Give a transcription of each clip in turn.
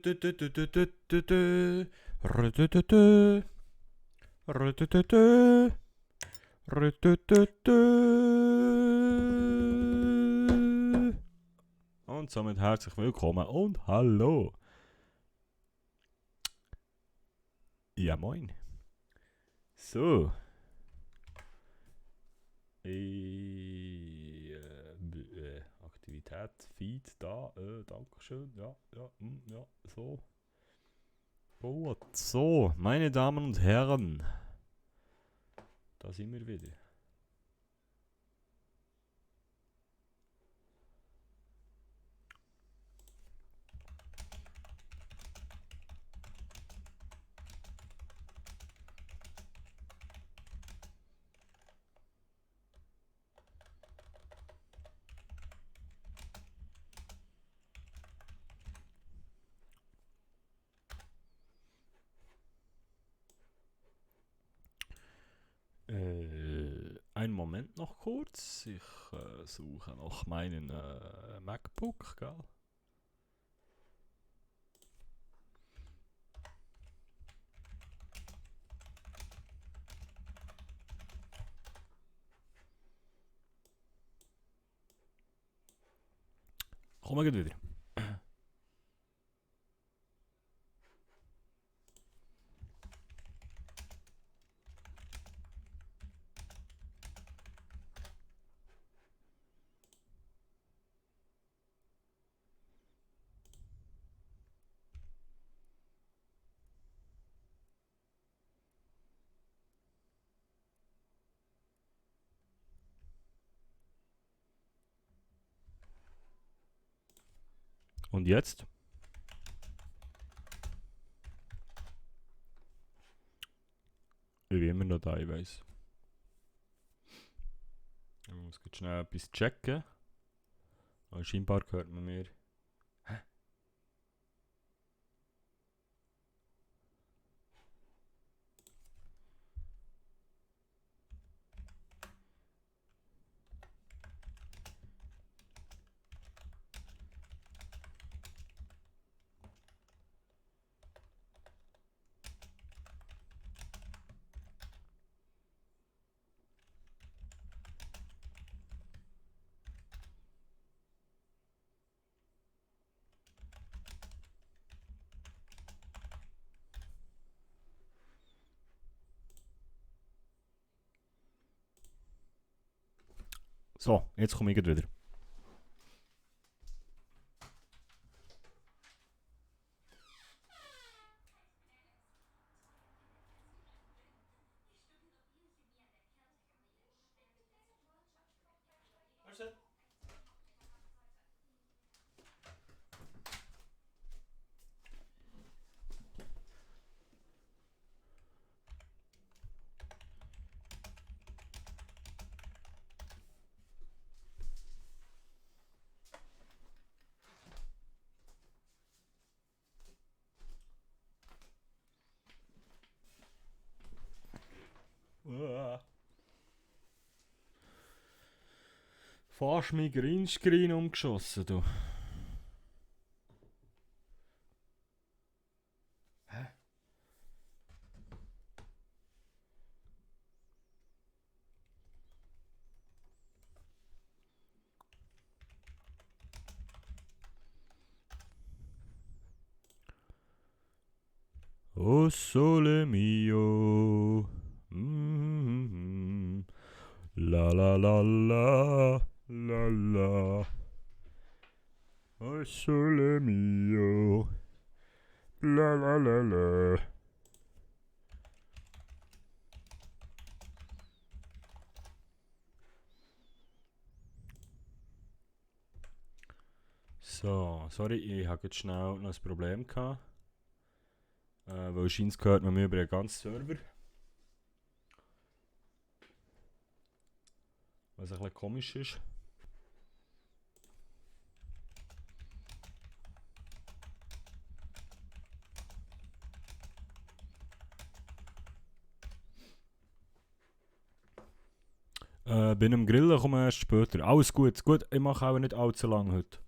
Und somit herzlich willkommen und hallo. Ja, moin. So. Aktivität, Feed, da, Dankeschön, ja, so. Gut, so, meine Damen und Herren. Da sind wir wieder. Einen Moment noch kurz. Ich suche noch meinen MacBook, gell? Kommen wir wieder. Und jetzt? Wie immer noch da, ich weiss. Ich muss jetzt schnell etwas checken. Aber scheinbar hört man mir. Hä? So, jetzt komme ich wieder. Fast mein Greenscreen umgeschossen, du. Hä? Oh sole mio. La la la la. La la. Oh sole mio. La la la la. So, sorry, ich hatte jetzt schnell noch ein Problem gehabt. Weil scheint gehört man mir über den ganzen Server. Was ein bisschen komisch ist. Bin am Grillen, komme erst später. Alles gut, gut, ich mache auch nicht allzu lange heute.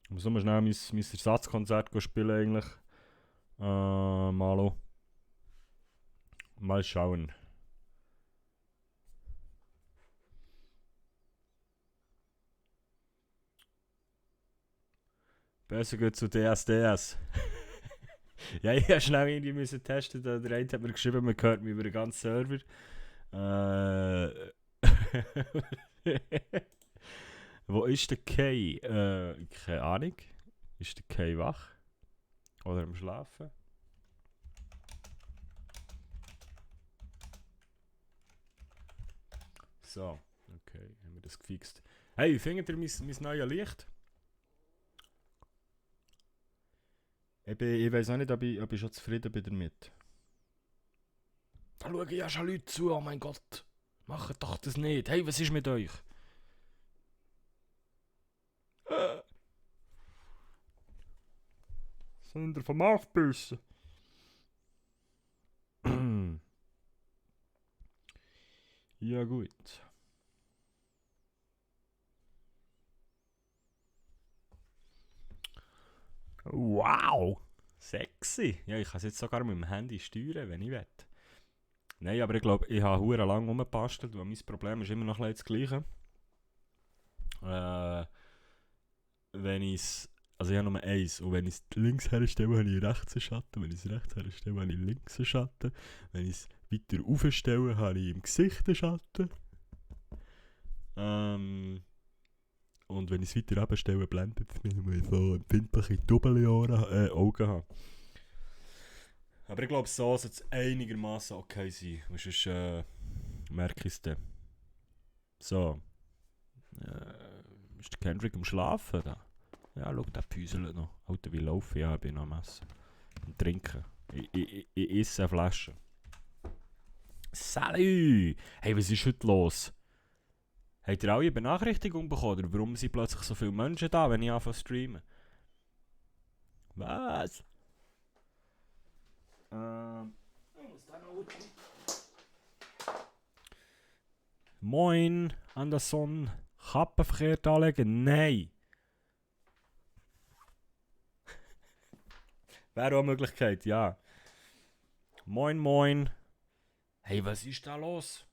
Um muss nur schnell mein Ersatzkonzert spielen eigentlich. Mal schauen. Besser geht zu DSDS. Ja, ich musste schnell irgendwie müssen testen. Der eine hat mir geschrieben, man hört mich über den ganzen Server. Wo ist der Kay? Keine Ahnung. Ist der Kay wach? Oder am Schlafen? So, okay, haben wir das gefixt. Hey, wie findet ihr mein neues Licht? Ich weiß auch nicht, ob ich schon zufrieden bin damit. Da schauen ja schon Leute zu, oh mein Gott. Macht doch das nicht. Hey, was ist mit euch? Sind ihr vom Aufbissen? Ja gut. Wow! Sexy! Ja, ich kann es jetzt sogar mit dem Handy steuern, wenn ich will. Nein, aber ich glaube, ich habe hure lang rumgebastelt, weil mein Problem ist immer noch das gleiche. Wenn ich es... Also ich habe nur eins. Und wenn ich es links herstelle, habe ich rechts einen Schatten. Wenn ich es rechts herstelle, habe ich links einen Schatten. Wenn ich es weiter aufstelle, habe ich im Gesicht einen Schatten. Und wenn ich es weiter abstelle, blendet es mich, weil ich so empfindliche Augen habe. Aber ich glaube, so sollte es einigermaßen okay sein. Und sonst merke ich es dann. So. Ist der Kendrick am Schlafen da? Ja, schau, der Püsel noch. Alter, wie laufen? Ja, ich bin noch am Essen. Und trinken. Ich esse eine Flasche. Salut! Hey, was ist heute los? Habt ihr alle Benachrichtigung bekommen? Oder warum sind plötzlich so viele Menschen da, wenn ich anfange zu streamen? Was? Moin, Anderson. Kappen verkehrt anlegen? Nein. Wäre auch eine Möglichkeit, ja. Moin, moin. Hey, was ist da los?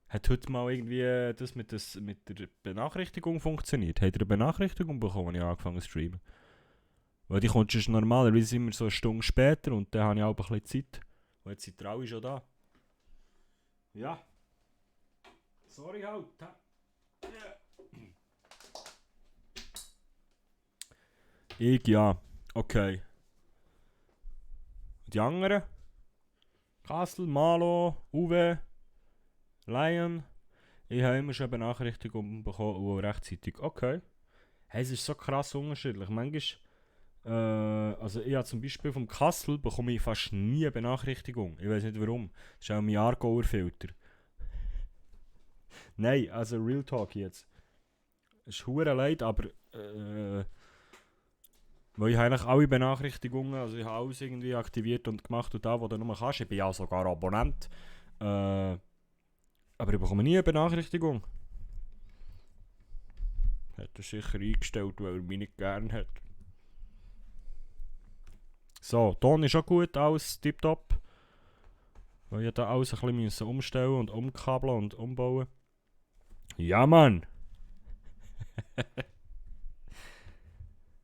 Hat heute mal irgendwie das mit der Benachrichtigung funktioniert? Habt ihr eine Benachrichtigung bekommen, als ich angefangen zu streamen? Weil die kommt schon normalerweise immer so eine Stunde später und dann habe ich auch ein bisschen Zeit. Und jetzt sind die alle schon da. Ja. Sorry halt. Yeah. Ich ja. Okay. Die anderen? Kassel, Malo, Uwe, Lion. Ich habe immer schon Benachrichtigungen bekommen und rechtzeitig. Okay. Hey, es ist so krass unterschiedlich. Manchmal, also ich habe zum Beispiel vom Kassel bekomme ich fast nie eine Benachrichtigung. Ich weiß nicht warum. Das ist auch mein Argauer Filter. Nein, also Real Talk jetzt. Es ist hure leid, aber weil ich eigentlich alle Benachrichtigungen, also ich habe alles irgendwie aktiviert und gemacht und da, wo du nur kannst. Ich bin ja sogar Abonnent. Aber ich bekomme nie eine Benachrichtigung. Hat er sicher eingestellt, weil er mich nicht gern hat. So, Ton ist auch gut, alles tipptopp. Weil ich da alles ein bisschen umstellen und umkabeln und umbauen. Ja, Mann!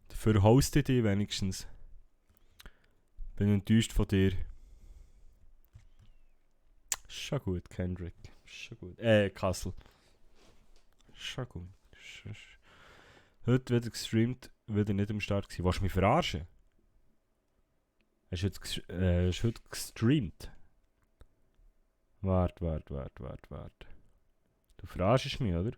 Dafür hoste ich dich wenigstens. Bin enttäuscht von dir. Schon gut, Kendrick. Schon gut. Kassel. Schon gut. Heute wieder gestreamt, weil ich nicht am Start war. Willst du mich verarschen? Hast du heute gestreamt? Warte. Du verarschst mich, oder?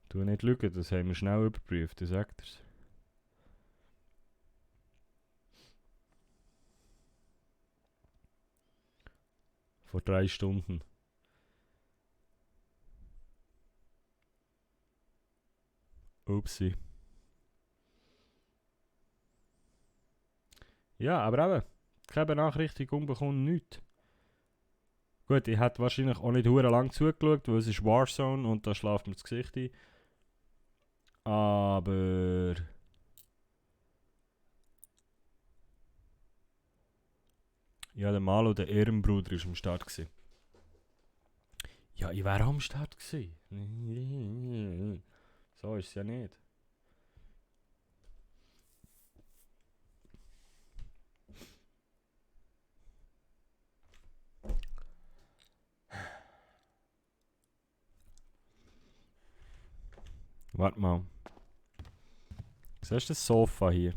Du nicht lügen, das haben wir schnell überprüft, du sagt er's. Vor 3 Stunden. Upsi. Ja, aber eben, keine Benachrichtigung bekommen, nichts. Gut, ich hätte wahrscheinlich auch nicht hure lang zugeschaut, weil es ist Warzone und da schläft mir das Gesicht ein. Aber... Ja, der Malo, der Ehrenbruder, ist am Start gewesen. Ja, ich wäre auch am Start gewesen. So ist es ja nicht. Warte mal. Siehst du das Sofa hier?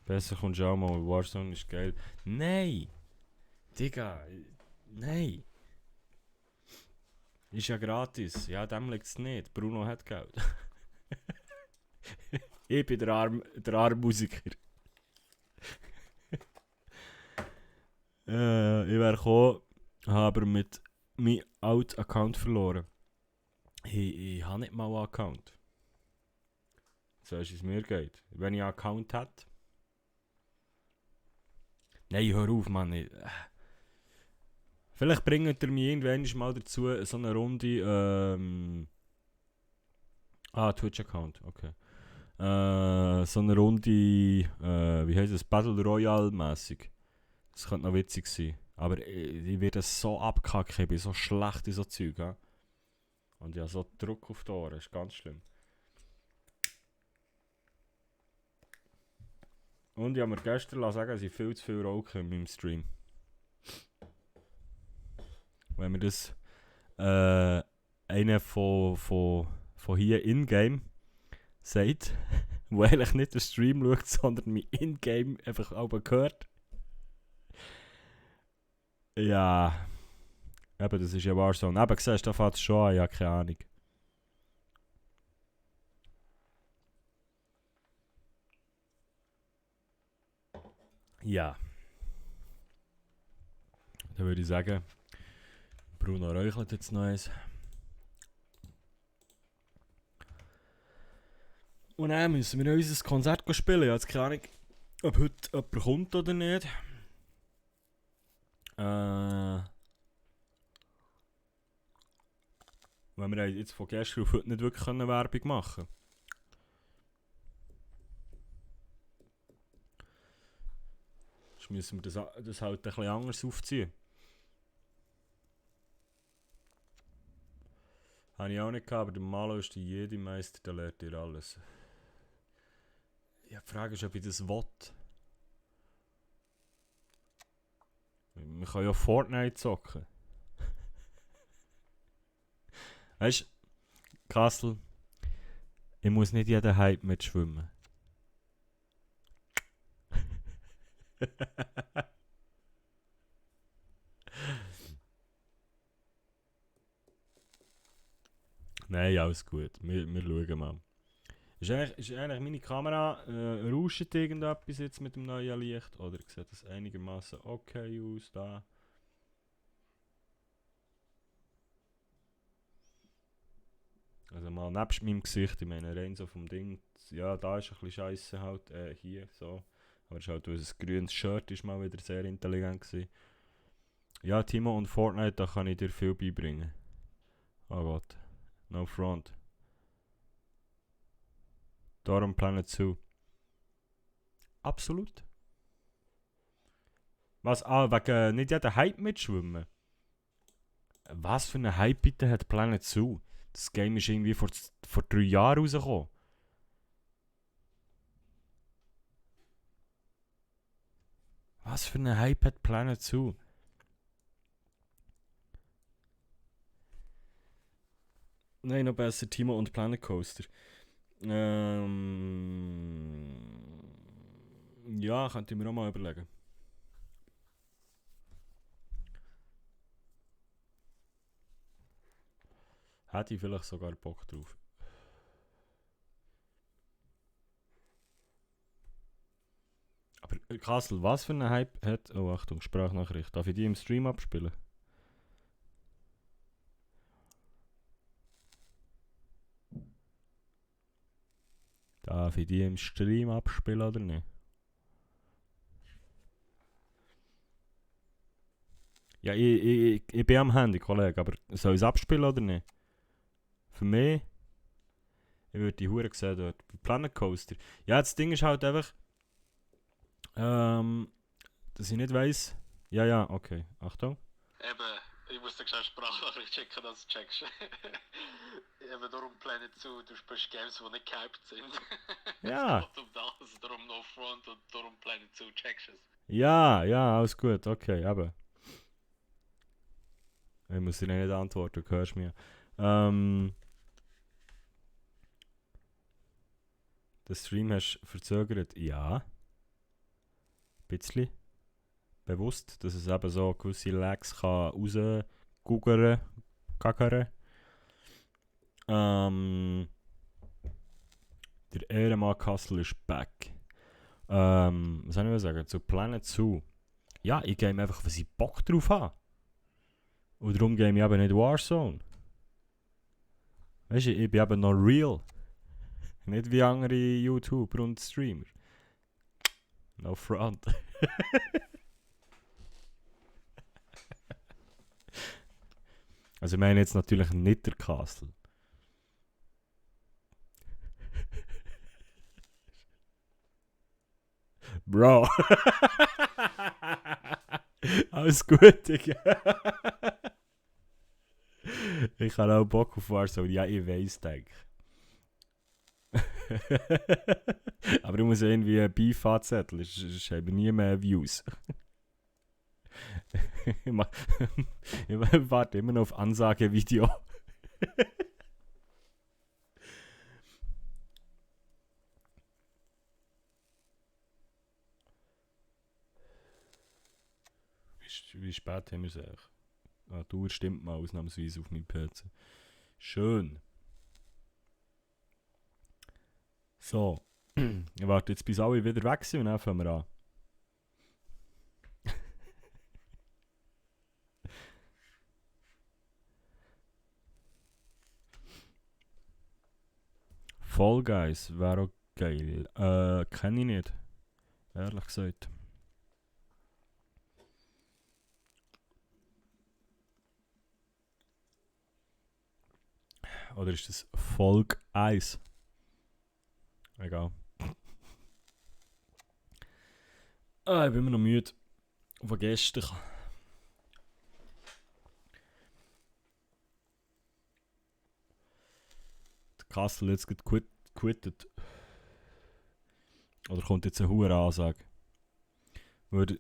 Besser kommst du auch mal, Warzone ist geil. Nein! Digga, nein! Ist ja gratis. Ja, dem liegt es nicht. Bruno hat Geld. Ich bin der arme Musiker. Ich wäre gekommen, habe aber mit meinem alten Account verloren. Ich habe nicht mal einen Account. So ist es mir geht. Wenn ich einen Account hätte. Nein, hör auf, Mann. Vielleicht bringt ihr mich irgendwann mal dazu, so eine Runde. Twitch-Account, okay. So eine Runde, wie heißt es, Battle Royale mäßig. Das könnte noch witzig sein. Aber ich werde so abkacken, ich bin so schlecht in so Zeug. Ja? Und ja, so Druck auf die Ohren, ist ganz schlimm. Und ich habe mir gestern sagen, dass ich viel zu viel rauche in meinem Stream. Wenn mir das einer von hier in-game sagt, wo eigentlich nicht den Stream schaut, sondern mich in-game einfach auch hört. Ja, eben, das ist ja Warzone. Eben, siehst du, da fährt es schon an, ja, keine Ahnung. Ja. Dann würde ich sagen, Bruno räuchelt jetzt noch eins. Und dann müssen wir unser Konzert spielen. Ich habe jetzt keine Ahnung, ob heute jemand kommt oder nicht. Weil wir jetzt von gestern auf heute nicht wirklich Werbung machen können. Sonst müssen wir das halt ein bisschen anders aufziehen. Habe ich auch nicht gehabt, aber der Malo ist der Jedi-Meister, der lehrt dir alles. Ja, die Frage ist, ob ich das will. Wir können ja Fortnite zocken. Weißt du, Kassel, ich muss nicht jeden Hype mitschwimmen. Nein, alles gut. Wir schauen mal. Ist eigentlich meine Kamera, rauscht irgendetwas jetzt mit dem neuen Licht? Oder sieht das einigermaßen okay aus da? Also mal nebst meinem Gesicht, ich meine rein so vom Ding, ja, da ist ein bisschen scheiße halt, hier, so. Aber es ist halt, unser grünes Shirt ist mal wieder sehr intelligent gewesen. Ja, Timo und Fortnite, da kann ich dir viel beibringen. Oh Gott, no front. Darum Planet Zoo. Absolut. Was? Wegen nicht jeder Hype mitschwimmen? Was für einen Hype bitte hat Planet Zoo? Das Game ist irgendwie vor 3 Jahren rausgekommen. Was für einen Hype hat Planet Zoo? Nein, noch besser Timo und Planet Coaster. Ja, könnte ich mir auch mal überlegen. Hätte ich vielleicht sogar Bock drauf. Aber Kassel, was für einen Hype hat... Oh, Achtung, Sprachnachricht. Darf ich die im Stream abspielen? Darf ich die im Stream abspielen oder nicht? Ja, ich bin am Handy, Kollege, aber soll ich es abspielen oder nicht? Für mich, ich würde die Hure sehen dort. Bei Planet Coaster. Ja, das Ding ist halt einfach, ähm, dass ich nicht weiss. Ja, ja, okay. Achtung. Eben, ich muss dir schnell Sprachnachricht checken, dass du checkst. Eben darum Planet Zoo, du spielst Games, die nicht gehypt sind. Ja. Es geht um das, darum No Front und darum Planet Zoo, checkst du es. Ja, ja, alles gut, okay, eben. Ich muss dir nicht antworten, du hörst mir. Den Stream hast du verzögert? Ja, ein bisschen. Bewusst, dass es eben so gewisse Lags kann rausguggern kann. Der Ehrenmann Kassel ist back. Was soll ich sagen? Zu Planet Zoo. Ja, ich game einfach, was ich Bock drauf habe. Und darum game ich eben nicht Warzone. Weißt du, ich bin eben noch real. Nicht wie andere YouTuber und Streamer. No front. Also ich meine jetzt natürlich nicht der Castle. Bro. Alles gut, Digga. Ich habe auch Bock auf Warzone. Ja, ich weiss, denke aber ich muss irgendwie Beef anzetteln, sonst habe ich nie mehr Views. ich warte immer noch auf Ansagevideo. Wie spät haben wir es eigentlich? Ah, die Uhr stimmt mal ausnahmsweise auf meinem PC. Schön. So. Ich warte jetzt bis alle wieder weg sind und dann fangen wir an. Fall Guys wäre auch geil. Kenne ich nicht. Ehrlich gesagt. Oder ist das Folge 1? Egal. Ich bin immer noch müde. Von gestern. Der Kassel jetzt gerade quittet. Oder kommt jetzt eine hohe Ansage? Wird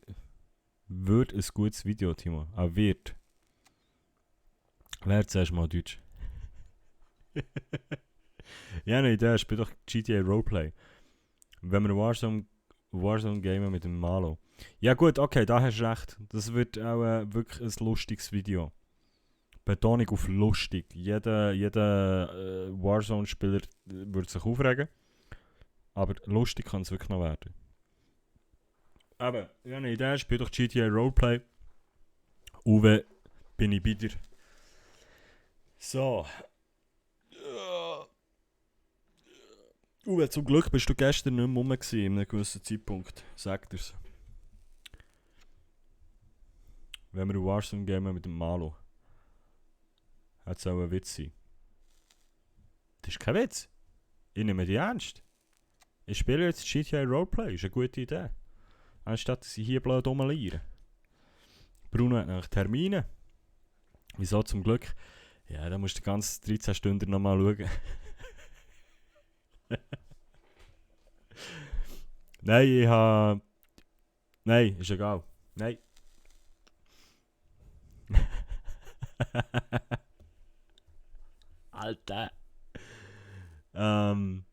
ein gutes Video, Timo. Auch wird. Lern zuerst mal Deutsch. Ja, eine Idee, spiel doch GTA Roleplay. Wenn wir Warzone gamen mit dem Malo. Ja gut, okay, da hast du recht. Das wird auch wirklich ein lustiges Video. Betonung auf lustig. Jeder Warzone-Spieler würde sich aufregen. Aber lustig kann es wirklich noch werden. Aber, ja, eine Idee, spiel doch GTA Roleplay. Uwe, bin ich bei dir. So. Uwe, zum Glück bist du gestern nicht mehr rum gewesen, in einem gewissen Zeitpunkt. Sag dir's. Wenn wir Warzone gamen mit dem Malo. Hat es auch ein Witz sein. Das ist kein Witz. Ich nehme die ernst. Ich spiele jetzt GTA Roleplay, ist eine gute Idee. Anstatt dass ich hier blöd rumliere. Bruno hat nämlich Termine. Wieso zum Glück? Ja, da musst du die ganze 13 Stunden nochmal schauen. Nein, ich habe... Nein, ist egal. Nein. Alter. Ein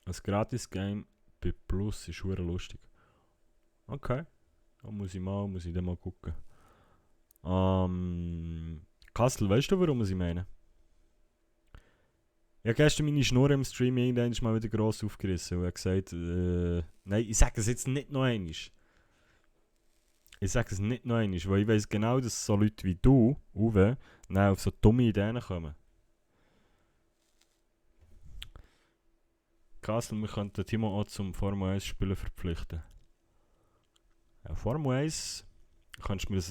Gratis-Game bei Plus ist super lustig. Okay. Da muss ich dann mal gucken. Kassel, weißt du, warum ich meine? Ich habe gestern meine Schnur im Stream irgendwann mal wieder gross aufgerissen und habe gesagt, nein, ich sage es jetzt nicht noch einmal. Ich sage es nicht noch einmal, weil ich weiss genau, dass so Leute wie du, Uwe, auf so dumme Ideen kommen. Kassel, wir könnten Timo auch zum Formel 1 Spielen verpflichten. Ja, Formel 1 Kannst du mir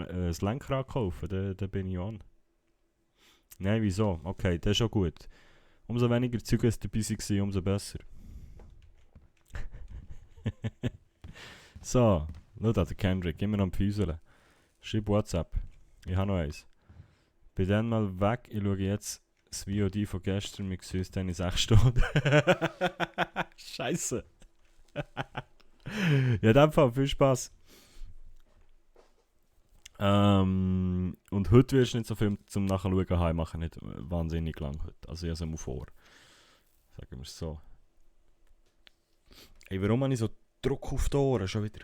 ein Lenkrad kaufen? Dann bin ich an. Nein, wieso? Okay, das ist schon gut. Umso weniger Züge dabei waren, umso besser. So, schau da, der Kendrick, immer am Füseln. Schreib WhatsApp. Ich habe noch eins. Bin dann mal weg, ich schaue jetzt das VOD von gestern mit Süß dann in 6 Stunden. Scheiße. Ja, in dem Fall viel Spaß. Und heute wirst du nicht so viel zum Nachschauen haben, machen nicht wahnsinnig lang heute. Also ich habe es mal vor. Sagen wir es so. Ey, warum habe ich so Druck auf die Ohren schon wieder?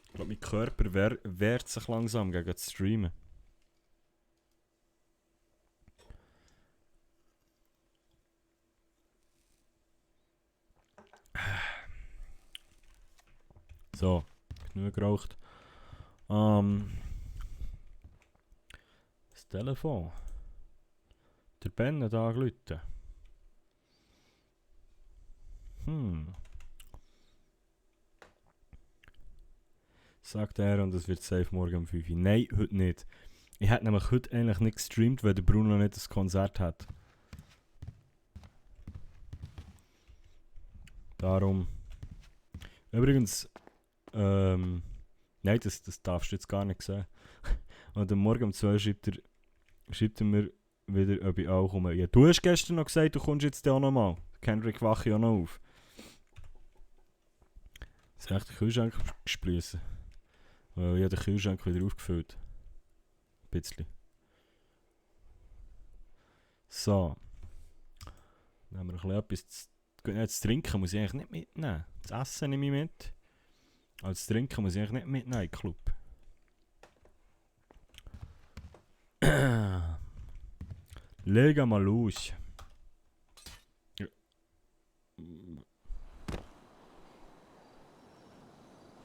Ich glaube, mein Körper wehrt sich langsam gegen das Streamen. So, genug geraucht. Das Telefon. Der Ben hat angerufen. Sagt er und es wird safe morgen um 5 Uhr. Nein, heute nicht. Ich hätte nämlich heute eigentlich nicht gestreamt, weil der Bruno nicht das Konzert hat. Darum. Übrigens, nein, das darfst du jetzt gar nicht sehen. Und am Morgen um 12 schreibt er mir wieder, ob ich auch komme. Ja, du hast gestern noch gesagt, du kommst jetzt auch noch mal. Kendrick wache ja noch auf. Jetzt echt den Kühlschrank gespliessen. Weil ich habe den Kühlschrank wieder aufgefüllt. Ein bisschen. So. Dann haben wir ein bisschen etwas zu trinken muss ich eigentlich nicht mitnehmen. Das Essen nehme ich mit. Aber das Trinken muss ich eigentlich nicht mitnehmen in den Club. Lega mal los. Ja.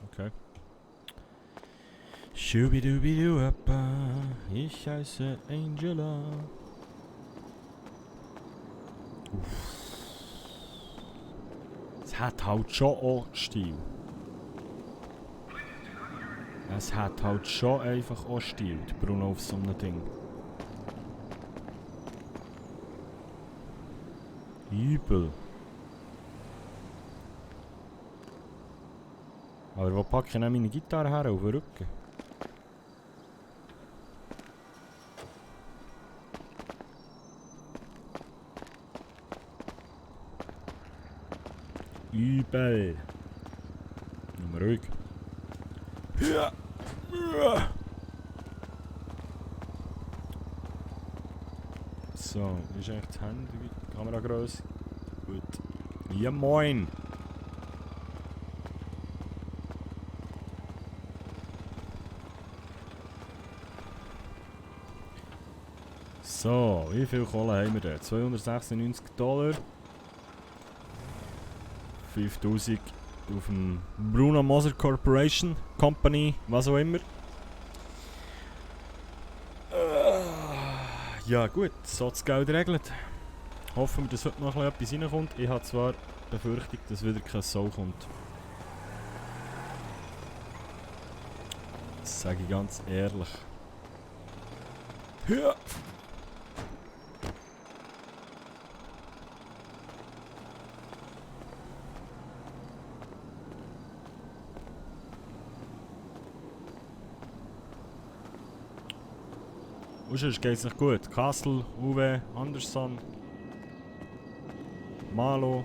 Okay. Schubidubidu-appa, ich heiße Angela. Uff. Es hat halt schon auch Stil. Es hat halt schon einfach auch Stil, der Bruno auf so einem Ding. Übel. Aber wo packe ich denn meine Gitarre her? Auf den Rücken? Übel. Nimm ruhig. So, ist eigentlich das Handy, die Kamera gross? Gut. Ja moin! So, wie viel Kohle haben wir da? $296. 5000 auf dem Bruno Moser Corporation Company, was auch immer. Ja gut, so das Geld regelt. Hoffen wir, dass heute noch etwas reinkommt. Ich habe zwar Befürchtung, dass wieder kein Soul kommt. Das sage ich ganz ehrlich. Ja. Und sonst geht es nicht gut. Kassel, Uwe, Anderson, Malo.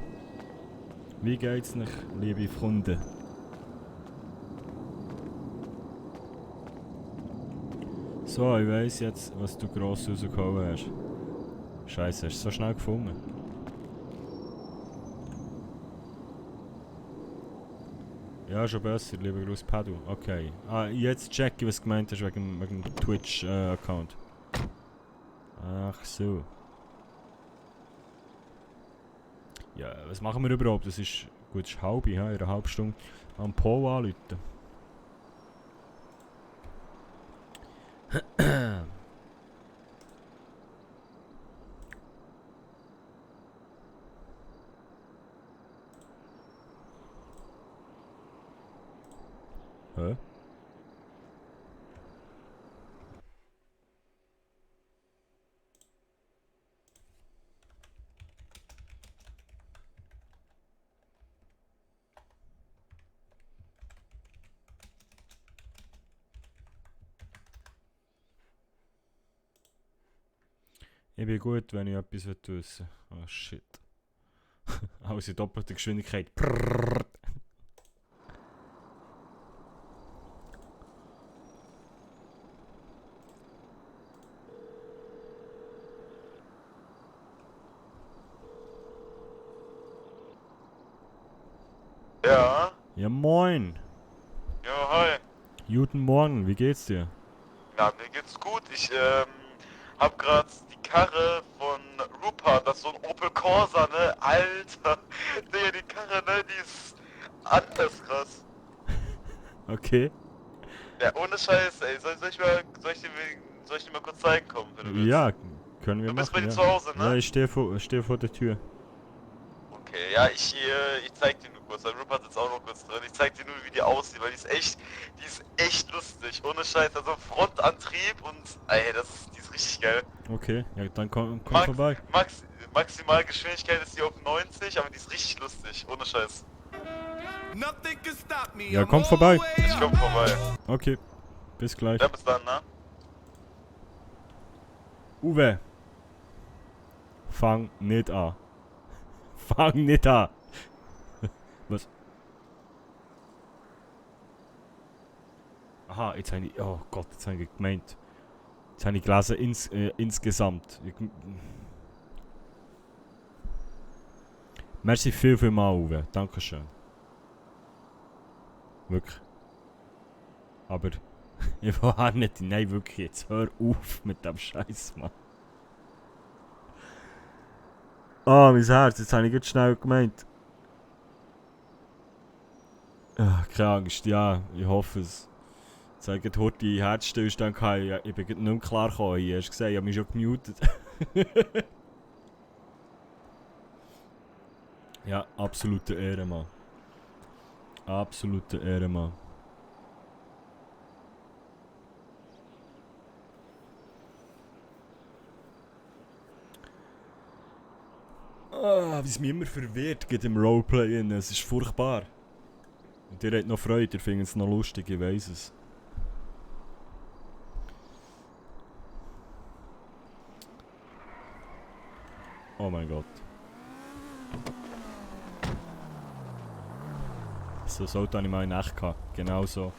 Wie geht's nicht, liebe Freunde? So, ich weiss jetzt, was du gross rausgehauen hast. Scheiße, hast du so schnell gefunden? Ja, schon besser, lieber Gruß Padu. Okay. Ah, jetzt check ich, was du gemeint hast wegen dem Twitch-Account. Ach so. Ja, was machen wir überhaupt? Das ist gut, das ist halb, ja, in einer halben Stunde am Po anrufen. Hä? Ich bin gut, wenn ich etwas wissen will. Oh shit. Alles in doppelter Geschwindigkeit. Prrrr. Ja, Ja moin. ja, hi. Guten Morgen, wie geht's dir? Na, mir geht's gut. Ich hab grad die Karre von Rupert, das ist so ein Opel Corsa, ne? Alter, Digga, die Karre, ne? Die ist anders krass. Okay. Ja, ohne Scheiß, ey. Soll ich dir mal kurz zeigen kommen, wenn du willst? Ja, können wir Du bist machen, bei dir ja. zu Hause, Ja, ne? ich stehe vor der Tür. Okay, ja, ich zeig dir nur kurz. Weil Rupert sitzt auch noch kurz drin. Ich zeig dir nur, wie die aussieht, weil die ist echt lustig. Ohne Scheiß, also Frontantrieb und, ey, die ist richtig geil. Okay, ja, dann komm Max- vorbei. Maximal Geschwindigkeit ist die auf 90, aber die ist richtig lustig, ohne Scheiß. Ja, komm vorbei. Ich komm vorbei. Okay, bis gleich. Ja, bis dann, ne? Uwe. Fang nicht an. Fang nicht an. Was? Aha, jetzt habe ich... Oh Gott, jetzt habe ich gemeint. Jetzt habe ich gelesen insgesamt. Merci viel mal, Uwe. Dankeschön. Wirklich. Aber... ich war nicht... Nein, wirklich, jetzt hör auf mit dem Scheiß, Mann. Ah, mein Herz, jetzt habe ich ganz schnell gemeint. Ach, keine Angst, ja, ich hoffe es. Jetzt habe ich heute die Herzstillstand gehabt, ich bin nicht mehr klar gekommen hier, hast du gesehen, ich habe mich schon gemutet. Ja, absolute Ehrenmann. Absolute Ehrenmann. Ah, wie es mich immer verwirrt geht im Roleplayen, es ist furchtbar. Und ihr habt noch Freude, ihr findet es noch lustig, ich weiss es. Oh mein Gott. So sollte ich mal in echt gehabt. Genau so.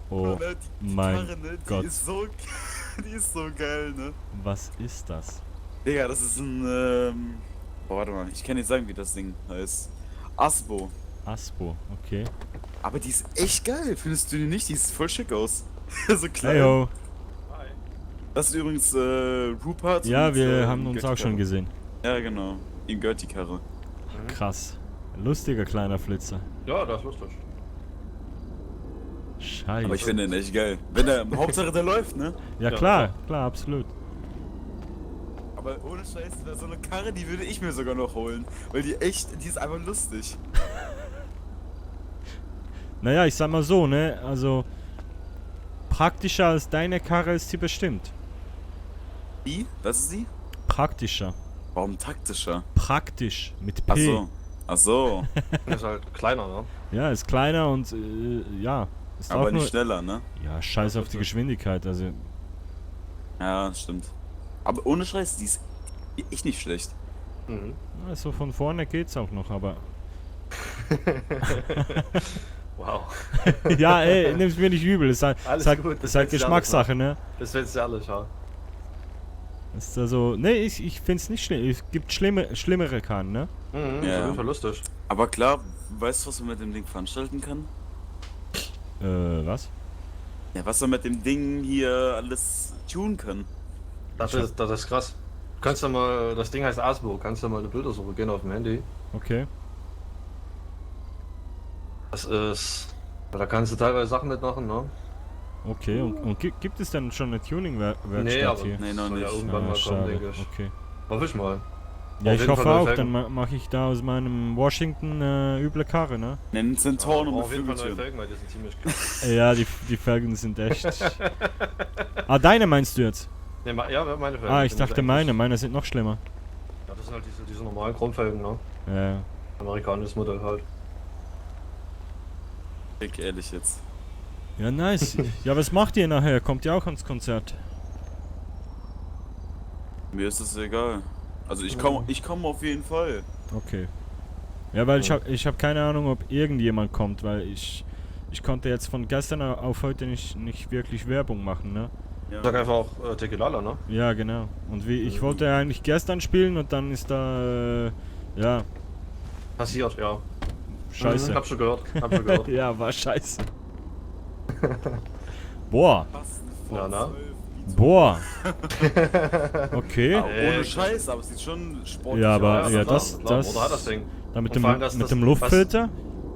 Oh mein Gott. Die ist so geil, ne? Was ist das? Digga, das ist ein, boah, warte mal, ich kann nicht sagen, wie das Ding heißt. Asbo. Aspo, okay. Aber die ist echt geil, findest du die nicht? Die sieht voll schick aus. So klein. Heyo. Das ist übrigens, Rupert. Ja, und, wir ihm haben uns gehört auch die schon Karre. gesehen. Ja, genau. Ihm gehört die Karre. Krass. Lustiger kleiner Flitzer. Ja, das ist lustig. Scheiße. Aber ich finde den echt geil. Wenn der, Hauptsache der läuft, ne? Ja Ja, klar, klar, absolut. Aber ohne Scheiß, wäre so eine Karre, die würde ich mir sogar noch holen. Weil die ist einfach lustig. Naja, ich sag mal so, ne? Also praktischer als deine Karre ist sie bestimmt. Wie? Das ist sie? Praktischer. Warum taktischer? Praktisch. Mit P. Ach so. Ach so. Ist halt kleiner, ne? Ja, ist kleiner und ja. Ist Aber auch nur, nicht schneller, ne? ja, scheiß auf die Geschwindigkeit. Also, Ja, stimmt. Aber ohne Scheiß, die ist echt nicht schlecht. Mhm. also von vorne geht's auch noch, aber. Wow. Ja, ey, nimm's mir nicht übel. Es ist halt, Alles ist halt, gut, das ist halt willst du Geschmackssache, ne? Das willst du ehrlich, ja. Das ist also. Ne, ich find's nicht schlimm. Es gibt schlimmere Karren, ne? Mhm, Ja. ist auf jeden Fall lustig. Aber klar, weißt du, was man mit dem Ding veranstalten kann? Was? Ja, was man mit dem Ding hier alles tun kann. Das ist krass. Kannst du mal, das Ding heißt Asbo, kannst du mal eine Bildersuche gehen auf dem Handy. Okay. Das ist, da kannst du teilweise Sachen mitmachen, ne? Okay, und gibt es denn schon eine Tuning-Werkstatt Nee, aber hier? Nee, noch soll ja nicht. irgendwann mal kommen, schade. denke ich. Okay. Hoffe ich mal. Ja, Auf ich jeden hoffe Fall auch, neue dann mache ich da aus meinem Washington üble Karre, ne? Nennen Zentauren und auf jeden Fall neue Flügeltüren. Felgen, weil die sind ziemlich krass. Ja, die Felgen sind echt. Ah, deine meinst du jetzt? Nee, ja, meine Felgen. Ah, ich sind dachte eigentlich- meine sind noch schlimmer. Ja, das sind halt diese normalen Chromfelgen, ne? Ja. Amerikanisches Modell halt. Ehrlich jetzt. Ja, nice. Ja, was macht ihr nachher? Kommt ihr auch ans Konzert? Mir ist es egal. Also ich komm auf jeden Fall. Okay. Ja, weil ich hab keine Ahnung, ob irgendjemand kommt, weil ich konnte jetzt von gestern auf heute nicht wirklich Werbung machen, ne? Ja. Sag einfach auch Tequilala, ne? Ja, genau. Und ich wollte eigentlich gestern spielen und dann ist da, ja, Passiert, ja. scheiße. Hab schon gehört. Ja, war scheiße. Boah, Ja, na? boah. Okay. Ohne Scheiß, aber es sieht schon sportlich Ja, aber aus. ja, klar, das, klar, Oder hat das Ding. da mit Und vor allem, dass dem das- Luftfilter?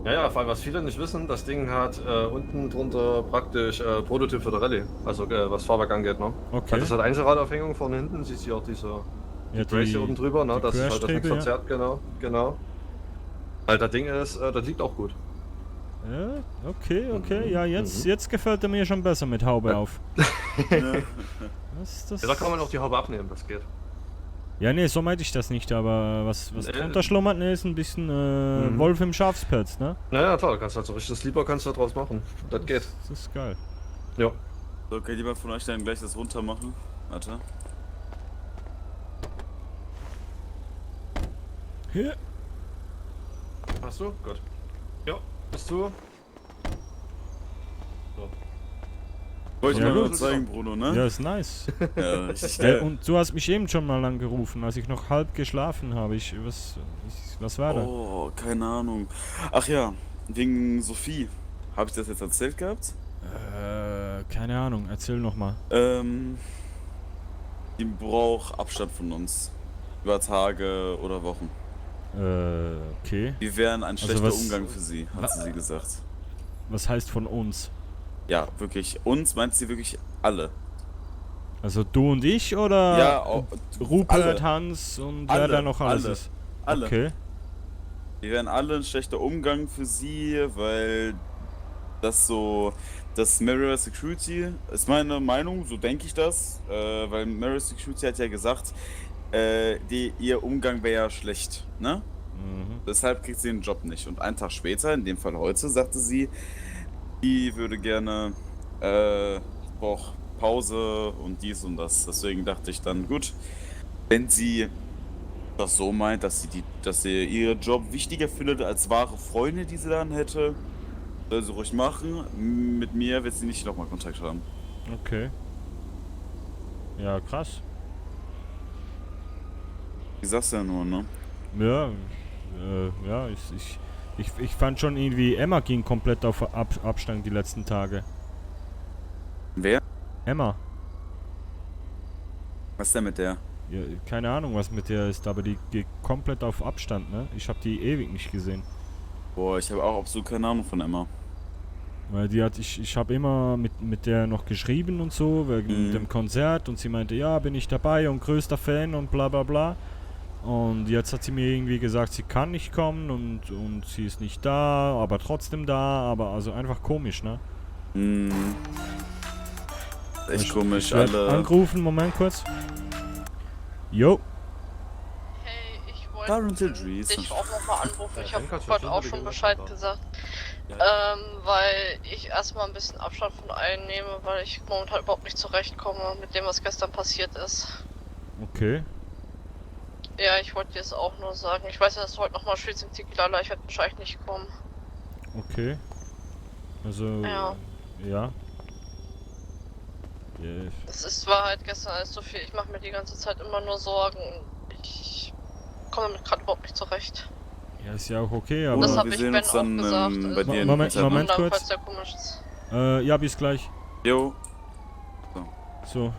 Ja, vor allem, was viele nicht wissen, das Ding hat unten drunter praktisch Prototyp für der Rallye. Also was Fahrwerk angeht, ne? Okay. Das hat Einzelradaufhängung vorne hinten, siehst du auch diese Ja, Brace hier oben drüber, ne? die Das ist halt das nichts Querstrebe, ja. verzerrt, genau. Weil das Ding ist, das liegt auch gut. Ja, okay. Ja, jetzt gefällt er mir schon besser mit Haube auf. Das, Ja, da kann man auch die Haube abnehmen, das geht. ja, nee, so meinte ich das nicht, aber was drunter schlummert, ne, ist ein bisschen Mhm. Wolf im Schafspelz, ne? Naja, klar, du kannst halt so richtig Sleeper kannst du da draus machen. Das geht. Das ist geil. Ja. So, kann jemand von euch dann gleich das runter machen? Warte. Hier. Hast du? Gut. Ja, bist du? Wollte ich Ja, mal nur gut. zeigen, Bruno, ne? Ja, ist nice. Ja, ich, Und du hast mich eben schon mal angerufen, als ich noch halb geschlafen habe. Was war da? Oh, keine Ahnung. Ach ja, wegen Sophie. Habe ich das jetzt erzählt gehabt? Keine Ahnung, erzähl nochmal. Die braucht Abstand von uns. Über Tage oder Wochen. Okay. Wir wären ein schlechter was- Umgang für sie, hat sie gesagt. Was heißt von uns? Ja, wirklich. Uns meint sie wirklich alle. Also du und ich oder Ja, auch, Rupert, alle. Hans und Alle, wer da noch alles alle. ist? Alle. Okay. Wir wären alle ein schlechter Umgang für sie, weil das so, das Marriott Security ist meine Meinung, so denke ich das, weil Marriott Security hat ja gesagt, ihr Umgang wäre ja schlecht, ne? Mhm. Deshalb kriegt sie den Job nicht. Und einen Tag später, in dem Fall heute, sagte sie, die würde gerne, braucht Pause und dies und das. Deswegen dachte ich dann, gut, wenn sie das so meint, dass sie ihren Job wichtiger findet als wahre Freunde, die sie dann hätte, soll sie ruhig machen. Mit mir wird sie nicht nochmal Kontakt haben. Okay. Ja, krass. Ich sag's ja nur, ne? Ja, ja, ich fand schon irgendwie, Emma ging komplett auf Abstand die letzten Tage. Wer? Emma. Was ist denn mit der? Ja, keine Ahnung, was mit der ist, aber die geht komplett auf Abstand, ne? Ich habe die ewig nicht gesehen. Boah, ich habe auch absolut keine Ahnung von Emma. Weil ich habe immer mit der noch geschrieben und so, wegen dem Konzert und sie meinte, ja, bin ich dabei und größter Fan und bla bla bla. Und jetzt hat sie mir irgendwie gesagt, sie kann nicht kommen und sie ist nicht da, aber trotzdem da, aber also einfach komisch, ne? Echt komisch, Ich werd alle. angerufen, Moment kurz. Jo. Hey, ich Current wollte Injuries. dich auch nochmal anrufen. Ich habe Henk hat schon heute auch viele schon gesagt, Bescheid aber- gesagt. Ja. Weil ich erstmal ein bisschen Abstand von allen nehme, weil ich momentan überhaupt nicht zurechtkomme mit dem, was gestern passiert ist. Okay. Ja, ich wollte dir es auch nur sagen. Ich weiß ja, dass du heute nochmal spielst im Tikilala, ich werde wahrscheinlich nicht kommen. Okay. Also, Ja. ja. War halt gestern alles so viel. Ich mache mir die ganze Zeit immer nur Sorgen. Ich komme damit gerade überhaupt nicht zurecht. Ja, ist ja auch okay, aber... Das hab wir ich sehen Ben uns dann auch gesagt. bei dir in Moment, Konzert, ne? Moment. kurz. Falls der komisch ist. Ja, bis gleich. Jo. So.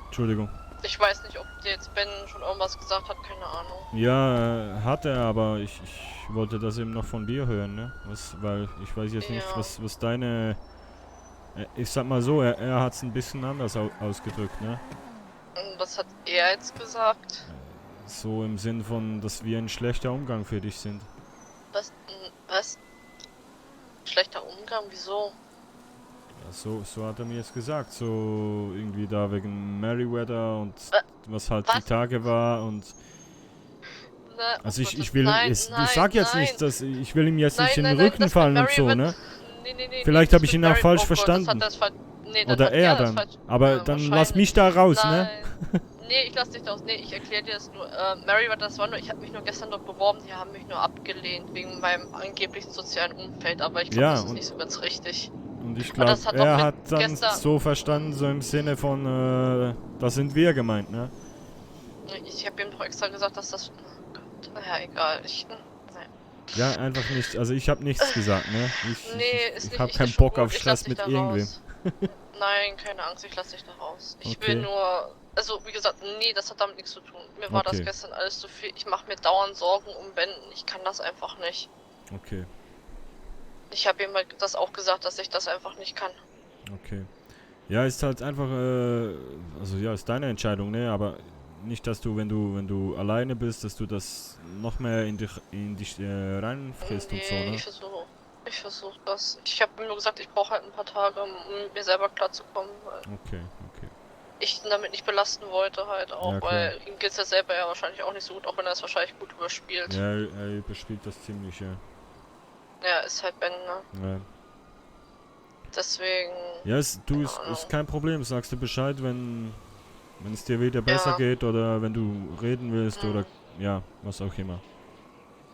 Entschuldigung. Ich weiß nicht, ob dir jetzt Ben schon irgendwas gesagt hat, keine Ahnung. Ja, hat er, aber ich wollte das eben noch von dir hören, ne? Weil ich weiß jetzt nicht, Ja. was deine... Ich sag mal so, er hat es ein bisschen anders ausgedrückt, ne? Und was hat er jetzt gesagt? So im Sinn von, dass wir ein schlechter Umgang für dich sind. Was? Schlechter Umgang? Wieso? Ja, so hat er mir jetzt gesagt. So irgendwie da wegen Merryweather und was halt die was? Tage war und... Na, Also oh ich Gott, will... nein, ich nein, sag jetzt nein. nicht, dass ich will ihm jetzt Nein, nicht in nein, den nein, Rücken das fallen mit und so, Merryweather- ne? Nee, Vielleicht das hab ich mit ihn auch falsch oh Gott, verstanden. Das hat er Oder hat er das dann. falsch- Aber ja, dann lass wahrscheinlich. mich da raus, ne? Nein. Nee, ich lass dich da aus. Nee, ich erkläre dir das nur. Mary, das war nur, ich habe mich nur gestern dort beworben, die haben mich nur abgelehnt wegen meinem angeblichen sozialen Umfeld, aber ich glaube, Ja, das ist und- nicht so ganz richtig. Und ich Aber glaube, das hat auch er mit hat dann gestern- so verstanden, so im Sinne von, das sind wir gemeint, ne? Ich habe ihm doch extra gesagt, dass das. Oh Gott, ja, egal. Nein. Ja, einfach nicht, also ich habe nichts gesagt, ne? Nee, ist ich nicht. habe ist keinen schon Bock gut. auf Ich lass Stress dich mit da irgendwem. raus. Nein, keine Angst, ich lass dich da raus. Ich Okay. will nur. Also, wie gesagt, nee, das hat damit nichts zu tun. Mir war das Okay. gestern alles zu viel. Ich mache mir dauernd Sorgen um Ben. Ich kann das einfach nicht. Okay, Ich habe ihm halt das auch gesagt, dass ich das einfach nicht kann. okay. Ja, ist halt einfach, also ja, ist deine Entscheidung, ne? Aber nicht, dass du, wenn du alleine bist, dass du das noch mehr in dich reinfrisst und so, Nee, ne? ich versuch das. Ich habe ihm nur gesagt, ich brauche halt ein paar Tage, um mit mir selber klarzukommen, weil Okay. ich ihn damit nicht belasten wollte halt auch, Ja, klar. weil ihm geht's ja selber ja wahrscheinlich auch nicht so gut, auch wenn er es wahrscheinlich gut überspielt. Ja, er überspielt das ziemlich, ja. Ja, ist halt Ben, ne? Ja. Deswegen. Ja, ist Ahnung. kein Problem. Sagst du Bescheid, wenn es dir wieder besser Ja. geht oder wenn du reden willst Mhm. oder ja, was auch immer.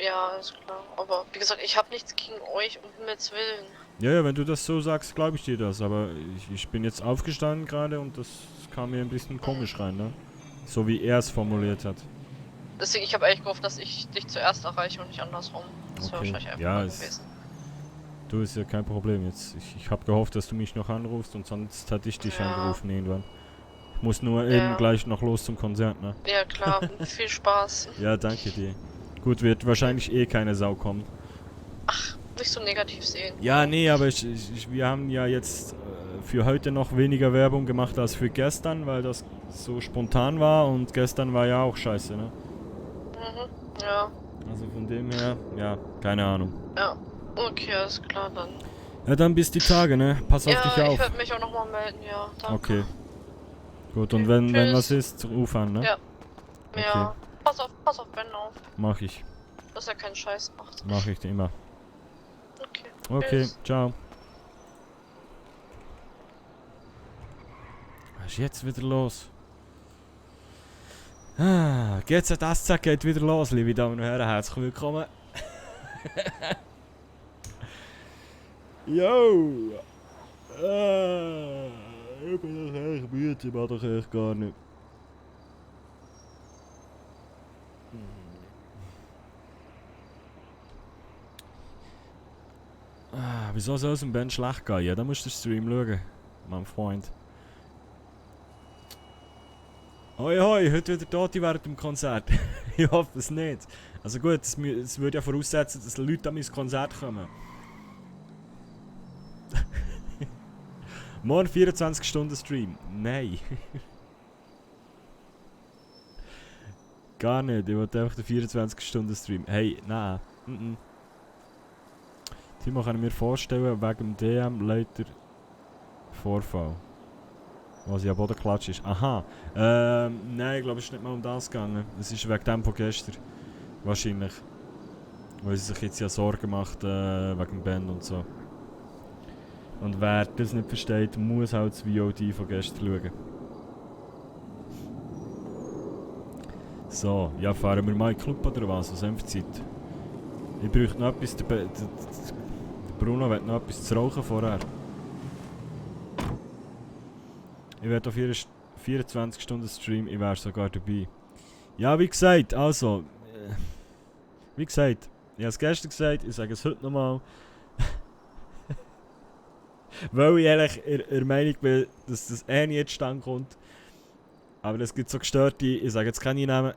Ja, ist klar. Aber wie gesagt, ich habe nichts gegen euch, um Himmels Willen. Ja, wenn du das so sagst, glaube ich dir das. Aber ich bin jetzt aufgestanden gerade und das kam mir ein bisschen komisch rein, ne? So wie er es formuliert hat. Deswegen, ich habe eigentlich gehofft, dass ich dich zuerst erreiche und nicht andersrum. Das wäre Okay. wahrscheinlich einfach Ja, gewesen. Du, ist ja kein Problem jetzt. Ich habe gehofft, dass du mich noch anrufst und sonst hätte ich dich Ja. angerufen irgendwann. Ich muss nur Ja. eben gleich noch los zum Konzert, ne? Ja, klar. Viel Spaß. Ja, danke dir. Gut, wird wahrscheinlich eh keine Sau kommen. Nicht so negativ sehen. Ja, nee, aber wir haben ja jetzt für heute noch weniger Werbung gemacht als für gestern, weil das so spontan war und gestern war ja auch scheiße, ne? Mhm. Ja. Also von dem her, ja, keine Ahnung. Ja. Okay, alles klar dann. Ja, dann bis die Tage, ne? Pass auf Ja, dich ich auf. werde mich auch nochmal melden, ja. Danke. Okay. Gut, und Okay, wenn tschüss. was ist, ruf an, ne? Ja. Ja. Pass auf Ben auf, Mach ich. dass er keinen Scheiß macht. Mach ich immer. Okay. Okay, Tschüss. ciao. Was ist jetzt wieder los? Ah, GZSZ geht wieder los, liebe Damen und Herren. Herzlich willkommen. Yo! Ich bin doch echt müde, ich mach doch echt gar nicht. Wieso soll es dem Ben schlecht gehen? Ja, da musst du den Stream schauen, mein Freund. Hoi hoi, heute wieder Tote während dem Konzert. Ich hoffe es nicht. Also gut, es würde ja voraussetzen, dass Leute an mein Konzert kommen. Morgen 24 Stunden Stream. Nein. Gar nicht, ich wollte einfach den 24 Stunden Stream. Hey, nein. Timo kann ich mir vorstellen, wegen dem DM leider Vorfall. Was ja Bodenklatsch ist. Aha. Nein, ich glaube, es ist nicht mal um das gegangen. Es ist wegen dem von gestern. Wahrscheinlich. Weil sie sich jetzt ja Sorgen macht wegen dem Band und so. Und wer das nicht versteht, muss halt das VOD von gestern schauen. So, ja, fahren wir mal in den Club oder was? Was haben wir für Zeit? Ich bräuchte noch etwas. Der Bruno will noch etwas zu rauchen vorher. Ich werde auf 24 Stunden Stream, ich wäre sogar dabei. Ja, wie gesagt, also. Wie gesagt, ich habe es gestern gesagt, ich sage es heute nochmal. Weil ich ehrlich der Meinung bin, dass das eh nicht zustande kommt. Aber es gibt so gestörte, ich sage jetzt keine Namen.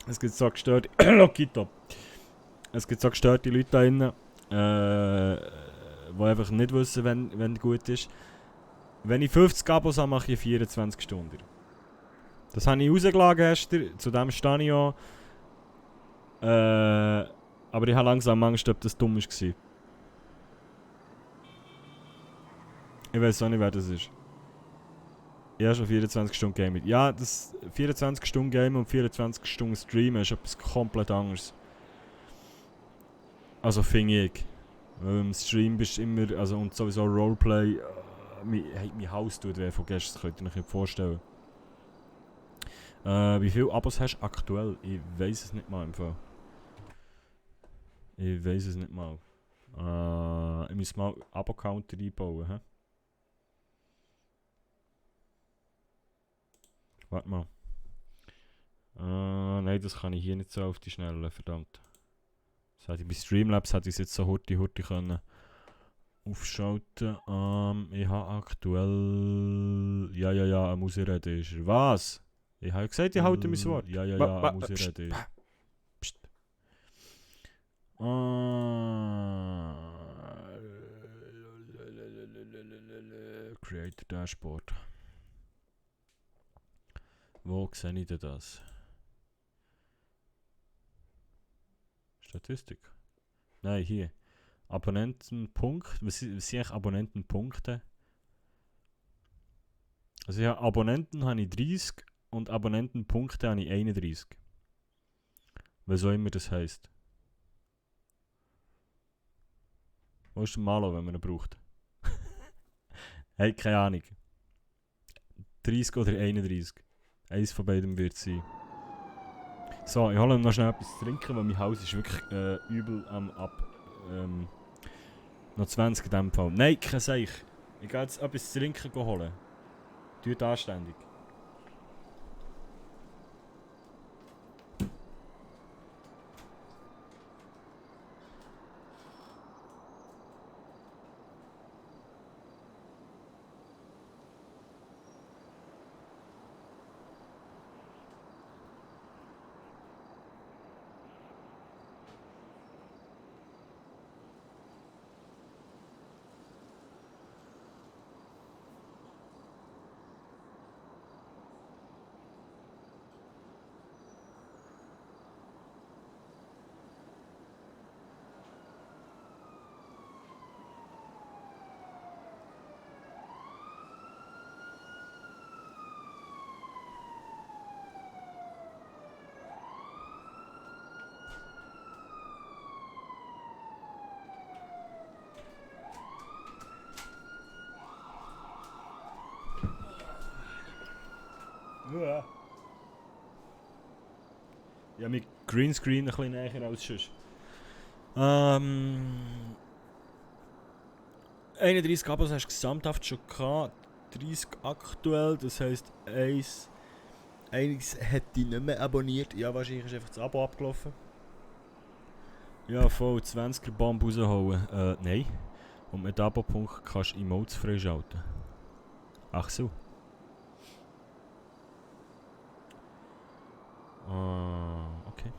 Es gibt so gestörte. Lokito. Es gibt so gestörte Leute da drinnen, die einfach nicht wissen, wenn gut ist. Wenn ich 50 Abos habe, mache ich 24 Stunden. Das habe ich rausgelassen gestern, zu dem stehe ich auch. Aber ich habe langsam Angst, ob das dumm war. Ich weiß auch nicht, wer das ist. Ich habe schon 24 Stunden Gaming. Ja, das 24 Stunden Game und 24 Stunden Streamen ist etwas komplett anderes. Also finde ich. Weil im Stream bist du immer, also und sowieso Roleplay, mein Haus tut weh von gestern, könnt ihr euch nicht vorstellen. Wie viele Abos hast du aktuell? Ich weiß es nicht mal im Fall. Ich weiß es nicht mal. Ich muss mal Abo-Counter einbauen. He? Warte mal. Nein, das kann ich hier nicht so auf die Schnelle, verdammt. Das hätte ich bei Streamlabs hätte ich es jetzt so hurti können aufschalten. Ich habe aktuell... Ja, muss ich reden, ist er. Was? Ich habe gesagt, ich halte mein Wort. Ja, muss ich reden. Psst. Creator Dashboard. Wo sehe ich denn das? Statistik. Nein, hier. Abonnentenpunkt. Was sind eigentlich Abonnentenpunkte? Also ja, Abonnenten habe ich 30 und Abonnentenpunkte habe ich 31. Was auch immer das heisst. Wo ist der Malo, wenn man ihn braucht? Hey, keine Ahnung. 30 oder 31. Eins von beidem wird es sein. So, ich hole noch schnell etwas zu trinken, weil mein Haus ist wirklich übel am noch 20 in dem Fall. Nein, kein Seich. Ich gehe jetzt etwas zu trinken holen. Tut anständig. Ja. Ich habe mit Greenscreen ein bisschen näher als sonst. 31 Abos hast du gesamthaft schon gehabt, 30 aktuell, das heisst, einiges hätte ich nicht mehr abonniert. Ja, wahrscheinlich ist einfach das Abo abgelaufen. Ja, voll 20er Bomb rausholen. Nein. Und mit Abo-Punkt kannst du Emotes freischalten. Ach so. Okay.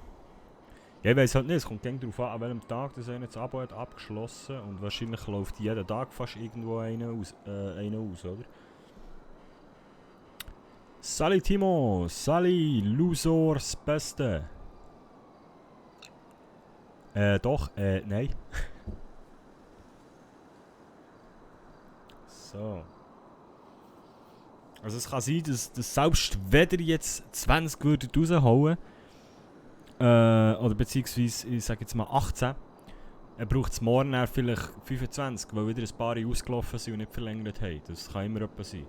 Ja, ich weiss halt nicht, es kommt gleich darauf an welchem Tag das eine das Abo hat abgeschlossen und wahrscheinlich läuft jeden Tag fast irgendwo einer aus, oder? Sali Timo, Sali, Lusors Beste. Nein. So. Also es kann sein, dass selbst wenn ihr jetzt 20 würdet raushauen, oder beziehungsweise, ich sage jetzt mal 18, er braucht es morgen dann vielleicht 25, weil wieder ein paar ausgelaufen sind und nicht verlängert haben. Das kann immer etwas sein.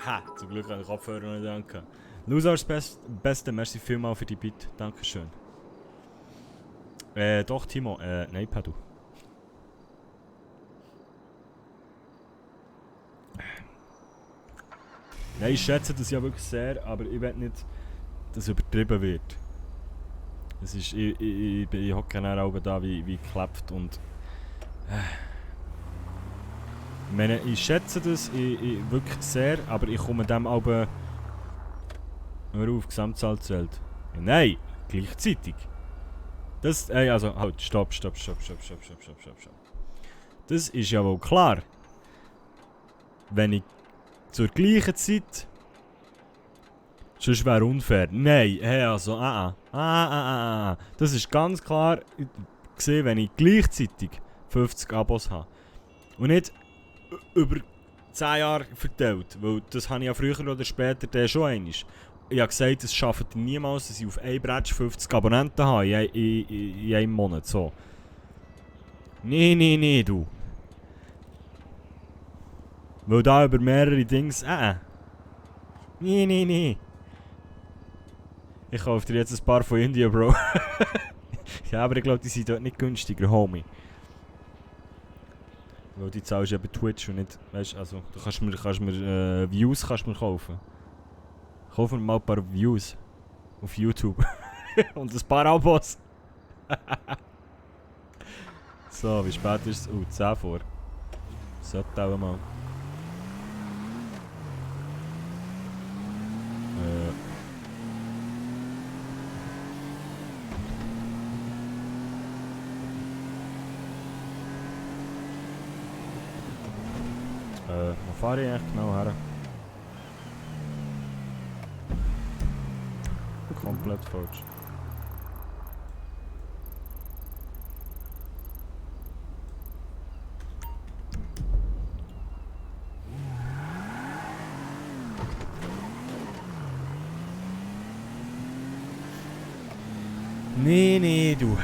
Ha, zum Glück an den Kopfhörer noch nicht danken. Lusars Beste, merci vielmal für die Bit. Dankeschön. Doch, Timo, nein, Padu. Nein, ich schätze das ja wirklich sehr, aber ich will nicht, dass es übertrieben wird. Es ist, ich hocke dann auch da wie geklebt und... Ich meine, ich schätze das wirklich sehr, aber ich komme dem aber... Hör auf, Gesamtzahl zählt. Nein, gleichzeitig. Das, also, halt, stopp. Das ist ja wohl klar. Wenn ich zur gleichen Zeit... Sonst wäre unfair. Nein, hey, also, Das ist ganz klar gesehen, wenn ich gleichzeitig 50 Abos habe. Und nicht über 10 Jahre verteilt. Weil das habe ich ja früher oder später schon einmal. Ich habe gesagt, es schafft niemals, dass ich auf ein Bretsch 50 Abonnenten habe in einem Monat. So. Nee, du. Weil da über mehrere Dings. Nee. Ich kaufe dir jetzt ein paar von Indien, Bro. Ja, aber ich glaube, die sind dort nicht günstiger, Homie. Weil die zahlst du ja bei Twitch und nicht, weißt, also du kannst mir Views kannst mir kaufen. Kauf mir mal ein paar Views auf YouTube. Und ein paar Abos. So, wie spät ist es? 10 vor. Sollte auch mal. Wo fahre ich eigentlich genau her? Komplett falsch. Nee, du.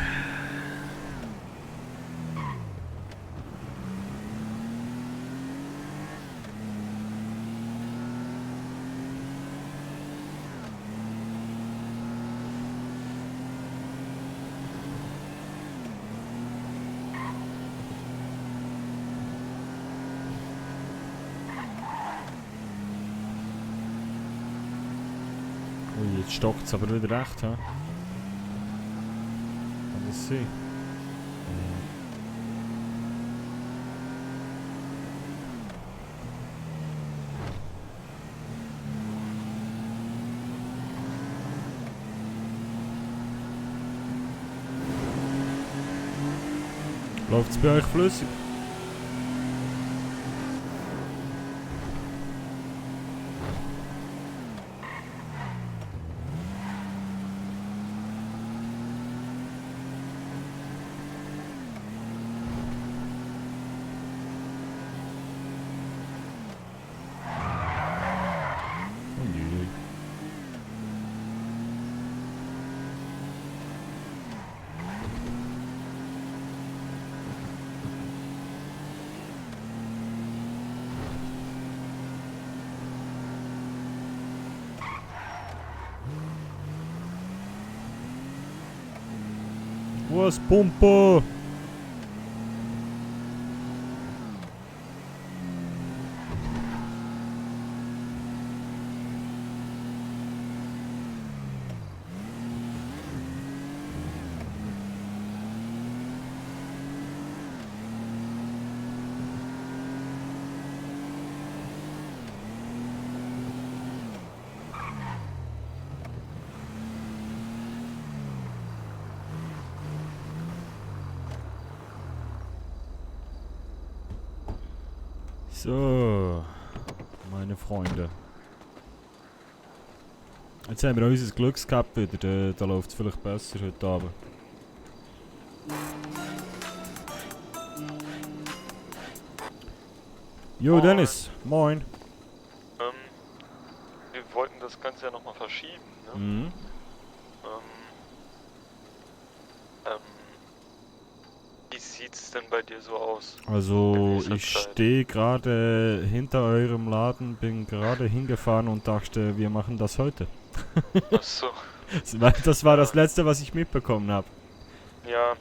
Ui, jetzt stockt es aber wieder recht, ha? Kann das sein? Läuft es bei euch flüssig? Uiuiui. Was Pumpe? So, meine Freunde. Jetzt haben wir unser Glücks gehabt wieder, da läuft es vielleicht besser heute Abend. Jo, Moin. Dennis, moin. Wir wollten das Ganze ja nochmal verschieben, ne? Mhm. Wie sieht's denn bei dir so aus? Also, In nächster ich Zeit. stehe gerade hinter eurem Laden, bin gerade hingefahren und dachte, wir machen das heute. Achso, Das war das Letzte, was ich mitbekommen habe. ja.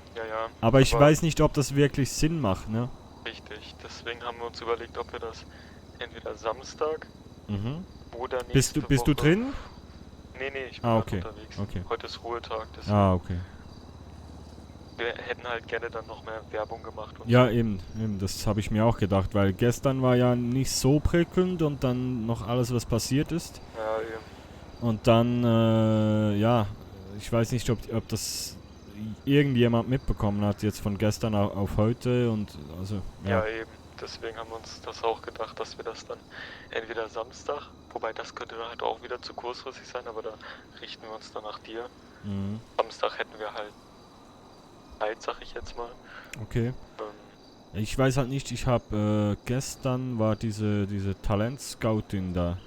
Aber ich weiß nicht, ob das wirklich Sinn macht, ne? Richtig. Deswegen haben wir uns überlegt, ob wir das entweder Samstag Mhm. oder nächste Bist du Woche... drin? Nee, ich bin Ah, halt okay. unterwegs. Okay. Heute ist Ruhetag, deswegen. Ah, okay. Wir hätten halt gerne dann noch mehr Werbung gemacht und Ja, so. eben, das habe ich mir auch gedacht, weil gestern war ja nicht so prickelnd und dann noch alles, was passiert ist. Ja, eben. Und dann, ja, ich weiß nicht, ob das irgendjemand mitbekommen hat, jetzt von gestern auf heute und also, Ja, ja. eben. Deswegen haben wir uns das auch gedacht, dass wir das dann entweder Samstag, wobei das könnte dann halt auch wieder zu kurzfristig sein, aber da richten wir uns dann nach dir. Mhm. Samstag hätten wir halt Zeit, sag ich jetzt mal. Okay. Ich weiß halt nicht, ich habe, gestern war diese Talent-Scoutin da.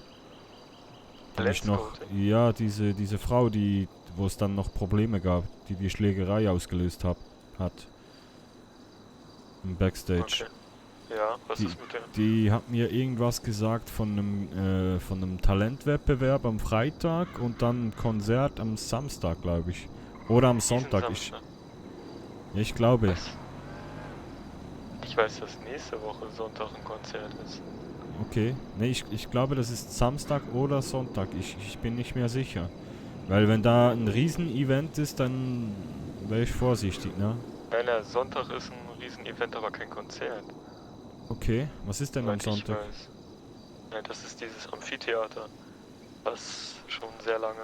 Die ich noch, Talent-Scoutin? ja, diese Frau, wo es dann noch Probleme gab, die Schlägerei ausgelöst hat. Im Backstage. Okay. Ja, was Die- ist mit dem? Die hat mir irgendwas gesagt von einem Talentwettbewerb am Freitag und dann ein Konzert am Samstag, glaube ich. Oder am Diesen Sonntag. Samstag. Ich glaube. Was? Ich weiß, dass nächste Woche Sonntag ein Konzert ist. Okay. Ne, ich glaube, das ist Samstag oder Sonntag. Ich bin nicht mehr sicher. Weil wenn da ein Riesen-Event ist, dann wäre ich vorsichtig, ne? Nein, Sonntag ist ein Riesen-Event, aber kein Konzert. Okay. Was ist denn am Soweit ich Sonntag? weiß. Ja, das ist dieses Amphitheater, was schon sehr lange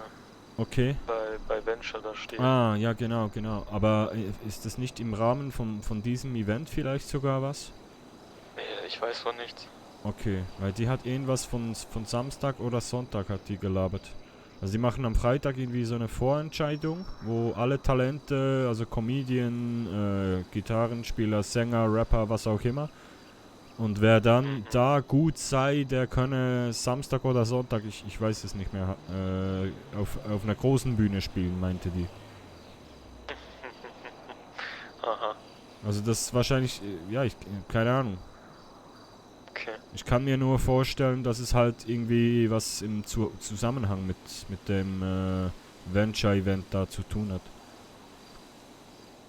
Okay. bei Venture da steht. Ah, ja, genau. Aber ist das nicht im Rahmen von diesem Event vielleicht sogar was? Nee, ich weiß von nichts. Okay, weil die hat irgendwas von Samstag oder Sonntag hat die gelabert. Also die machen am Freitag irgendwie so eine Vorentscheidung, wo alle Talente, also Comedian, Gitarrenspieler, Sänger, Rapper, was auch immer. Und wer dann da gut sei, der könne Samstag oder Sonntag, ich weiß es nicht mehr, auf einer großen Bühne spielen, meinte die. Aha, Also das ist wahrscheinlich, keine Ahnung. okay. Ich kann mir nur vorstellen, dass es halt irgendwie was im Zusammenhang mit dem Venture-Event da zu tun hat.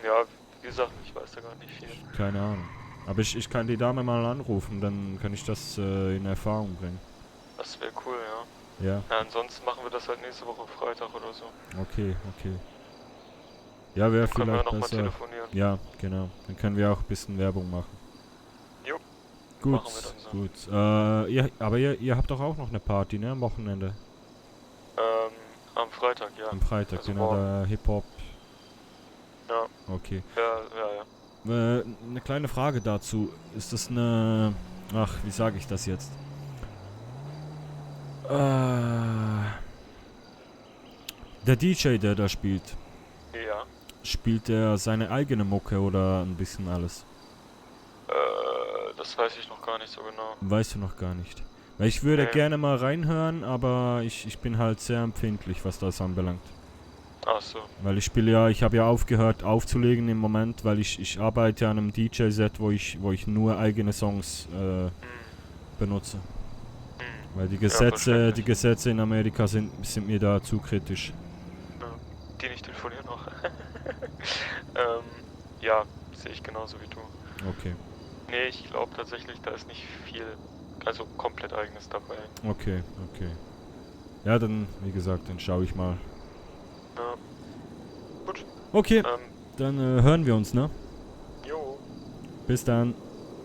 Ja, wie gesagt, ich weiß da gar nicht viel. Keine Ahnung. Aber ich kann die Dame mal anrufen, dann kann ich das in Erfahrung bringen. Das wäre cool, ja. Ja, Ja, ansonsten machen wir das halt nächste Woche Freitag oder so. okay. Ja, wäre Können wir vielleicht nochmal besser. telefonieren. Ja, genau. Dann können wir auch ein bisschen Werbung machen. Jo, Gut, machen wir dann so. gut. Aber ihr habt doch auch noch eine Party, ne, am Wochenende? Am Freitag, ja. Am Freitag, Also genau, der Hip-Hop. Ja. Okay. Ja. Eine kleine Frage dazu. Ist das eine... Ach, wie sage ich das jetzt? Der DJ, der da spielt, Ja. spielt er seine eigene Mucke oder ein bisschen alles? Das weiß ich noch gar nicht so genau. Weißt du noch gar nicht. Weil ich würde Nee. gerne mal reinhören, aber ich bin halt sehr empfindlich, was das anbelangt. Ach so. Weil ich habe ja aufgehört aufzulegen im Moment, weil ich arbeite an einem DJ-Set, wo ich nur eigene Songs benutze. Weil die verständlich. Gesetze in Amerika sind mir da zu kritisch. Die nicht telefonieren noch. Ja, sehe ich genauso wie du. Okay. Nee, ich glaube tatsächlich, da ist nicht viel, also komplett eigenes dabei. Okay. Ja, dann, wie gesagt, dann schaue ich mal. Ja. Gut. Okay, dann hören wir uns, ne? Jo, Bis dann.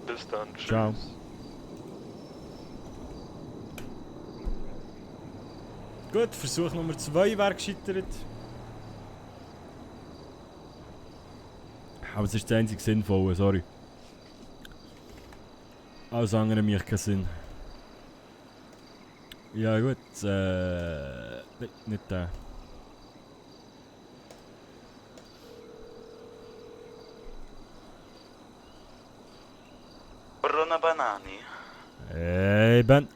bis dann. Tschüss. Ciao. Gut, Versuch Nummer 2 wäre gescheitert. Aber es ist der einzige Sinnvolle, sorry. Alles andere macht keinen Sinn. Ja gut, nicht der. Bruna Banani. Hey Ben.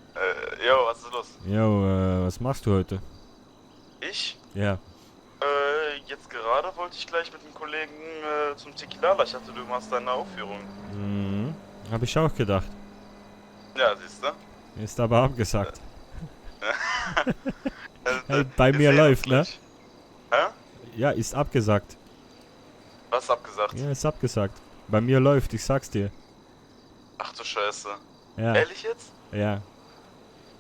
Jo, was ist los? Jo, was machst du heute? Ich? Ja. Jetzt gerade wollte ich gleich mit dem Kollegen zum Tequila. Ich dachte, du machst deine Aufführung. Mhm. Hab ich auch gedacht. Ja, siehst du? Ist aber abgesagt. Hey, bei mir läuft, ne? Hä? Ja, ist abgesagt. Was abgesagt? Ja, ist abgesagt. Bei mir läuft, ich sag's dir. Ach du Scheiße. Ja. Ehrlich jetzt? Ja.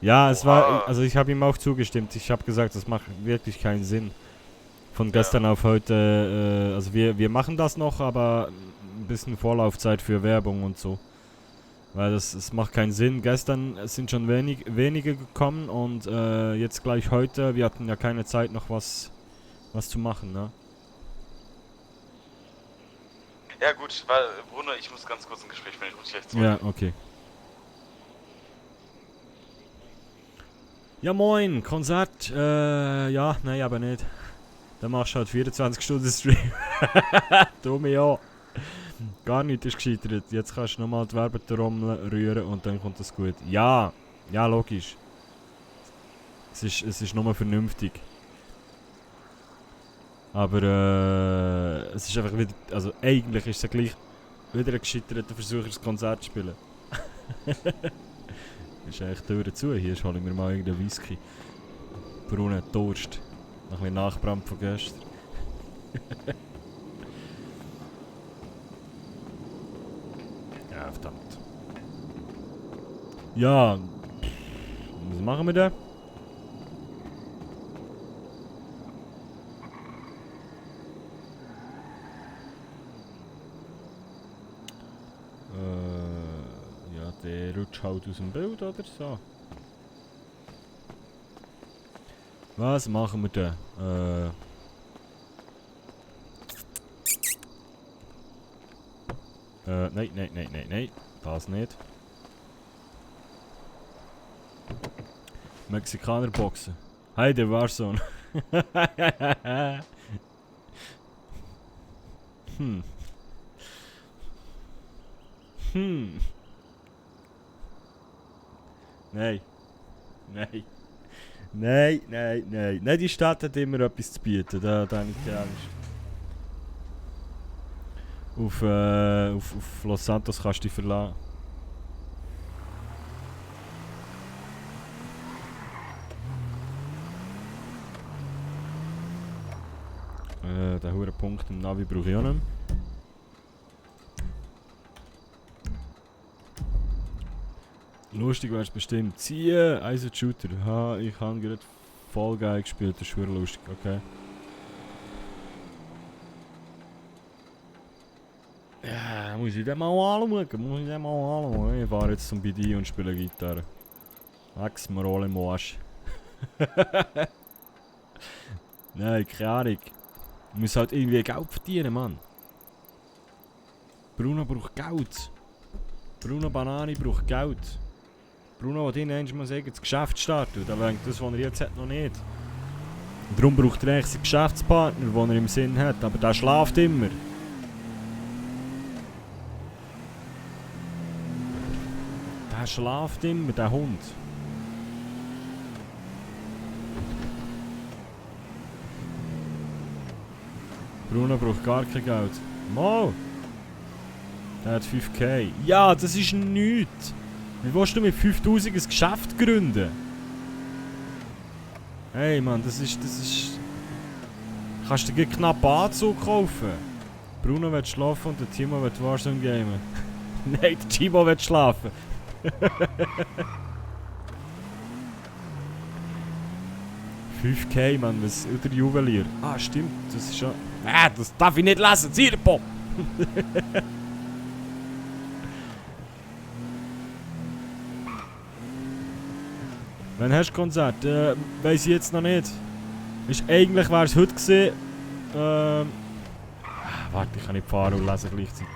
Ja, es war, Oha. also ich habe ihm auch zugestimmt. Ich habe gesagt, das macht wirklich keinen Sinn. Von gestern auf heute, also wir machen das noch, aber ein bisschen Vorlaufzeit für Werbung und so. Weil es macht keinen Sinn. Gestern sind schon wenige gekommen und jetzt gleich heute, wir hatten ja keine Zeit noch was zu machen, ne? Ja gut, weil, Bruno, ich muss ganz kurz ein Gespräch führen, ich rufe dich gleich zurück. Ja, okay. Ja moin, Konzert, ja, nein, aber nicht. Dann machst du halt 24 Stunden Stream. Dumme ja. Gar nichts ist gescheitert. Jetzt kannst du nochmal die Werbetrommel rühren und dann kommt das gut. Ja, ja, logisch. Es ist nur vernünftig. Aber es ist einfach wieder, also eigentlich ist es ja gleich wieder ein gescheiterter Versuch, das Konzert zu spielen. Ist eigentlich die Tür zu. Hier hole ich mir mal irgendeinen Whisky. Braunen Durst. Noch ein Nachbrand von gestern. Ja, verdammt. Ja. Was machen wir da? Ja, der rutscht halt aus dem Bild oder so. Was machen wir da? Nein. Das nicht. Mexikaner boxen. Hey, der Warzone. Nein. Nein, die Stadt hat immer etwas zu bieten, da habe ich keine Angst. Auf Los Santos kannst du dich verlassen. Den hohen Punkt im Navi brauche ich auch nicht mehr. Lustig wär's bestimmt. Ziehen! Eisen Shooter. Ha, ich habe gerade Fall Guy gespielt, das ist schon lustig, okay. Ja, muss ich den mal anschauen, Ich fahre jetzt zum BD und spiele Gitarre. Wachs mir alle im Arsch. Nein, keine Ahnung. Ich muss halt irgendwie Geld verdienen, Mann. Bruno braucht Geld. Bruno Banani braucht Geld. Bruno will irgendwann mal sagen, das Geschäft starten. Das, was er jetzt hat, noch nicht. Und darum braucht er eigentlich seinen Geschäftspartner, den er im Sinn hat. Aber der schläft immer. Der schläft immer, der Hund. Bruno braucht gar kein Geld. Mal! Der hat 5k. Ja, das ist nichts! Wie willst du mit 5000 ein Geschäft gründen? Hey Mann, das ist... Kannst du dir knapp Anzug kaufen? Bruno will schlafen und der Timo will Warzone gamen. Nein, der Timo will schlafen. 5k, Mann, was der Juwelier. Ah, stimmt, das ist schon... das darf ich nicht lesen, Zierpop! Wann hast du Konzert? Weiss ich jetzt noch nicht. Eigentlich wäre es heute gewesen. Warte, ich kann nicht fahren und lesen gleichzeitig.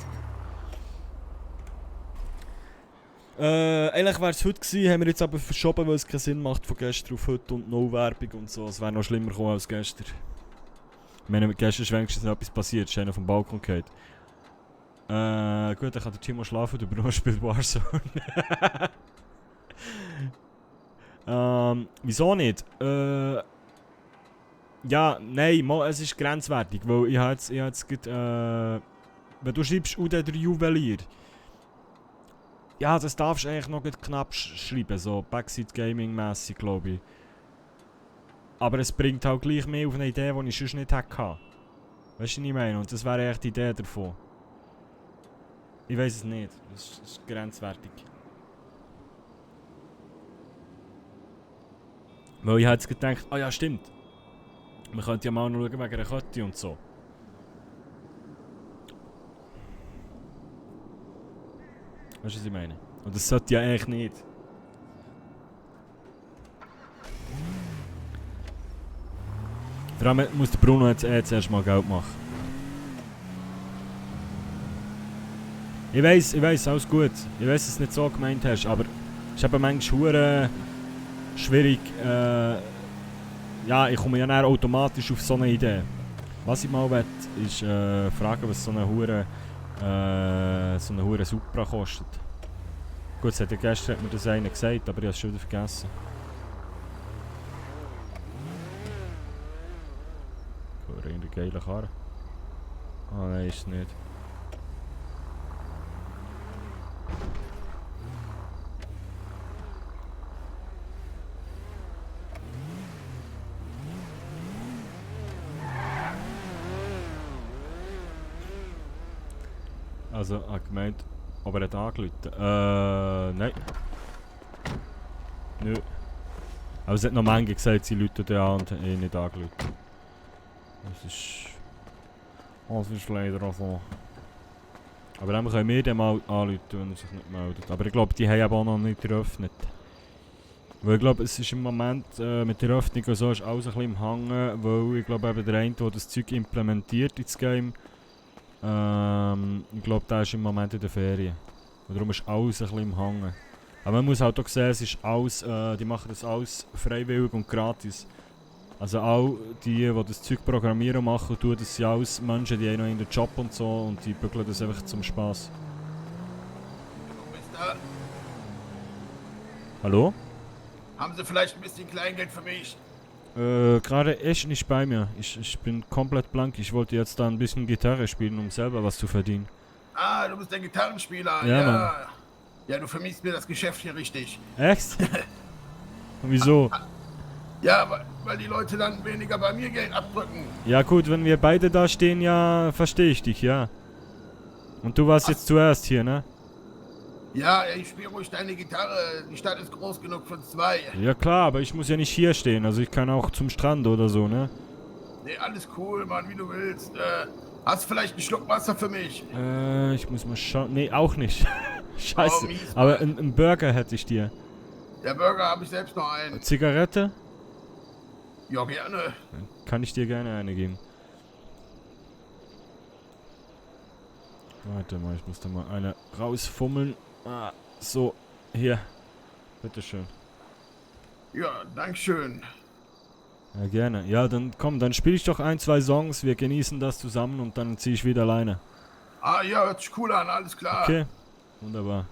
Eigentlich wäre es heute gewesen, haben wir jetzt aber verschoben, weil es keinen Sinn macht von gestern auf heute und no Werbung und so. Es wäre noch schlimmer gekommen als gestern. Ich meine, gestern ist wenigstens noch etwas passiert, ist einer vom Balkon gefallen. Gut, dann kann der Timo schlafen, der Bruno spielt Warzone. Wieso nicht? Ja, nein, es ist grenzwertig, weil ich habe jetzt wenn du schreibst, der Juwelier. Ja, das darfst du eigentlich noch knapp schreiben, so Backseat Gaming-mässig, glaube ich. Aber es bringt halt gleich mehr auf eine Idee, die ich sonst nicht hatte. Weißt du, was ich meine? Und das wäre echt die Idee davon. Ich weiß es nicht, das ist grenzwertig. Weil ich jetzt gedacht, ah ja, stimmt. Man könnte ja mal noch schauen wegen einer Kette und so. Weißt du, was ich meine? Und das sollte ja eigentlich nicht. Vor allem muss der Bruno jetzt zuerst mal Geld machen. Ich weiss, alles gut. Ich weiss, dass du es nicht so gemeint hast, aber es ist eben manchmal schwierig. Ja, ich komme ja dann automatisch auf so eine Idee. Was ich mal will, ist fragen, was so eine hure Supra kostet. Gut, gestern hat mir das einer gesagt, aber ich habe es schon wieder vergessen. Cool, eine geile Karre. Ah nein, ist es nicht. Also, gemeint, ob er hat angerufen. Nein. Nö. Aber es hat noch manche gesagt, sie rufen den an und haben nicht angerufen. Das ist leider auch so. Aber dann können wir den mal anrufen, wenn er sich nicht meldet. Aber ich glaube, die haben eben auch noch nicht eröffnet. Weil ich glaube, es ist im Moment mit der Öffnung und so ist alles ein bisschen im Hangen, weil ich glaube eben der eine, der das Zeug implementiert ins Game, ich glaube, der ist im Moment in der Ferien. Und darum ist alles ein bisschen im Hangen. Aber man muss halt auch sehen, es ist alles, die machen das alles freiwillig und gratis. Also all die das Zeug programmieren und machen, tun, das sind alles Menschen, die haben noch in den Job und so und die bügeln das einfach zum Spaß. Hallo? Haben Sie vielleicht ein bisschen Kleingeld für mich? Gerade echt nicht bei mir. Ich bin komplett blank. Ich wollte jetzt da ein bisschen Gitarre spielen, um selber was zu verdienen. Ah, du bist der Gitarrenspieler. Ja, Mann. Ja, du vermisst mir das Geschäft hier richtig. Echt? Wieso? Ja, weil die Leute dann weniger bei mir Geld abdrücken. Ja gut, wenn wir beide da stehen, ja, verstehe ich dich, ja. Und du warst jetzt zuerst hier, ne? Ja, ich spiele ruhig deine Gitarre. Die Stadt ist groß genug für 2. Ja klar, aber ich muss ja nicht hier stehen. Also ich kann auch zum Strand oder so, ne? Nee, alles cool, Mann, wie du willst. Hast du vielleicht einen Schluck Wasser für mich? Ich muss mal schauen. Nee, auch nicht. Scheiße. Oh, mies, Aber einen Burger hätte ich dir. Der Burger habe ich selbst noch einen. Zigarette? Ja, gerne. Dann kann ich dir gerne eine geben. Warte mal, ich muss da mal eine rausfummeln. Ah, so, hier. Bitteschön. Ja, dankeschön. Ja, gerne. Ja, dann komm, dann spiele ich doch 1, 2 Songs, wir genießen das zusammen und dann ziehe ich wieder alleine. Ah ja, hört sich cool an, alles klar. Okay, wunderbar.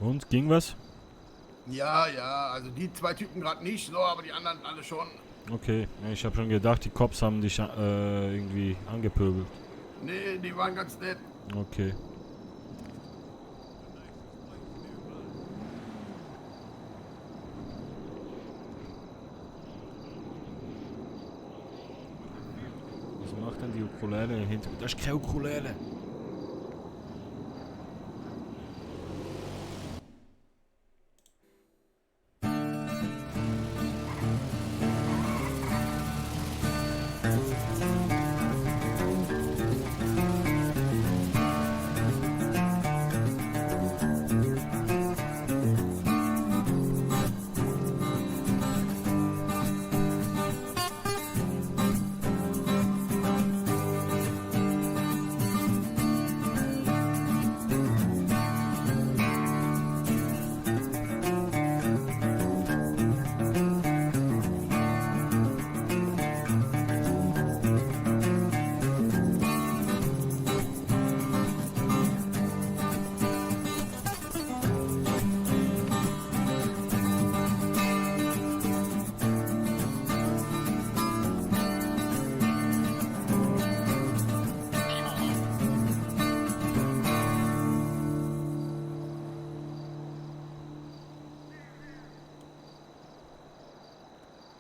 Und, ging was? Ja, also die 2 Typen gerade nicht so, aber die anderen alle schon. Okay, ja, ich habe schon gedacht, die Cops haben dich irgendwie angepöbelt. Nee, die waren ganz nett. Okay. Was macht denn die Ukulele im Hintergrund? Das ist keine Ukulele.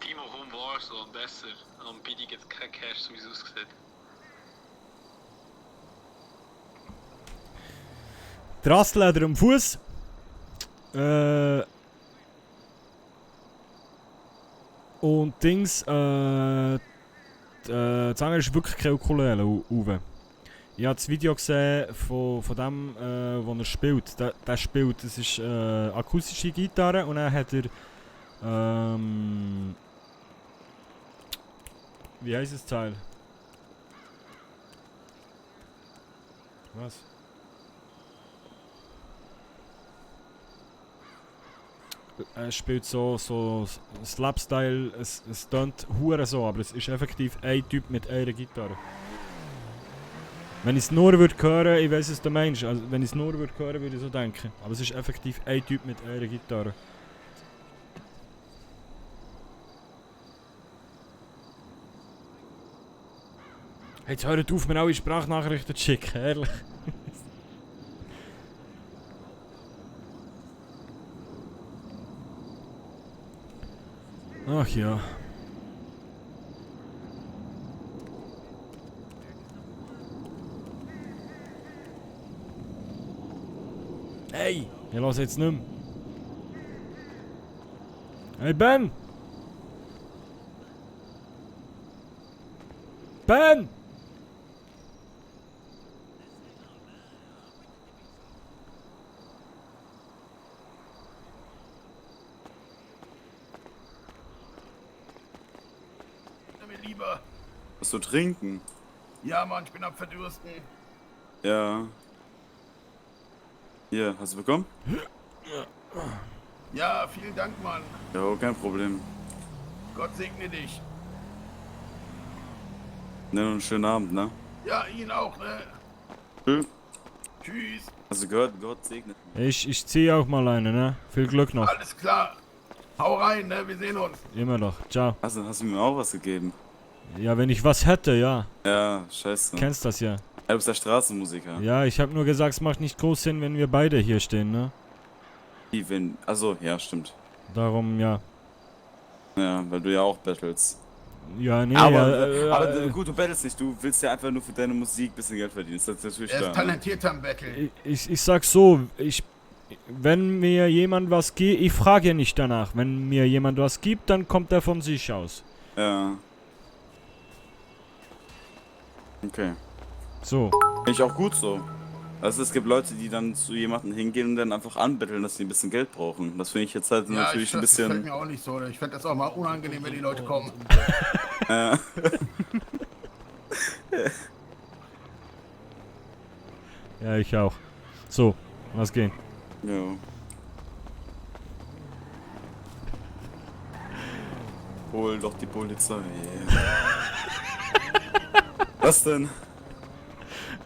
Timo, komm, war's so, besser. Am PD gibt's kein Cash, so wie es aussieht. Drassleder am Fuß. Und Dings, das andere ist wirklich keine Ukulele, Uwe. Ich habe das Video gesehen von dem, wo er spielt. Der spielt, das ist akustische Gitarre und dann hat er, wie heisst das Teil? Was? Er spielt so Slapstyle, es tönt hure so, aber es ist effektiv ein Typ mit einer Gitarre. Wenn ich es nur würde hören, ich weiß es der Mensch, also wenn ich es nur würde hören, würde ich so denken. Aber es ist effektiv ein Typ mit einer Gitarre. Hey, jetzt hört auf, mir alle Sprachnachrichten zu schicken, ehrlich. Ach ja. Hey, ich lass jetzt nicht mehr. Hey Ben! Ben! Mir lieber. Was zu trinken? Ja, Mann, ich bin am Verdürsten. Ja. Hier, hast du bekommen? Ja, vielen Dank, Mann. Ja, kein Problem. Gott segne dich. Ne, einen schönen Abend, ne? Ja, Ihnen auch, ne? Tschüss. Tschüss. Hast du gehört? Gott segnet. Ich ziehe auch mal eine, ne? Viel Glück noch. Alles klar. Hau rein, ne? Wir sehen uns. Immer noch. Ciao. Hast du mir auch was gegeben? Ja, wenn ich was hätte, ja. Ja, scheiße. Kennst das ja. Du bist der Straßenmusiker. Ja, ich habe nur gesagt, es macht nicht groß Sinn, wenn wir beide hier stehen, ne? Wie, wenn... Achso, ja, stimmt. Darum, ja. Ja, weil du ja auch battlest. Ja, nee, aber gut, du battlest nicht. Du willst ja einfach nur für deine Musik ein bisschen Geld verdienen. Das ist natürlich Er klar. ist talentiert am Battle. ich sag so, wenn mir jemand was gibt, ich frage ja nicht danach. Wenn mir jemand was gibt, dann kommt er von sich aus. Ja. Okay. So. Finde ich auch gut so. Also es gibt Leute, die dann zu jemandem hingehen und dann einfach anbetteln, dass sie ein bisschen Geld brauchen. Das finde ich jetzt halt Ja, natürlich ein das gefällt bisschen... mir auch nicht so. Ich fände das auch mal unangenehm, wenn die Leute kommen. Ja, ich auch. So, lass gehen. Ja. Hol doch die Polizei. Was denn?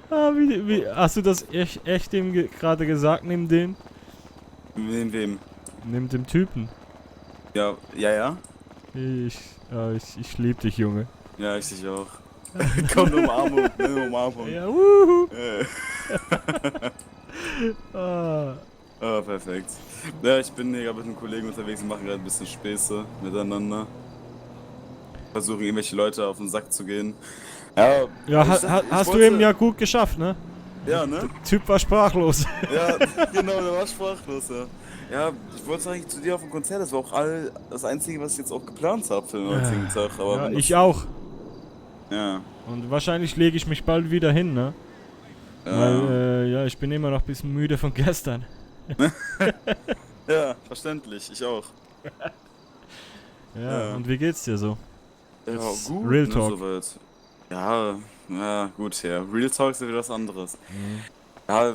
Ah, wie hast du das echt ihm gerade gesagt, neben den? Wem? Nimm dem Typen. Ja. Ich lieb dich, Junge. Ja, ich dich auch. Komm, eine Umarmung. Ja, wuhu. Perfekt. Ja, ich bin hier mit einem Kollegen unterwegs und machen gerade ein bisschen Späße miteinander. Versuchen irgendwelche Leute auf den Sack zu gehen. Ja, hast du eben ja gut geschafft, ne? Ja, ne? Der Typ war sprachlos. Ja, genau, der war sprachlos, ja. Ja, ich wollte eigentlich zu dir auf dem Konzert, das war auch das Einzige, was ich jetzt auch geplant habe für den heutigen Tag. Aber Ja, ich auch. Ja. Und wahrscheinlich lege ich mich bald wieder hin, ne? Weil, ich bin immer noch ein bisschen müde von gestern. Ja, verständlich, ich auch. Ja, und wie geht's dir so? Ja, Jetzt gut, Real ne, Talk. soweit. Ja, gut, ja. Real Talk ist ja wieder was anderes. Ja,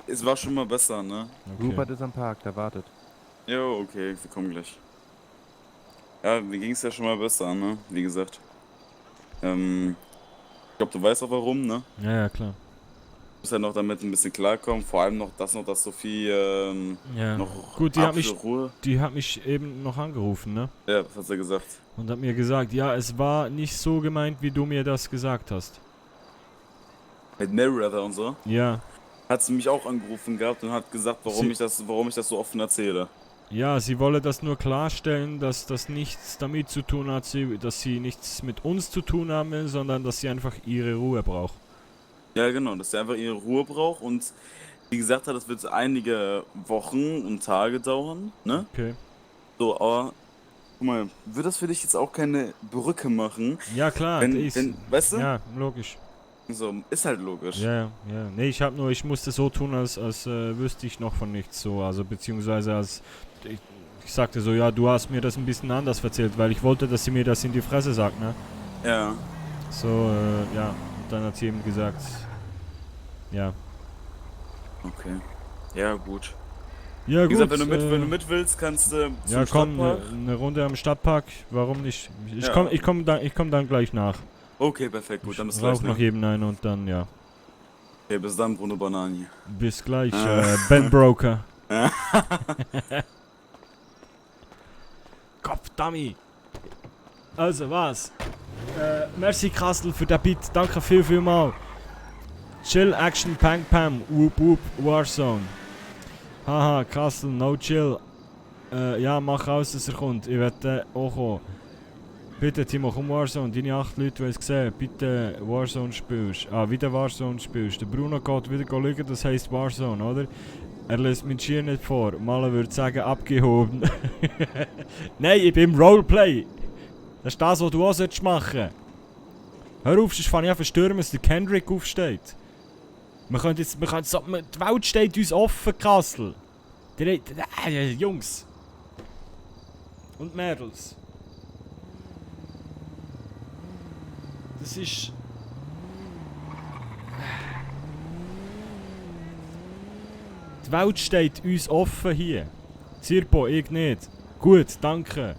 es war schon mal besser, ne? Okay. Rupert ist am Park, der wartet. Jo, okay, wir kommen gleich. Ja, mir ging es ja schon mal besser, ne? Wie gesagt. Ich glaube, du weißt auch warum, ne? Ja, klar. Du musst ja noch damit ein bisschen klarkommen, vor allem noch, dass Sophie noch Gut, Ruhe. die hat mich eben noch angerufen, ne? Ja, was hat sie gesagt? Und hat mir gesagt, ja, es war nicht so gemeint, wie du mir das gesagt hast. Mit Merriweather und so. Ja. Hat sie mich auch angerufen gehabt und hat gesagt, warum ich das so offen erzähle. Ja, sie wolle das nur klarstellen, dass das nichts damit zu tun hat, dass sie nichts mit uns zu tun haben will, sondern dass sie einfach ihre Ruhe braucht. Ja, genau, dass sie einfach ihre Ruhe braucht und wie gesagt hat, das wird einige Wochen und Tage dauern, ne? Okay. So, aber guck mal, wird das für dich jetzt auch keine Brücke machen? Ja, klar. Weißt du? Ja, logisch. So, ist halt logisch. Ja. Nee, ich musste so tun, als wüsste ich noch von nichts so, also beziehungsweise als ich sagte so, ja, du hast mir das ein bisschen anders erzählt, weil ich wollte, dass sie mir das in die Fresse sagt, ne? Ja. So, ja, und dann hat sie eben gesagt, ja. Okay. Ja, gut. Ja, Wie gut. gesagt, wenn du mit willst, kannst du ja, zum komm, Stadtpark. eine Runde am Stadtpark, warum nicht? Ich Ja. komm dann gleich nach. Okay, perfekt, gut, dann bis Ich gleich. rauch noch eben ein und dann, ja. Okay, bis dann, Bruno Banani. Bis gleich, Ben Broker. Kopfdummy. Also, was? Merci, Kastel, für den Beat. Danke viel mal. Chill, Action, Pang, Pam. Whoop, whoop, Warzone. Haha, Kastel, no chill. Ja, mach aus, dass er kommt. Ich werde auch kommen. Bitte, Timo, komm Warzone. Deine 8 Leute, die es gesehen, bitte Warzone spielst. Wieder Warzone spielst. Der Bruno geht wieder schauen, das heisst Warzone, oder? Er lässt mein Schier nicht vor. Malen würde sagen, abgehoben. Nein, ich bin im Roleplay. Das ist das, was du auch machen solltest. Hör auf, sonst fange ich an zu stürmen, dass der Kendrick aufsteht. Die Welt steht uns offen, Kassel. Jungs. Und Mädels. Das ist... Die Welt steht uns offen hier. Zirpo, ich nicht. Gut, danke.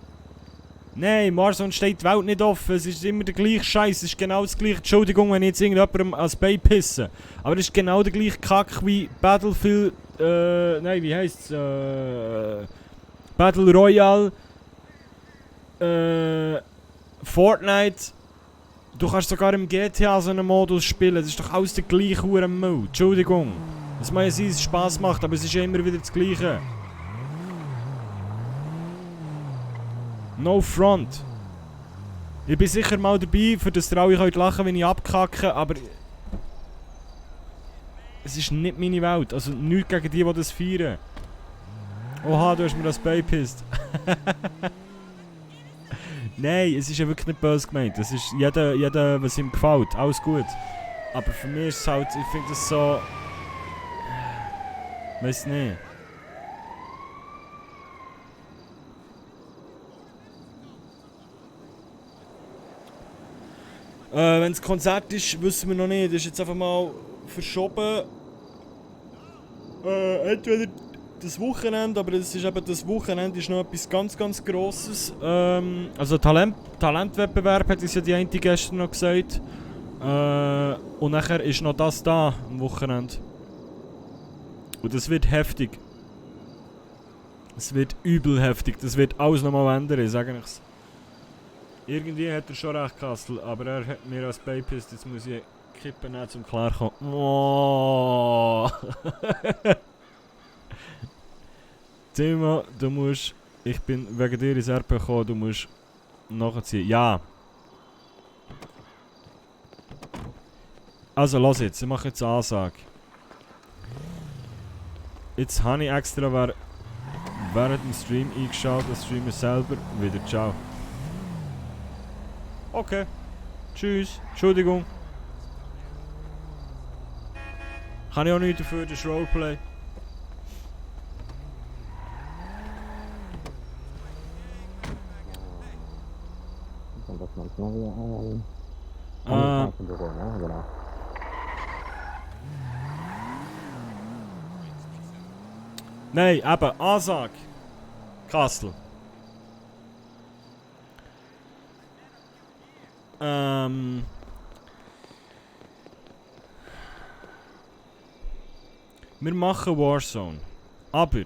Nein, Warzone steht die Welt nicht offen. Es ist immer der gleiche Scheiß. Es ist genau das gleiche. Entschuldigung, wenn ich jetzt irgendjemandem ans Bein pisse. Aber es ist genau der gleiche Kack wie Battlefield. Nein, wie heisst's? Battle Royale. Fortnite. Du kannst sogar im GTA so einen Modus spielen. Das ist doch alles der gleiche Hurenmüll. Entschuldigung. Es mag ja sein, dass es Spass macht, aber es ist ja immer wieder das Gleiche. No front. Ich bin sicher mal dabei, für das ihr alle könnt lachen, wenn ich abkacke, aber... Es ist nicht meine Welt. Also nichts gegen die das feiern. Oha, du hast mir das Bein gepisst. Nein, es ist ja wirklich nicht böse gemeint. Es ist jeder, was ihm gefällt. Alles gut. Aber für mich ist es halt, ich finde das so... Weiss nicht. Wenn das Konzert ist, wissen wir noch nicht. Das ist jetzt einfach mal verschoben. Entweder das Wochenende, aber das Wochenende ist noch etwas ganz Grosses. Also Talentwettbewerb hat uns ja die eine gestern noch gesagt. Und nachher ist noch das da am Wochenende. Und das wird heftig. Es wird übel heftig, das wird alles nochmal ändern, ich sage ich's. Irgendwie hat er schon recht, Kassel, aber er hat mir als Beipiss, jetzt muss ich Kippen nehmen, zum klarkommen. Oh. Timo, du musst, ich bin wegen dir ins RP gekommen, du musst nachziehen. Ja. Also, los jetzt, ich mache jetzt eine Ansage. Jetzt habe ich extra während dem Stream eingeschaut, das Streamer selber. Wieder ciao. Okay. Tschüss. Entschuldigung. Kann ich auch nichts dafür, das ist Roleplay. Nein, eben, Ansage. Kassel. Wir machen Warzone. Aber.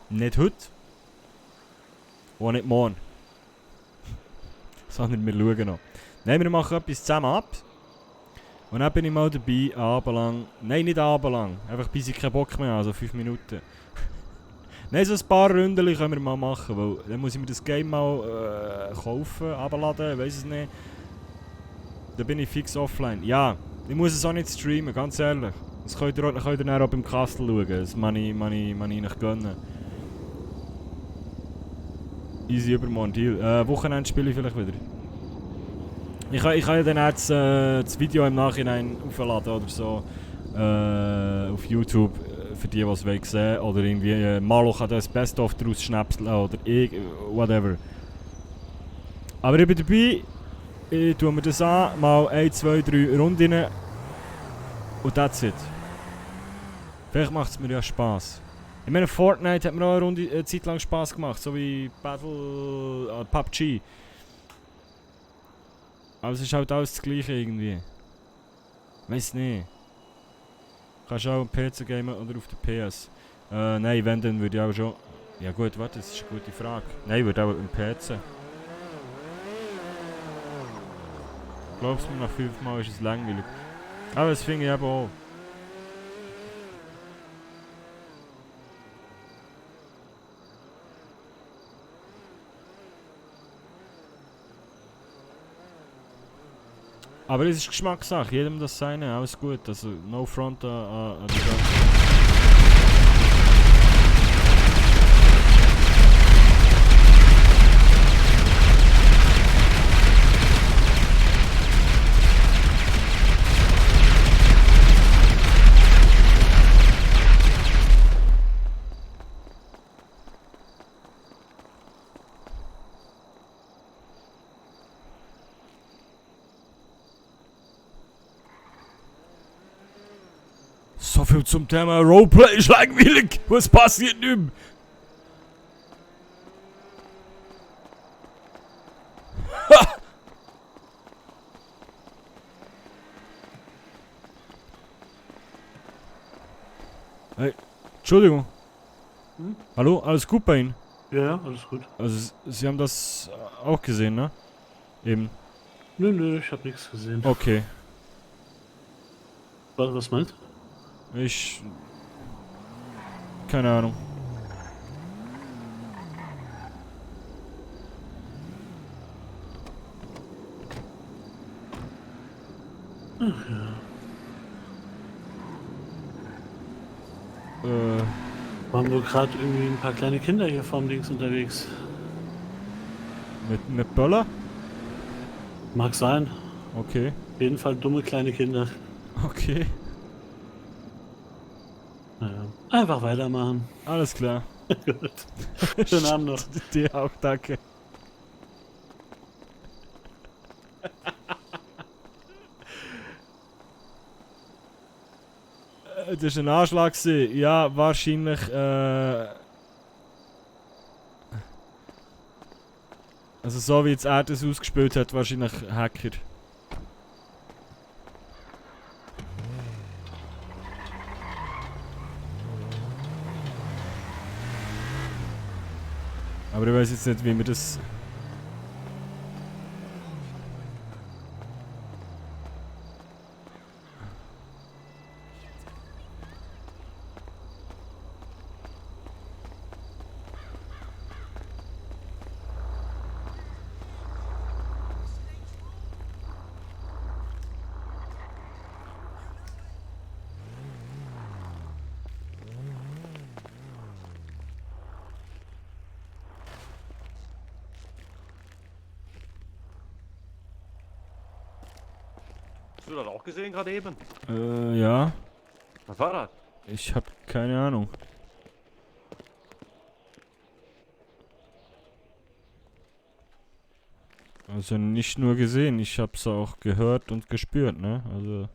Nicht heute. Und nicht morgen. Sondern wir schauen noch. Nein, wir machen etwas zusammen ab. Und dann bin ich mal dabei, abendlang. Nein, nicht abendlang. Einfach bis ich keinen Bock mehr habe, also 5 Minuten. Nein, so ein paar Ründchen können wir mal machen, weil dann muss ich mir das Game mal kaufen, abladen, weiss es nicht. Dann bin ich fix offline. Ja, ich muss es auch nicht streamen, ganz ehrlich. Das könnt ihr dann auch beim Kastel schauen, das kann ich nicht gönnen. Easy übermorgen, Deal. Wochenende spiele ich vielleicht wieder. Ich kann ja dann jetzt das Video im Nachhinein aufladen oder so. Auf YouTube, für die es sehen wollen. Oder irgendwie Malo kann das Best-of daraus schnäpseln oder whatever. Aber ich bin dabei. Ich tue mir das an, mal 1, 2, 3 Runden. Und that's it. Vielleicht macht es mir ja Spass. Ich meine, Fortnite hat mir auch eine Zeit lang Spass gemacht, so wie PUBG. Aber es ist halt alles das Gleiche irgendwie. Weiss nicht. Kannst du auch am PC gamen oder auf der PS? Nein, wenn, dann würde ich auch schon... Ja gut, warte, das ist eine gute Frage. Nein, ich würde auch am PC. Glaubst du mir, nach 5 Mal ist es langweilig. Aber das finde ich eben auch. Aber es ist Geschmackssache, jedem das seine, alles gut, also no front an die ganze... So viel zum Thema Roleplay ist langweilig. Was passiert nicht mehr? Hey, Entschuldigung. Hm? Hallo, alles gut bei Ihnen? Ja, alles gut. Also, Sie haben das auch gesehen, ne? Eben. Nö, ich hab nichts gesehen. Okay. Was meinst du? Keine Ahnung. Ach ja. Waren wohl gerade irgendwie ein paar kleine Kinder hier vorm Dings unterwegs. Mit Böller? Mag sein. Okay. Auf jeden Fall dumme kleine Kinder. Okay. Naja. Einfach weitermachen. Alles klar. Gut. Schönen Abend noch. Dir auch, danke. Das war ein Anschlag. Ja, wahrscheinlich. Also, so wie jetzt er das ausgespielt hat, wahrscheinlich Hacker. Aber ich weiß jetzt nicht, wie wir das... Hast du das auch gesehen gerade eben? Ja. Was war das? Ich hab keine Ahnung. Also nicht nur gesehen, ich hab's auch gehört und gespürt, ne? Also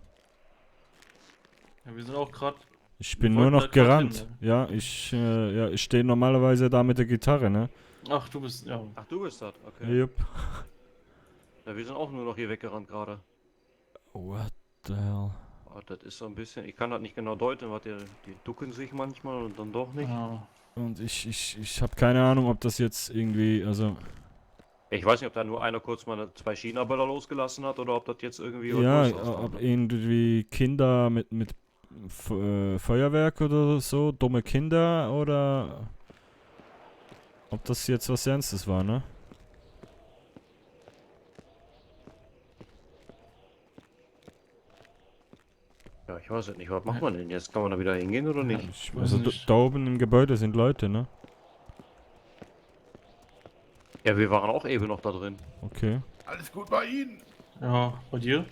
Ja, wir sind auch gerade. ich bin Wir nur wollten noch da grad gerannt. hin, Ja, ich stehe normalerweise da mit der Gitarre, ne? Ach, du bist. Ja. Ach, du bist das, okay. Jupp. Ja, wir sind auch nur noch hier weggerannt gerade. What the hell? Oh, das ist so ein bisschen, ich kann das nicht genau deuten, was die ducken sich manchmal und dann doch nicht. Ah. Und ich hab keine Ahnung, ob das jetzt irgendwie, also... Ich weiß nicht, ob da nur einer kurz mal 2 China-Böller losgelassen hat oder ob das jetzt irgendwie... Ja, was Größeres war. ob irgendwie Kinder mit Feuerwerk oder so, dumme Kinder oder... Ob das jetzt was Ernstes war, ne? Ja, ich weiß es nicht, was macht man denn jetzt? Kann man da wieder hingehen oder nicht? Also nicht. da oben im Gebäude sind Leute, ne? Ja, wir waren auch eben noch da drin. Okay. Alles gut bei Ihnen? Ja, bei dir?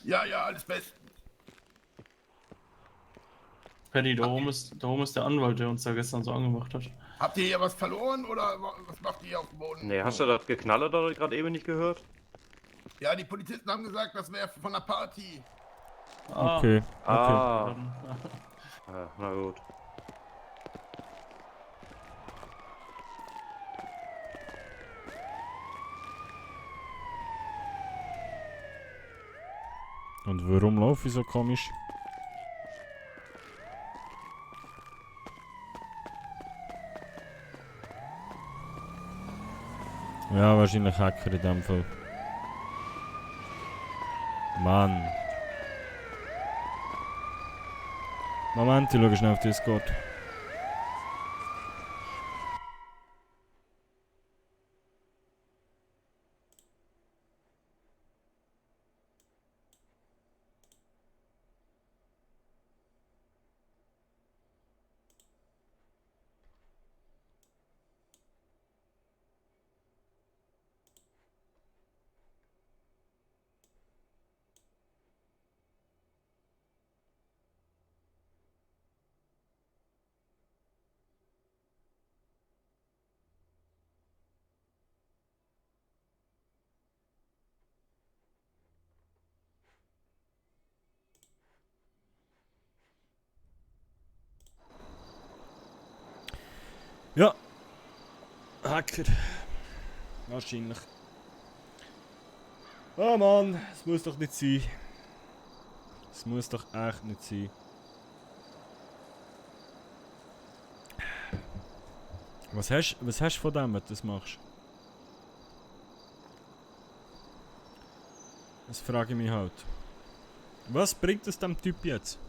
Ja, alles bestens. Paddy, da oben ist der Anwalt, der uns da gestern so angemacht hat. Habt ihr hier was verloren oder was macht ihr hier auf dem Boden? Ne, hast du das Geknalle da gerade eben nicht gehört? Ja, die Polizisten haben gesagt, das wäre von der Party. Ah, Okay. Ah, dann, ja, na gut. Und warum laufe ich so komisch? Ja, wahrscheinlich Hacker in dem Fall. Mann. Moment, ich schaue schnell auf Discord. Ja. Hacker. Wahrscheinlich. Oh Mann, es muss doch nicht sein. Es muss doch echt nicht sein. Was hast du von dem, wenn du das machst? Das frage ich mich halt. Was bringt es dem Typ jetzt?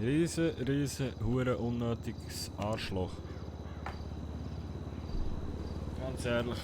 Riese, hure unnötiges Arschloch. Ganz ehrlich.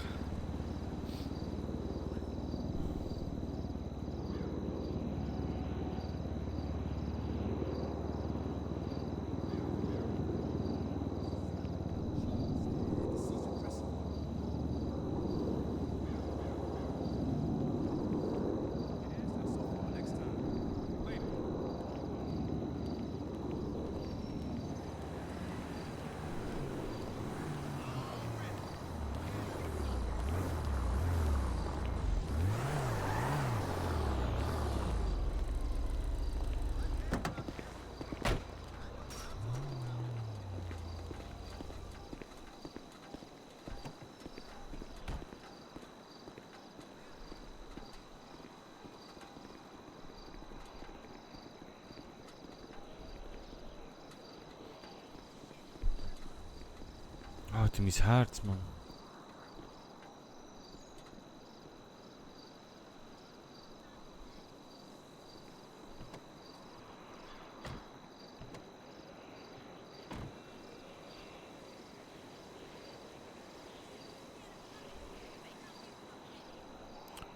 Alter, mein Herz, Mann.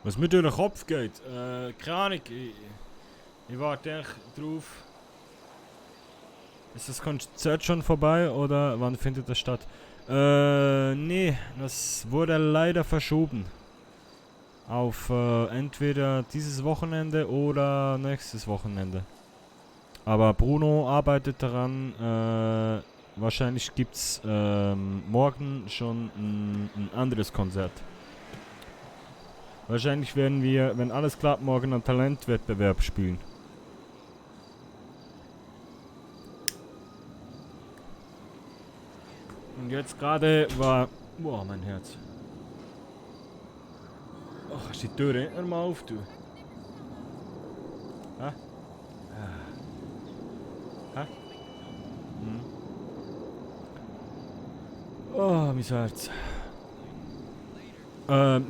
Was mir durch den Kopf geht, keine Ahnung, ich warte eigentlich drauf. Ist das Konzert schon vorbei oder wann findet das statt? Nee, das wurde leider verschoben. Auf entweder dieses Wochenende oder nächstes Wochenende. Aber Bruno arbeitet daran, wahrscheinlich gibt's morgen schon ein anderes Konzert. Wahrscheinlich werden wir, wenn alles klappt, morgen einen Talentwettbewerb spielen. Und jetzt gerade war... Boah, mein Herz. Oh, kannst du die Tür hinten mal auftun? Hä? Hä? Hm. Oh, mein Herz.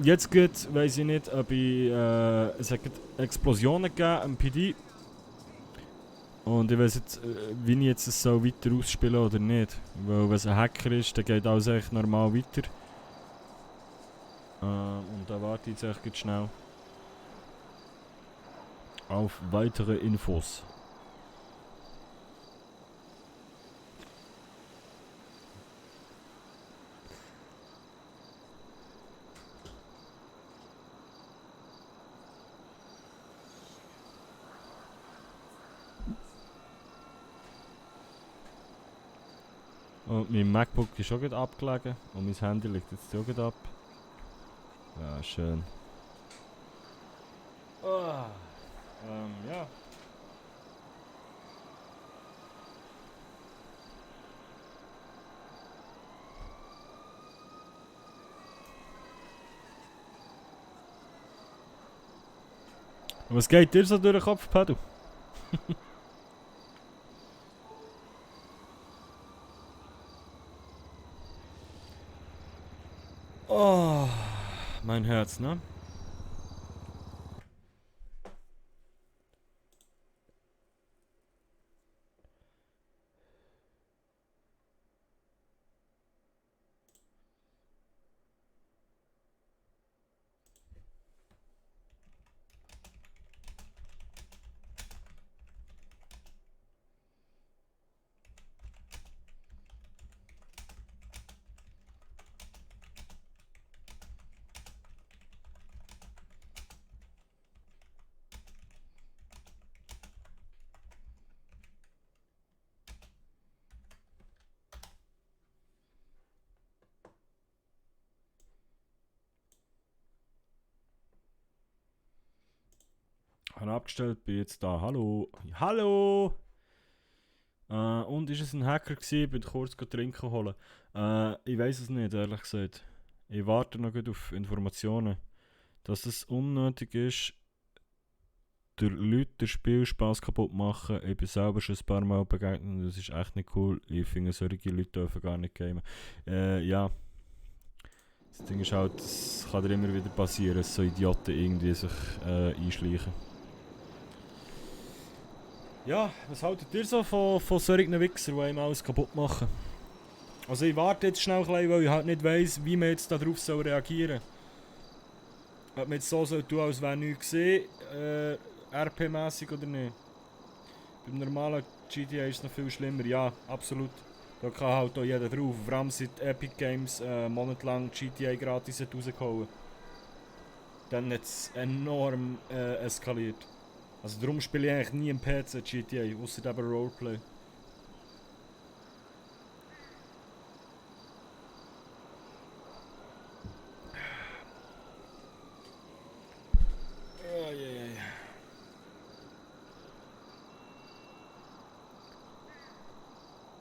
Jetzt geht, weiss ich nicht, ob ich, es hat Explosionen gegeben am PD. Und ich weiss jetzt, wie ich jetzt es so weiter ausspielen oder nicht. Weil wenn es ein Hacker ist, dann geht alles echt normal weiter. Und da warte ich jetzt echt schnell auf weitere Infos. Und mein MacBook ist auch gerade abgelegen und mein Handy liegt jetzt auch gerade ab. Ja, schön. Ja. Was geht dir so durch den Kopf, Pedro? Oh, mein Herz, ne? Habe abgestellt, bin jetzt da. Hallo. Hallo! Und ist es ein Hacker gewesen? Bin kurz trinken holen. Ich weiß es nicht, ehrlich gesagt. Ich warte noch gut auf Informationen. Dass es unnötig ist, der Leute den Spielspaß kaputt machen. Ich bin selber schon ein paar Mal begegnet. Das ist echt nicht cool. Ich finde, solche Leute dürfen gar nicht gamen. Ja. Das Ding ist halt, das kann dir immer wieder passieren, dass so Idioten irgendwie sich einschleichen. Ja, was haltet ihr so von solchen Wichsern, die einem alles kaputt machen? Also ich warte jetzt schnell ein bisschen, weil ich halt nicht weiss, wie man jetzt darauf reagieren soll. Ob man jetzt so tun, als wäre nichts gesehen, RP-mässig oder nicht. Beim normalen GTA ist es noch viel schlimmer, ja, absolut. Da kann halt auch jeder drauf, vor allem seit Epic Games monatelang GTA gratis rausgehauen. Dann hat es enorm eskaliert. Also darum spiele ich eigentlich nie im PC GTA, ausser eben Roleplay.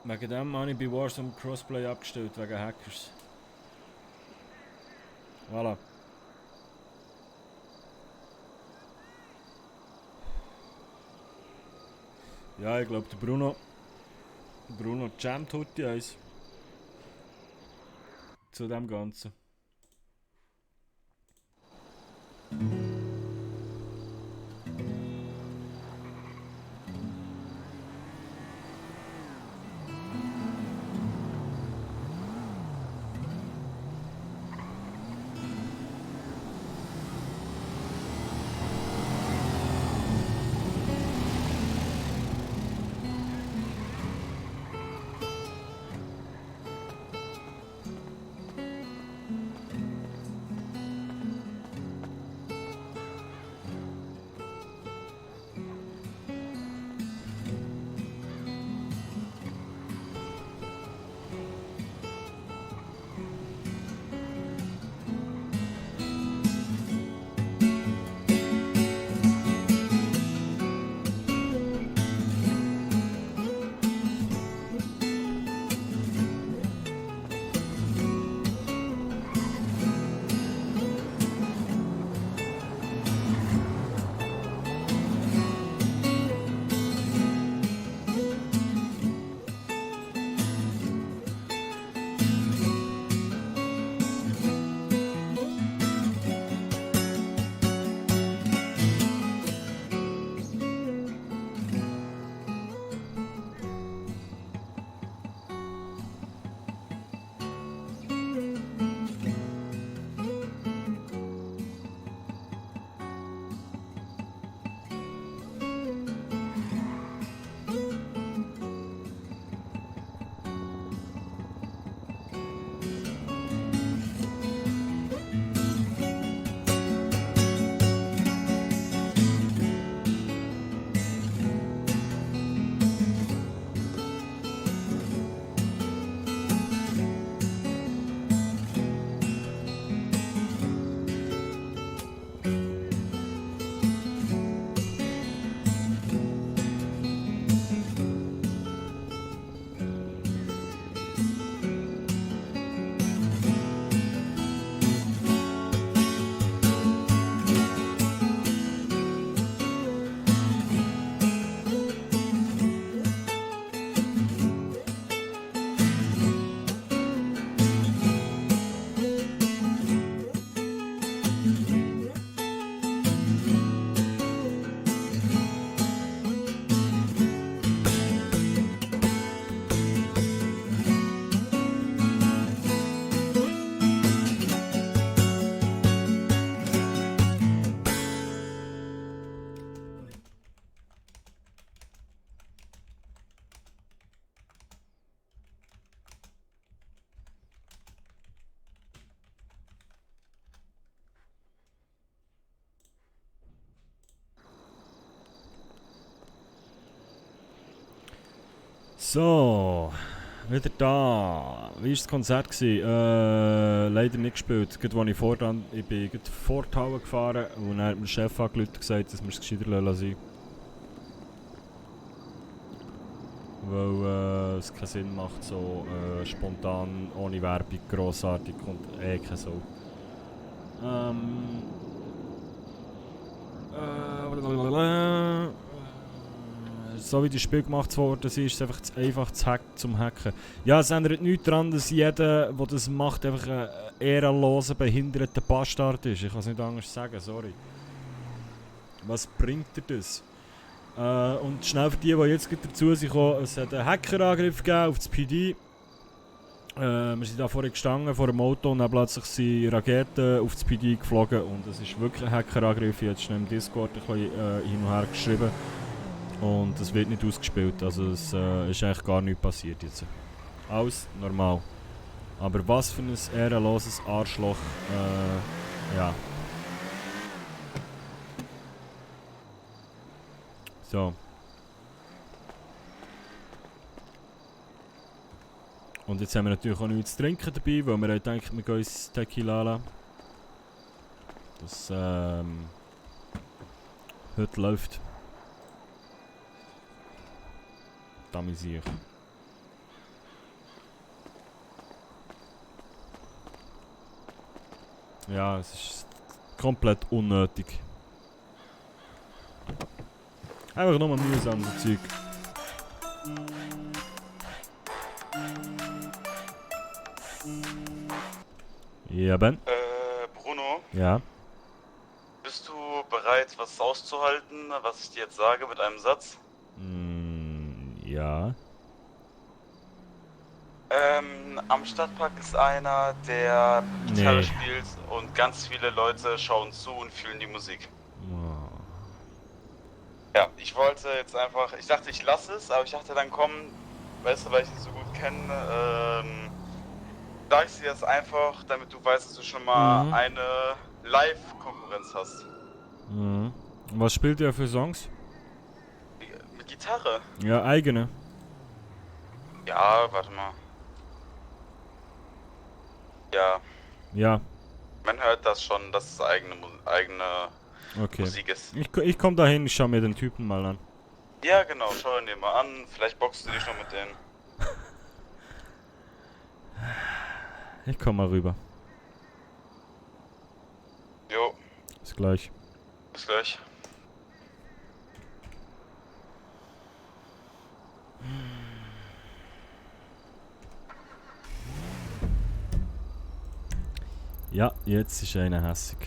Wegen dem habe ich bei Warzone Crossplay abgestellt, wegen Hackers. Voilà. Ja, ich glaube, der Bruno jammt heute eins. zu dem Ganzen. So, wieder da. Wie war das Konzert? Leider nicht gespielt. Gerade als ich bin vor die Halle gefahren und dann hat mir der Chef angerufen und gesagt, dass wir es gescheiter lassen. Weil es keinen Sinn macht, so spontan, ohne Werbung, grossartig und keine Sau. So wie das Spiel gemacht worden ist, ist es einfach zu einfach zum Hacken. Ja, es ändert nichts daran, dass jeder, der das macht, einfach ein ehrenloser, behinderter Bastard ist. Ich kann es nicht anders sagen, sorry. Was bringt dir das? Und schnell für die jetzt dazu sind gekommen, es hat einen Hackerangriff gegeben auf das PD. Wir sind da vorhin gestanden vor dem Auto und dann plötzlich sind Raketen auf das PD geflogen und es ist wirklich ein Hackerangriff. Ich habe jetzt schnell im Discord ein bisschen hin und her geschrieben. Und es wird nicht ausgespielt, also es ist eigentlich gar nichts passiert jetzt. Alles normal. Aber was für ein ehrenloses Arschloch, ja. So. Und jetzt haben wir natürlich auch nichts zu trinken dabei, weil wir denken, wir gehen ins Tequila. Das heute läuft. Amüsiert. Ja, es ist komplett unnötig. Einfach nochmal mühsam, das Zeug. Ja, Ben? Bruno, Ja. bist du bereit, was auszuhalten, was ich dir jetzt sage mit einem Satz? Ja. Am Stadtpark ist einer, der Gitarre Nee. spielt und ganz viele Leute schauen zu und fühlen die Musik. Oh. Ja, ich wollte jetzt einfach, ich dachte, ich lasse es, aber ich dachte dann, komm, weißt du, weil ich dich so gut kenne, sag ich dir das einfach, damit du weißt, dass du schon mal eine Live-Konkurrenz hast. Mhm. Was spielt ihr für Songs? Mit Gitarre? Ja, eigene. Ja, warte mal. Ja, Ja. man hört das schon, dass es eigene Okay. Musik ist. Ich komm dahin, ich schau mir den Typen mal an. Ja, genau, schau ihn dir mal an, vielleicht boxst du dich noch mit denen. Ich komm mal rüber. Jo, Bis gleich. bis gleich. Ja, jetzt ist einer hässig.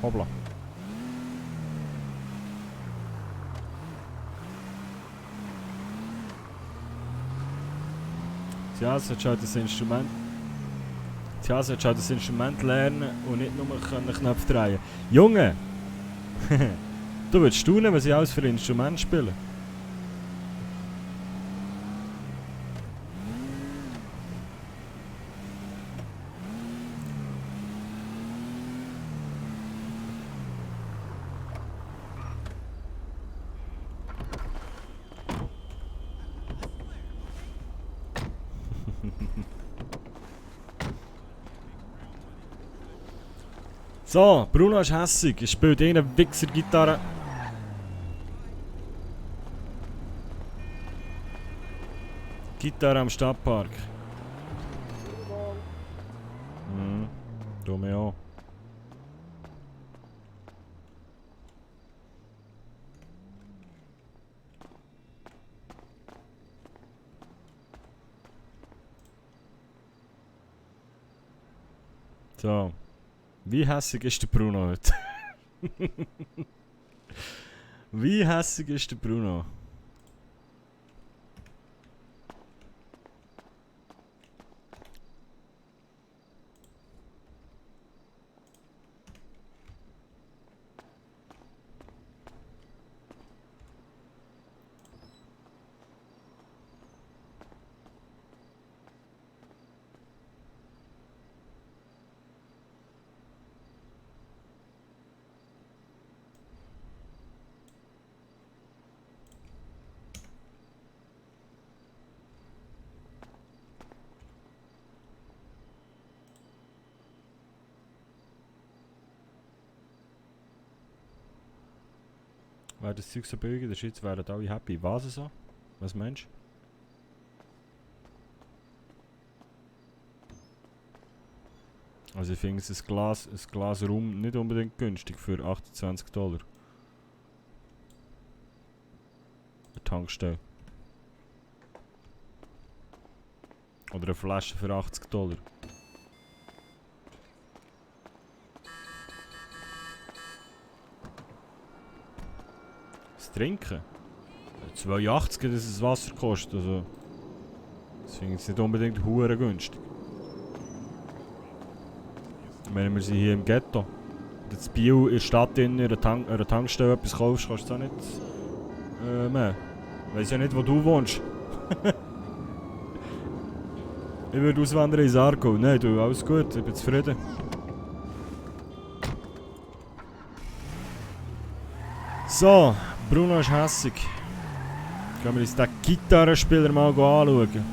Hoppla. Tja, solltest halt das Instrument. Tja, solltest halt das Instrument lernen und nicht nur können Knöpfe drehen. Junge! Du würdest staunen, was ich alles für Instrumente spiele. So, Bruno ist hässig. Er spielt irgendeine Wichser-Gitarre. Gitarre am Stadtpark. Du mir auch. So. Wie hässig ist der Bruno heute? Wie hässig ist der Bruno? Wäre das Zeug so billig in der Schweiz, wären alle happy. Was so? Was meinst du? Also ich finde ein Glas Rum nicht unbedingt günstig für $28. Eine Tankstelle. Oder eine Flasche für $80. Das Trinken? 2,80, dass es Wasser kostet. Also, das finde ich jetzt nicht unbedingt hure günstig. Ich meine, wir sind hier im Ghetto. Wenn du in Biel in der Stadt in einer Tankstelle etwas kaufst, kostet es auch nicht mehr. Ich weiss ja nicht, wo du wohnst. Ich würde auswandern ins Argo. Nein, du, alles gut, ich bin zufrieden. So, Bruno ist hässig. Gehen wir uns den Gitarrenspieler mal anschauen.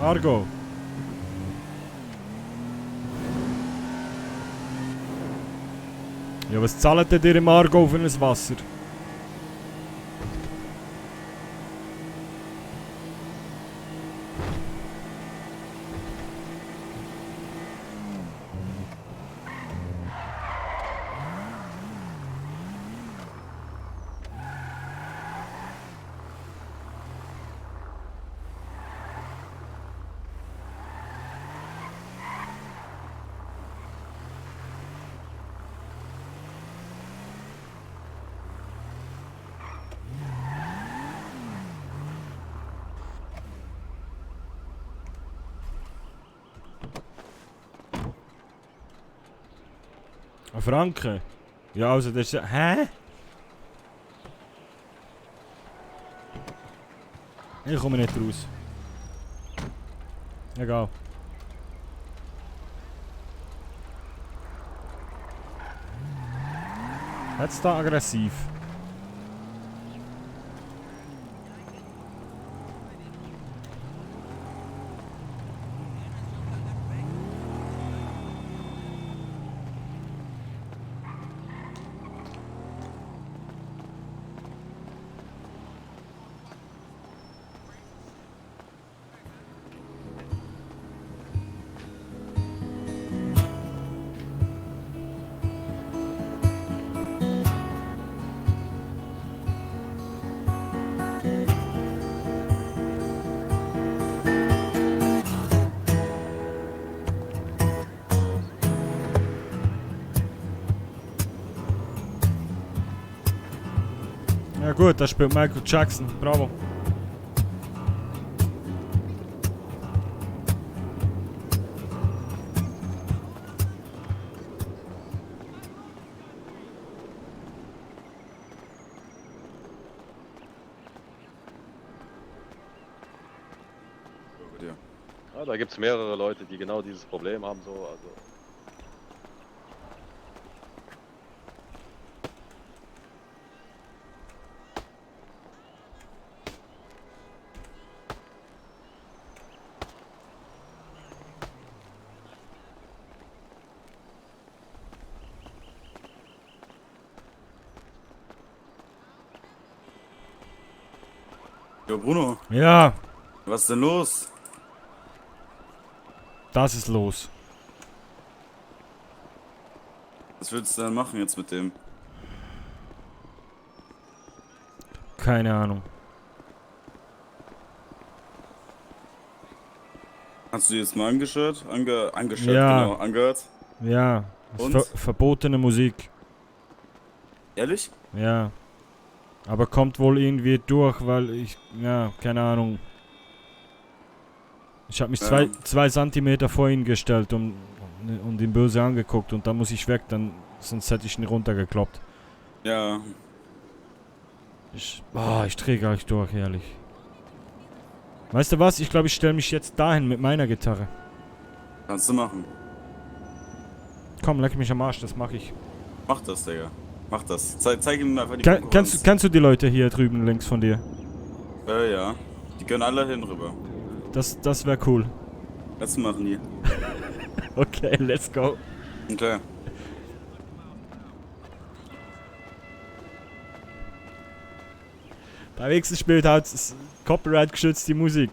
Argo. Ja, was zahlt denn ihr im Argo für ein Wasser? Ein Franken? Ja, also das ist ja... Hä? Ich komme nicht raus. Egal. Jetzt da aggressiv. Ja gut, das spielt Michael Jackson. Bravo. Ja, da gibt es mehrere Leute, die genau dieses Problem haben. So, also. Jo, Bruno. Ja. Was ist denn los? Das ist los. Was willst du denn machen jetzt mit dem? Keine Ahnung. Hast du dir jetzt mal angeschaut? Angeschaut, Ja. genau, angehört? Ja. Und? Verbotene Musik. Ehrlich? Ja. Aber kommt wohl irgendwie durch, weil ich... Ja, keine Ahnung. Ich habe mich Ja. zwei Zentimeter vor ihn gestellt und ihn böse angeguckt und da muss ich weg, sonst hätte ich ihn runtergekloppt. Ja. Ich drehe gleich durch, ehrlich. Weißt du was? Ich glaube, ich stelle mich jetzt dahin mit meiner Gitarre. Kannst du machen. Komm, leck mich am Arsch, das mache ich. Mach das, Digga. Mach das. Zeig ihm einfach die Konkurrenz. Kennst du die Leute hier drüben links von dir? Ja. Die können alle hin rüber. Das wäre cool. Lass machen die. Okay, let's go. Okay. Bei wenigstens spielt halt Copyright geschützte Musik.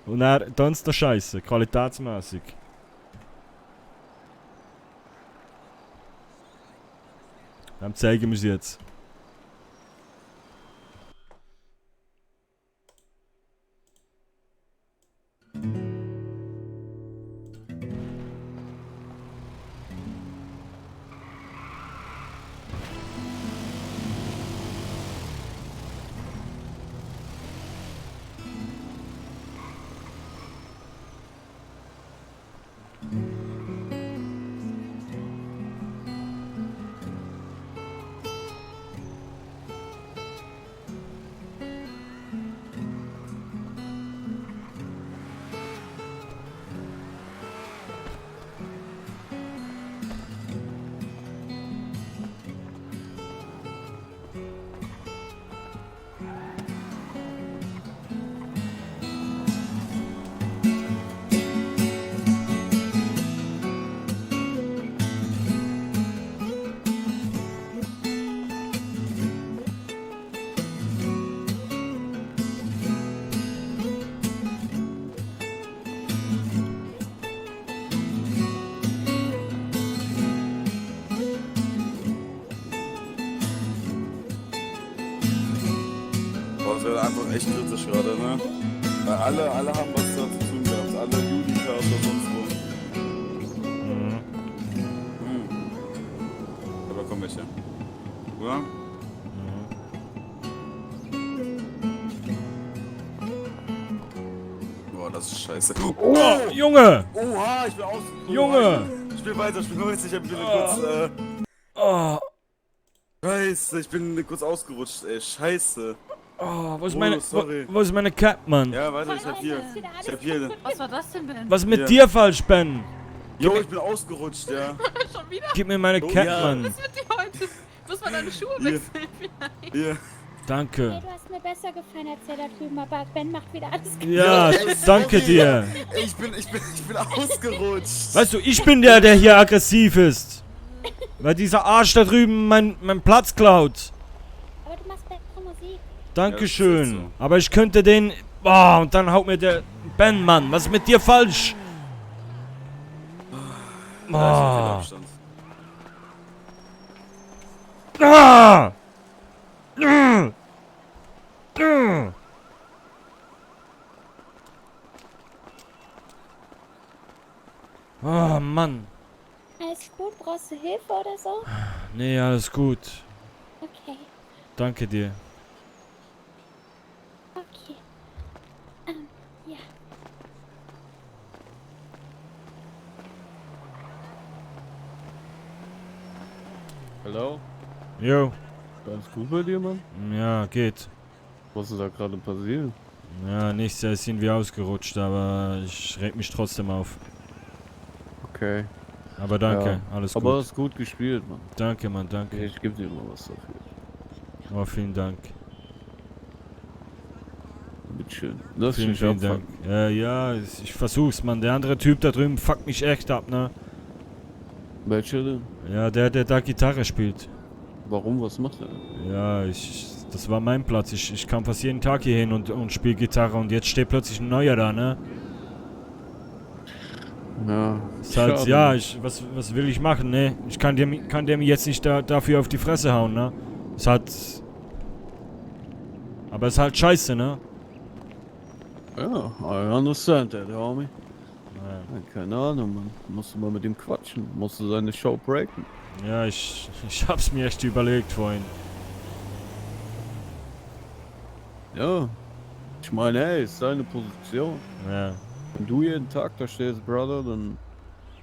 Und er tanzt der Scheiße, qualitätsmäßig. Dann zeigen wir es jetzt. einfach echt kritisch gerade, ne? Weil alle haben was da zu tun gehabt. Alle Judica oder sonst wo. Mhm. Aber komm welche. Oder? Boah, das ist scheiße. Oh, Junge! Oha, ich bin aus. Junge! Ich bin weiter, ich bin kurz, Oh, Scheiße, ich bin kurz ausgerutscht, ey. Scheiße. oh, wo ist Oh, sorry. wo ist meine Cap, Mann? Ja, warte, ich hab hier. Was war das denn, Ben? Was ist mit Ja. dir falsch, Ben? Jo, ich bin ausgerutscht, ja. Schon wieder? Gib mir meine Cap, ja. Mann. Was ist mit dir heute? Muss man deine Schuhe Hier. wechseln vielleicht? Hier. Danke. Hey, du hast mir besser gefallen als der da drüben, aber Ben macht wieder alles gut. Ja, danke dir. Ich bin ausgerutscht. Weißt du, ich bin der hier aggressiv ist. Weil dieser Arsch da drüben mein Platz klaut. Aber du machst bessere Musik. Dankeschön. Ja, das ist Aber ich könnte den... Boah, und dann haut mir der... Ben, Mann, was ist mit dir falsch? Ja, Oh. Ah! Oh, Mann. Alles gut? Brauchst du Hilfe oder so? Nee, alles gut. Okay, Danke dir. okay. Ja. Hallo? Jo. Alles gut bei dir, Mann? Ja, geht. Was ist da gerade passiert? Ja, nichts, er ist irgendwie ausgerutscht, aber ich reg mich trotzdem auf. Okay. Aber danke, Ja. alles Aber gut. hast gut gespielt, Mann. Danke, Mann, danke. Ich geb dir mal was dafür. Oh, vielen Dank. Bitteschön. Lass Vielen, dich vielen Dank. abfangen. Ja, ich versuch's, Mann. Der andere Typ da drüben fuckt mich echt ab, ne? Welcher denn? Ja, der da Gitarre spielt. Warum? Was macht er? Ja, das war mein Platz. Ich kam fast jeden Tag hier hin und spiele Gitarre und jetzt steht plötzlich ein neuer da, ne? Ja. Ist halt, schade. ja, was will ich machen, ne? Ich kann der mir jetzt nicht dafür auf die Fresse hauen, ne? Ist halt... Aber ist halt scheiße, ne? Ja, I understand that, homie. Ja. Ja, keine Ahnung, Mann. Musst du mal mit ihm quatschen. Musst du seine Show breaken. Ja, ich hab's mir echt überlegt vorhin. Ja. Ich meine, hey, ist seine Position. Ja. Wenn du jeden Tag da stehst, Brother, dann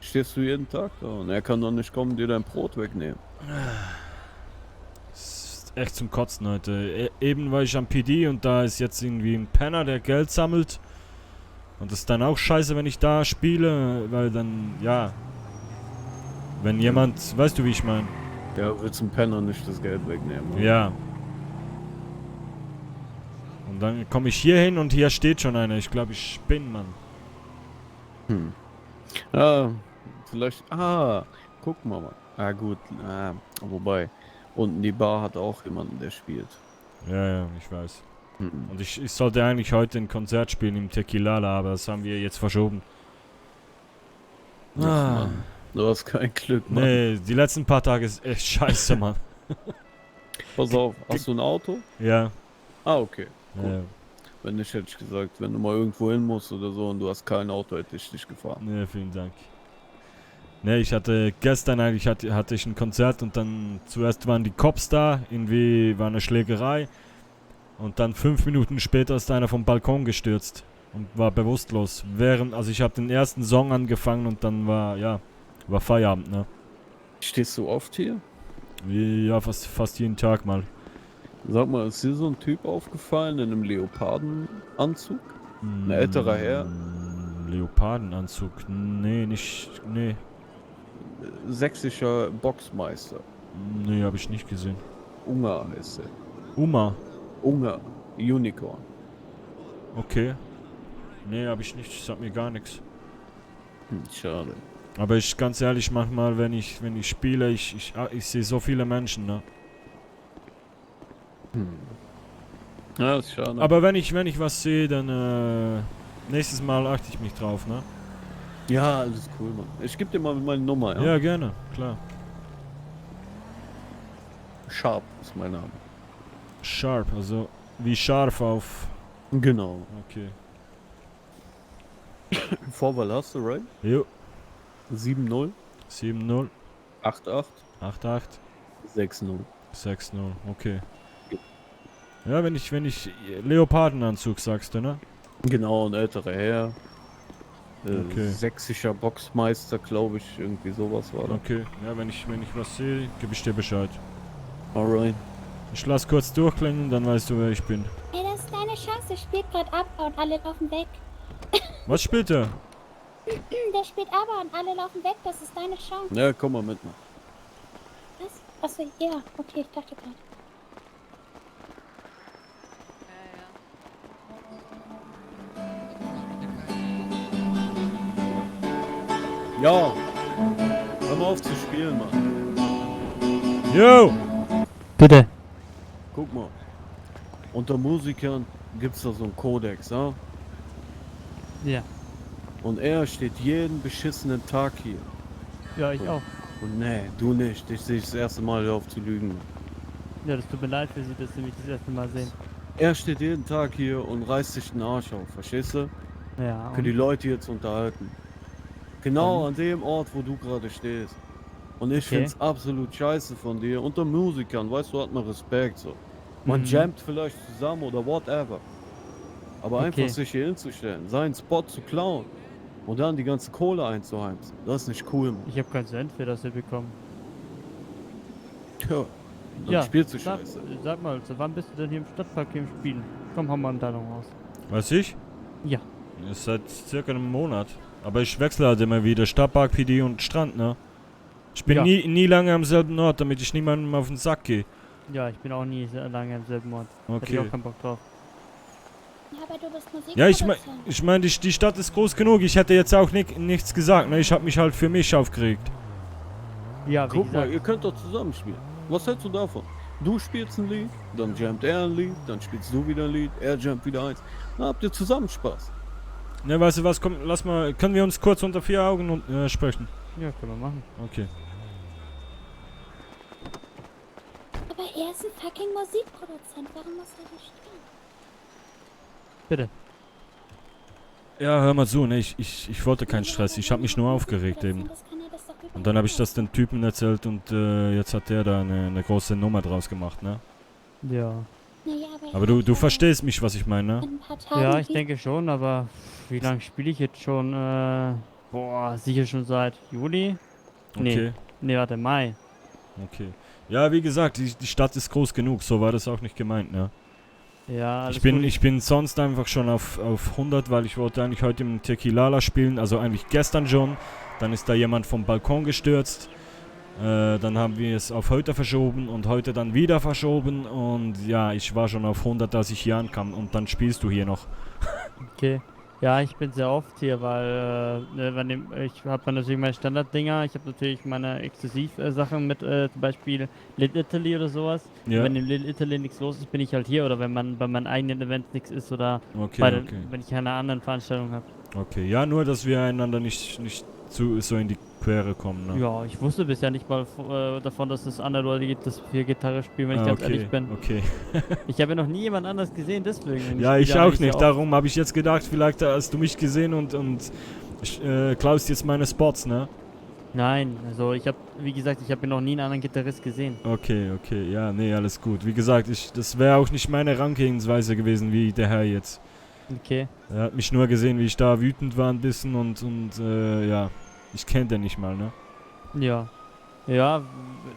stehst du jeden Tag da. Und er kann doch nicht kommen und dir dein Brot wegnehmen. Ist echt zum Kotzen heute. Eben war ich am PD und da ist jetzt irgendwie ein Penner, der Geld sammelt. Und das ist dann auch scheiße, wenn ich da spiele, weil dann, ja... Wenn jemand... Weißt du, wie ich meine? Ja, willst ein Penner nicht das Geld wegnehmen. Oder? Ja. Und dann komme ich hier hin und hier steht schon einer. Ich glaube, ich bin, Mann. Hm. Ja, vielleicht... Ah, guck mal, Mann. Ah, gut. Ah, wobei... Unten die Bar hat auch jemanden, der spielt. Ja, ich weiß. Hm. Und ich sollte eigentlich heute ein Konzert spielen im Tequilala, aber das haben wir jetzt verschoben. Ach, Mann. Du hast kein Glück, Mann. Nee, die letzten paar Tage ist echt scheiße, Mann. Pass auf, hast du ein Auto? Ja. Ah, okay. Gut. Ja. Wenn nicht, hätte ich gesagt, wenn du mal irgendwo hin musst oder so und du hast kein Auto, hätte ich dich gefahren. Nee, vielen Dank. Nee, ich hatte gestern eigentlich hatte ich ein Konzert und dann zuerst waren die Cops da, irgendwie war eine Schlägerei und dann 5 Minuten später ist einer vom Balkon gestürzt und war bewusstlos. Also ich habe den ersten Song angefangen und dann war Feierabend, ne? Stehst du oft hier? Ja, fast jeden Tag mal. Sag mal, ist dir so ein Typ aufgefallen in einem Leopardenanzug? Ein älterer Herr? Leopardenanzug? Nee. Sächsischer Boxmeister. Nee, habe ich nicht gesehen. Ungar heißt er. Uma? Ungar. Unicorn. Okay. Nee, habe ich nicht. Sagt mir gar nichts. Schade. Aber ganz ehrlich, manchmal, wenn ich spiele, ich sehe so viele Menschen, ne? Ja, ist schade. Aber wenn ich was sehe, dann nächstes Mal achte ich mich drauf, ne? Ja, alles cool, Mann. Ich geb dir mal meine Nummer, ja? Ja, gerne, klar. Sharp ist mein Name. Sharp, also wie scharf auf. Genau. Okay. Vorwahl hast du, right? Jo. 7-0. 7-0. 8-8. 8-8. 6-0. 6-0, okay. Ja, wenn ich Leopardenanzug sagst du, ne? Genau, ein älterer Herr. Okay. Sächsischer Boxmeister, glaube ich, irgendwie sowas war das. Okay, ja, wenn ich was sehe, gebe ich dir Bescheid. Alright. Ich lass kurz durchklingen, dann weißt du, wer ich bin. Ey, das ist deine Chance. Spielt gerade ab und alle laufen weg. Was spielt er? Der spielt aber und alle laufen weg. Das ist deine Chance. Ja, komm mal mit. Was? Achso, ja. Okay, ich dachte gerade. Ja. Hör mal auf zu spielen, Mann. Yo! Bitte. Guck mal. Unter Musikern gibt's da so einen Kodex, ja? Ja. Und er steht jeden beschissenen Tag hier. Ja, ich auch. Und nee, du nicht. Ich sehe das erste Mal, hör auf zu lügen. Ja, das tut mir leid für Sie, dass Sie mich das erste Mal sehen. Er steht jeden Tag hier und reißt sich den Arsch auf, verstehst du? Ja. Für die Leute hier zu unterhalten. Genau an dem Ort, wo du gerade stehst. Und ich Okay. find's absolut scheiße von dir. Unter Musikern, weißt du, hat man Respekt so. Man Mhm. jammt vielleicht zusammen oder whatever. Aber Okay. einfach sich hier hinzustellen, seinen Spot zu klauen und dann die ganze Kohle einzuheimsen, das ist nicht cool, Mann. Ich habe keinen Cent für das hier bekommen. Tja, dann Ja, spielst du sag, scheiße. sag mal, zu wann bist du denn hier im Stadtpark hier im Spielen? Komm, hau mal eine Teilung raus. Was ich? Ja. Das ist seit circa einem Monat. Aber ich wechsle halt immer wieder Stadtpark, PD und Strand, ne? Ich bin Ja. nie lange am selben Ort, damit ich niemandem auf den Sack gehe. Ja, ich bin auch nie sehr lange im selben Ort. Hätte ich Okay. auch keinen Bock drauf. Ja, aber du bist Musik. Ja, ich mein, die Stadt ist groß genug. Ich hätte jetzt auch nichts gesagt, ne? Ich habe mich halt für mich aufgeregt. Ja, wie Guck mal, gesagt, ihr könnt doch zusammen spielen. Was hältst du davon? Du spielst ein Lied, dann jammt er ein Lied, dann spielst du wieder ein Lied, er jammt wieder eins. Dann habt ihr zusammen Spaß. Ne, weißt du was, komm, lass mal, können wir uns kurz unter 4 Augen sprechen? ja, können wir machen. Okay. Aber er ist ein fucking Musikproduzent. Warum muss er nicht spielen? Bitte. Ja, hör mal zu, ne, ich wollte keinen Stress, ich habe mich nur aufgeregt eben. Das kann er das doch überall Und dann habe ich machen. das den Typen erzählt und jetzt hat der da eine große Nummer draus gemacht, ne? Ja. Naja, Aber du verstehst mich, was ich meine, ne? in ein paar Tagen Ja, ich wie- denke schon, aber wie lange spiele ich jetzt schon? Boah, sicher schon seit Juli? Okay, Nee, warte, Mai. okay. Ja, wie gesagt, die Stadt ist groß genug, so war das auch nicht gemeint, ne? Ja, alles Ich bin sonst einfach schon auf 100, weil ich wollte eigentlich heute im Tequilala spielen, also eigentlich gestern schon. Dann ist da jemand vom Balkon gestürzt. Dann haben wir es auf heute verschoben und heute dann wieder verschoben. Und ja, ich war schon auf 100, als ich hier ankam. Und dann spielst du hier noch. Okay. Ja, ich bin sehr oft hier, weil ich habe natürlich meine Standarddinger. Ich habe natürlich meine Exklusiv-Sachen mit zum Beispiel Little Italy oder sowas. Ja. Und wenn in Little Italy nichts los ist, bin ich halt hier. Oder wenn man bei meinen eigenen Events nichts ist oder Okay, okay. wenn ich keine anderen Veranstaltungen habe. Okay, ja, nur, dass wir einander nicht so in die Quere kommen, ne? Ja, ich wusste bisher nicht mal davon, dass es andere Leute gibt, dass wir Gitarre spielen, wenn ich ganz ehrlich bin. Okay. Ich habe ja noch nie jemand anders gesehen, deswegen. Ja, ich spiele auch eigentlich nicht. sehr Darum habe ich jetzt gedacht, vielleicht hast du mich gesehen und klaust jetzt meine Spots, ne? Nein, also ich habe, wie gesagt, ich habe noch nie einen anderen Gitarrist gesehen. Okay, ja, nee, alles gut. Wie gesagt, das wäre auch nicht meine Herangehensweise gewesen, wie der Herr jetzt. Okay. Er hat mich nur gesehen, wie ich da wütend war ein bisschen und ja, ich kenne den nicht mal, ne? Ja. Ja,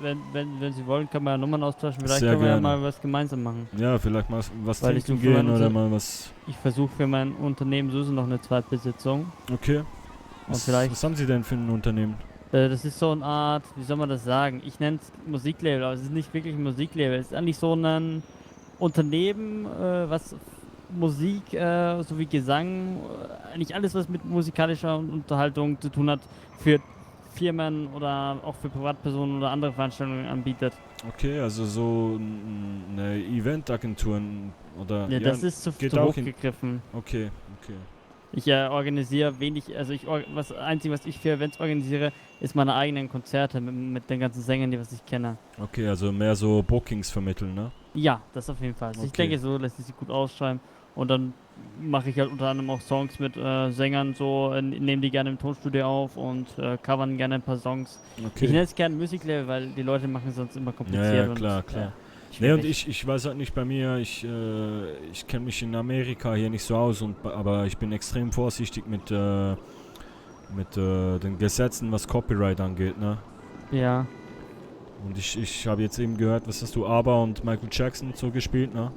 wenn Sie wollen, kann man ja Nummern austauschen. Vielleicht Sehr können wir ja gerne. mal was gemeinsam machen. Ja, vielleicht mal was Weil ich trinken suche für gehen mein oder Unter- mal was. Ich versuche für mein Unternehmen sowieso noch eine Zweitbesitzung. Okay. Und vielleicht. Was haben Sie denn für ein Unternehmen? Das ist so eine Art, wie soll man das sagen? Ich nenne es Musiklabel, aber es ist nicht wirklich ein Musiklabel. Es ist eigentlich so ein Unternehmen, was Musik sowie Gesang, eigentlich alles, was mit musikalischer Unterhaltung zu tun hat, für Firmen oder auch für Privatpersonen oder andere Veranstaltungen anbietet. Okay, also so eine Eventagentur oder. Ja, das ist zu geht hoch auch in- gegriffen. Okay. Ich organisiere wenig, also das Einzige, was ich für Events organisiere, ist meine eigenen Konzerte mit den ganzen Sängern, die was ich kenne. Okay, also mehr so Bookings vermitteln, ne? Ja, das auf jeden Fall. Also ich Okay. denke, so lässt sich gut ausschreiben. Und dann mache ich halt unter anderem auch Songs mit Sängern, so nehme die gerne im Tonstudio auf und covern gerne ein paar Songs. Okay. Ich nenne es gerne Musiklabel, weil die Leute machen es sonst immer kompliziert. Ja, und, klar, klar. schwierig. Nee, und ich weiß halt nicht bei mir, ich kenne mich in Amerika hier nicht so aus, aber ich bin extrem vorsichtig mit den Gesetzen, was Copyright angeht, ne? Ja. Und ich habe jetzt eben gehört, was hast du, ABBA und Michael Jackson so gespielt, ne?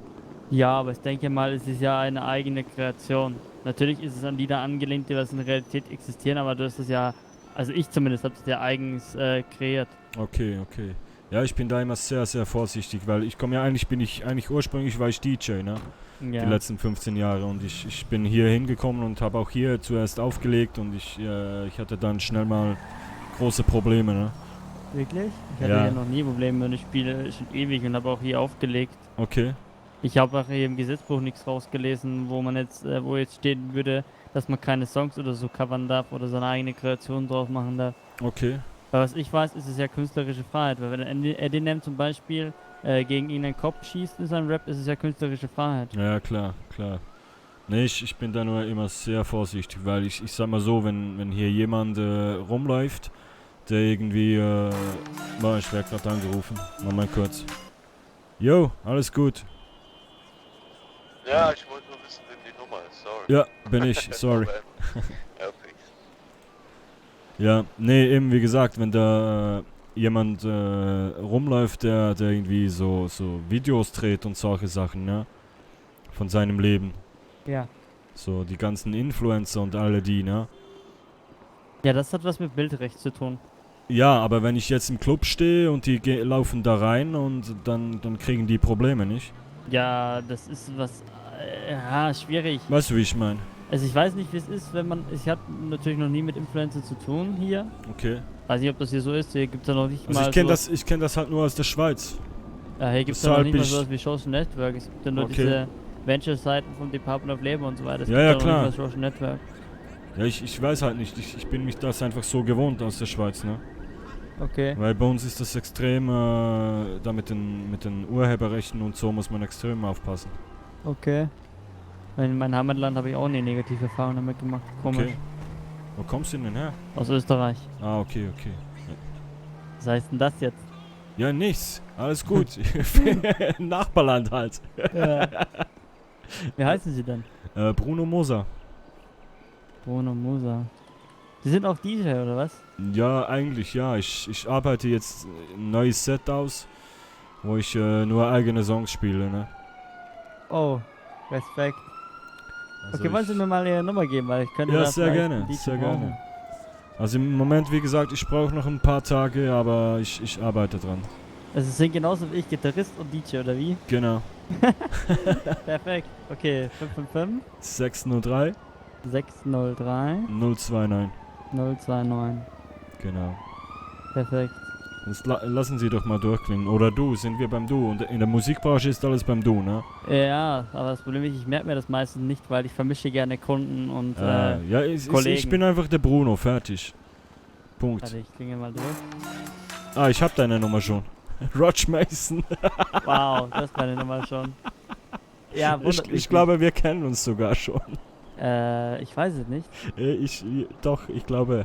Ja, aber ich denke mal, es ist ja eine eigene Kreation. Natürlich ist es an Lieder angelehnt, die was in der Realität existieren, aber du hast es ja, also ich zumindest habe es ja eigens kreiert. Okay. Ja, ich bin da immer sehr, sehr vorsichtig, weil ursprünglich war ich DJ, ne? Ja. Die letzten 15 Jahre und ich bin hier hingekommen und habe auch hier zuerst aufgelegt und ich hatte dann schnell mal große Probleme, ne? Wirklich? Ich hatte ja noch nie Probleme und ich spiele schon ewig und habe auch hier aufgelegt. Okay. Ich habe auch hier im Gesetzbuch nichts rausgelesen, wo jetzt stehen würde, dass man keine Songs oder so covern darf oder seine eigene Kreation drauf machen darf. Okay. Weil was ich weiß, ist es ja künstlerische Freiheit. Weil wenn Eminem zum Beispiel gegen irgendeinen Kopf schießt in seinem Rap, ist es ja künstlerische Freiheit. Ja, klar. Nee, ich bin da nur immer sehr vorsichtig, weil ich sag mal so, wenn hier jemand rumläuft, der irgendwie, ich werde gerade angerufen. Moment kurz. Yo, alles gut. Ja, ich wollte nur wissen, wem die Nummer ist, sorry. Ja, bin ich, sorry. Okay. Ja, nee, eben wie gesagt, wenn da jemand rumläuft, der irgendwie so Videos dreht und solche Sachen, ne? Von seinem Leben. Ja. So, die ganzen Influencer und alle die, ne? Ja, das hat was mit Bildrecht zu tun. Ja, aber wenn ich jetzt im Club stehe und die laufen da rein und dann kriegen die Probleme, nicht? Ja, das ist was, schwierig. Weißt du, wie ich meine? Also ich weiß nicht, wie es ist, ich habe natürlich noch nie mit Influencern zu tun hier. Okay. Weiß nicht, ob das hier so ist, hier gibt es ja noch nicht Also mal ich kenn das halt nur aus der Schweiz. Ja, hier gibt es ja noch nicht mal sowas wie Social Network. Es gibt ja nur diese Venture-Seiten vom Department of Labor und so weiter. Es gibt ja, noch klar. nicht mal Social Network. Ja, ich weiß halt nicht. Ich bin mich das einfach so gewohnt aus der Schweiz, ne? Okay. Weil bei uns ist das extrem, da mit den Urheberrechten und so muss man extrem aufpassen. Okay. In meinem Heimatland habe ich auch eine negative Erfahrung damit gemacht. Komisch. Okay. Wo kommst du denn her? Aus Österreich. Ah, okay. Ja. Was heißt denn das jetzt? Ja, nichts. Alles gut. Nachbarland halt. Ja. Wie heißen Sie denn? Bruno Moser. Bruno Moser. Sie sind auch DJ, oder was? Ja, eigentlich ja. Ich arbeite jetzt ein neues Set aus, wo ich nur eigene Songs spiele, ne? Oh, Respekt. Also okay, wollen Sie mir mal Ihre Nummer geben, weil ich könnte ja, da sehr vielleicht gerne, einen DJ sehr brauchen. gerne. Also im Moment, wie gesagt, ich brauche noch ein paar Tage, aber ich arbeite dran. Also Sie sind genauso wie ich Gitarrist und DJ, oder wie? Genau. Perfekt. Okay, 555 603 603 029. 029. Genau. Perfekt. Das lassen Sie doch mal durchklingen. Oder du, sind wir beim Du. Und in der Musikbranche ist alles beim Du, ne? Ja, aber das Problem ist, ich merke mir das meistens nicht, weil ich vermische gerne Kunden und ja, Kollegen. ich bin einfach der Bruno, fertig. Punkt. Warte, ich klinge mal durch. Ah, ich hab deine Nummer schon. Roger Mason. Wow, das ist meine Nummer schon. Ja, ich glaube, wir kennen uns sogar schon. Ich weiß es nicht. Ich glaube,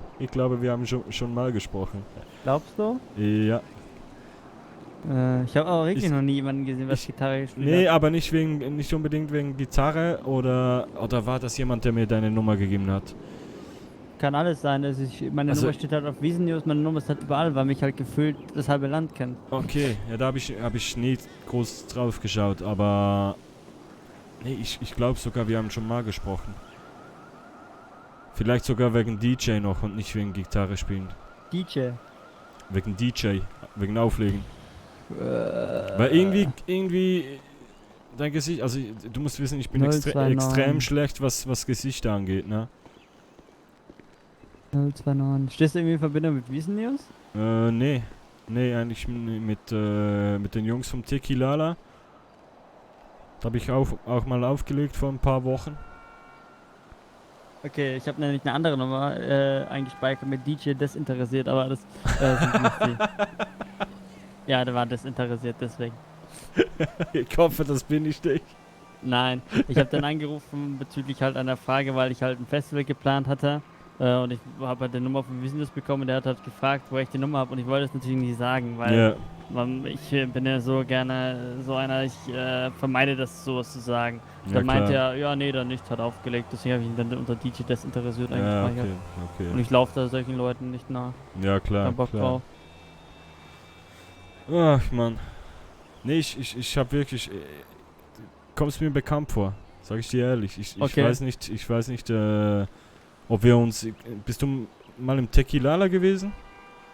wir haben schon mal gesprochen. Glaubst du? Ja. Ich habe aber wirklich noch nie jemanden gesehen, was Gitarre gespielt Nee, hat. aber nicht unbedingt wegen Gitarre oder war das jemand, der mir deine Nummer gegeben hat? Kann alles sein. Meine Also- Nummer steht halt auf Wiesen News, meine Nummer ist halt überall, weil mich halt gefühlt das halbe Land kennt. Okay, ja, da hab ich nie groß drauf geschaut, aber nee, ich glaube sogar, wir haben schon mal gesprochen. Vielleicht sogar wegen DJ noch und nicht wegen Gitarre spielen. DJ? Wegen DJ, wegen Auflegen. Weil irgendwie dein Gesicht, also du musst wissen, ich bin 029. extrem schlecht, was Gesichter angeht, ne? 029. Stehst du irgendwie in Verbindung mit Wiesen News? Nee, eigentlich mit den Jungs vom Tiki Lala. Da habe ich auch mal aufgelegt vor ein paar Wochen. Okay, ich habe nämlich eine andere Nummer eingespeichert mit DJ desinteressiert, aber das sind nicht sie. Ja, der war desinteressiert, deswegen. Ich hoffe, das bin ich nicht. Nein, ich habe dann angerufen bezüglich halt einer Frage, weil ich halt ein Festival geplant hatte. Und ich habe halt die Nummer von Business bekommen und der hat halt gefragt, woher ich die Nummer habe. Und ich wollte es natürlich nicht sagen, weil ich bin ja so gerne so einer, ich vermeide das, sowas zu sagen. Dann meinte er, ja, nee, dann nicht, hat aufgelegt. Deswegen habe ich ihn dann unter DJ desinteressiert eingespeichert. Okay. Und ich laufe da solchen Leuten nicht nach. Ja, klar. Kein Bock drauf. Ach, Mann. Nee, ich hab wirklich... kommst mir bekannt vor, sag ich dir ehrlich. Ich weiß nicht, ob wir uns... Bist du mal im Tequilala gewesen?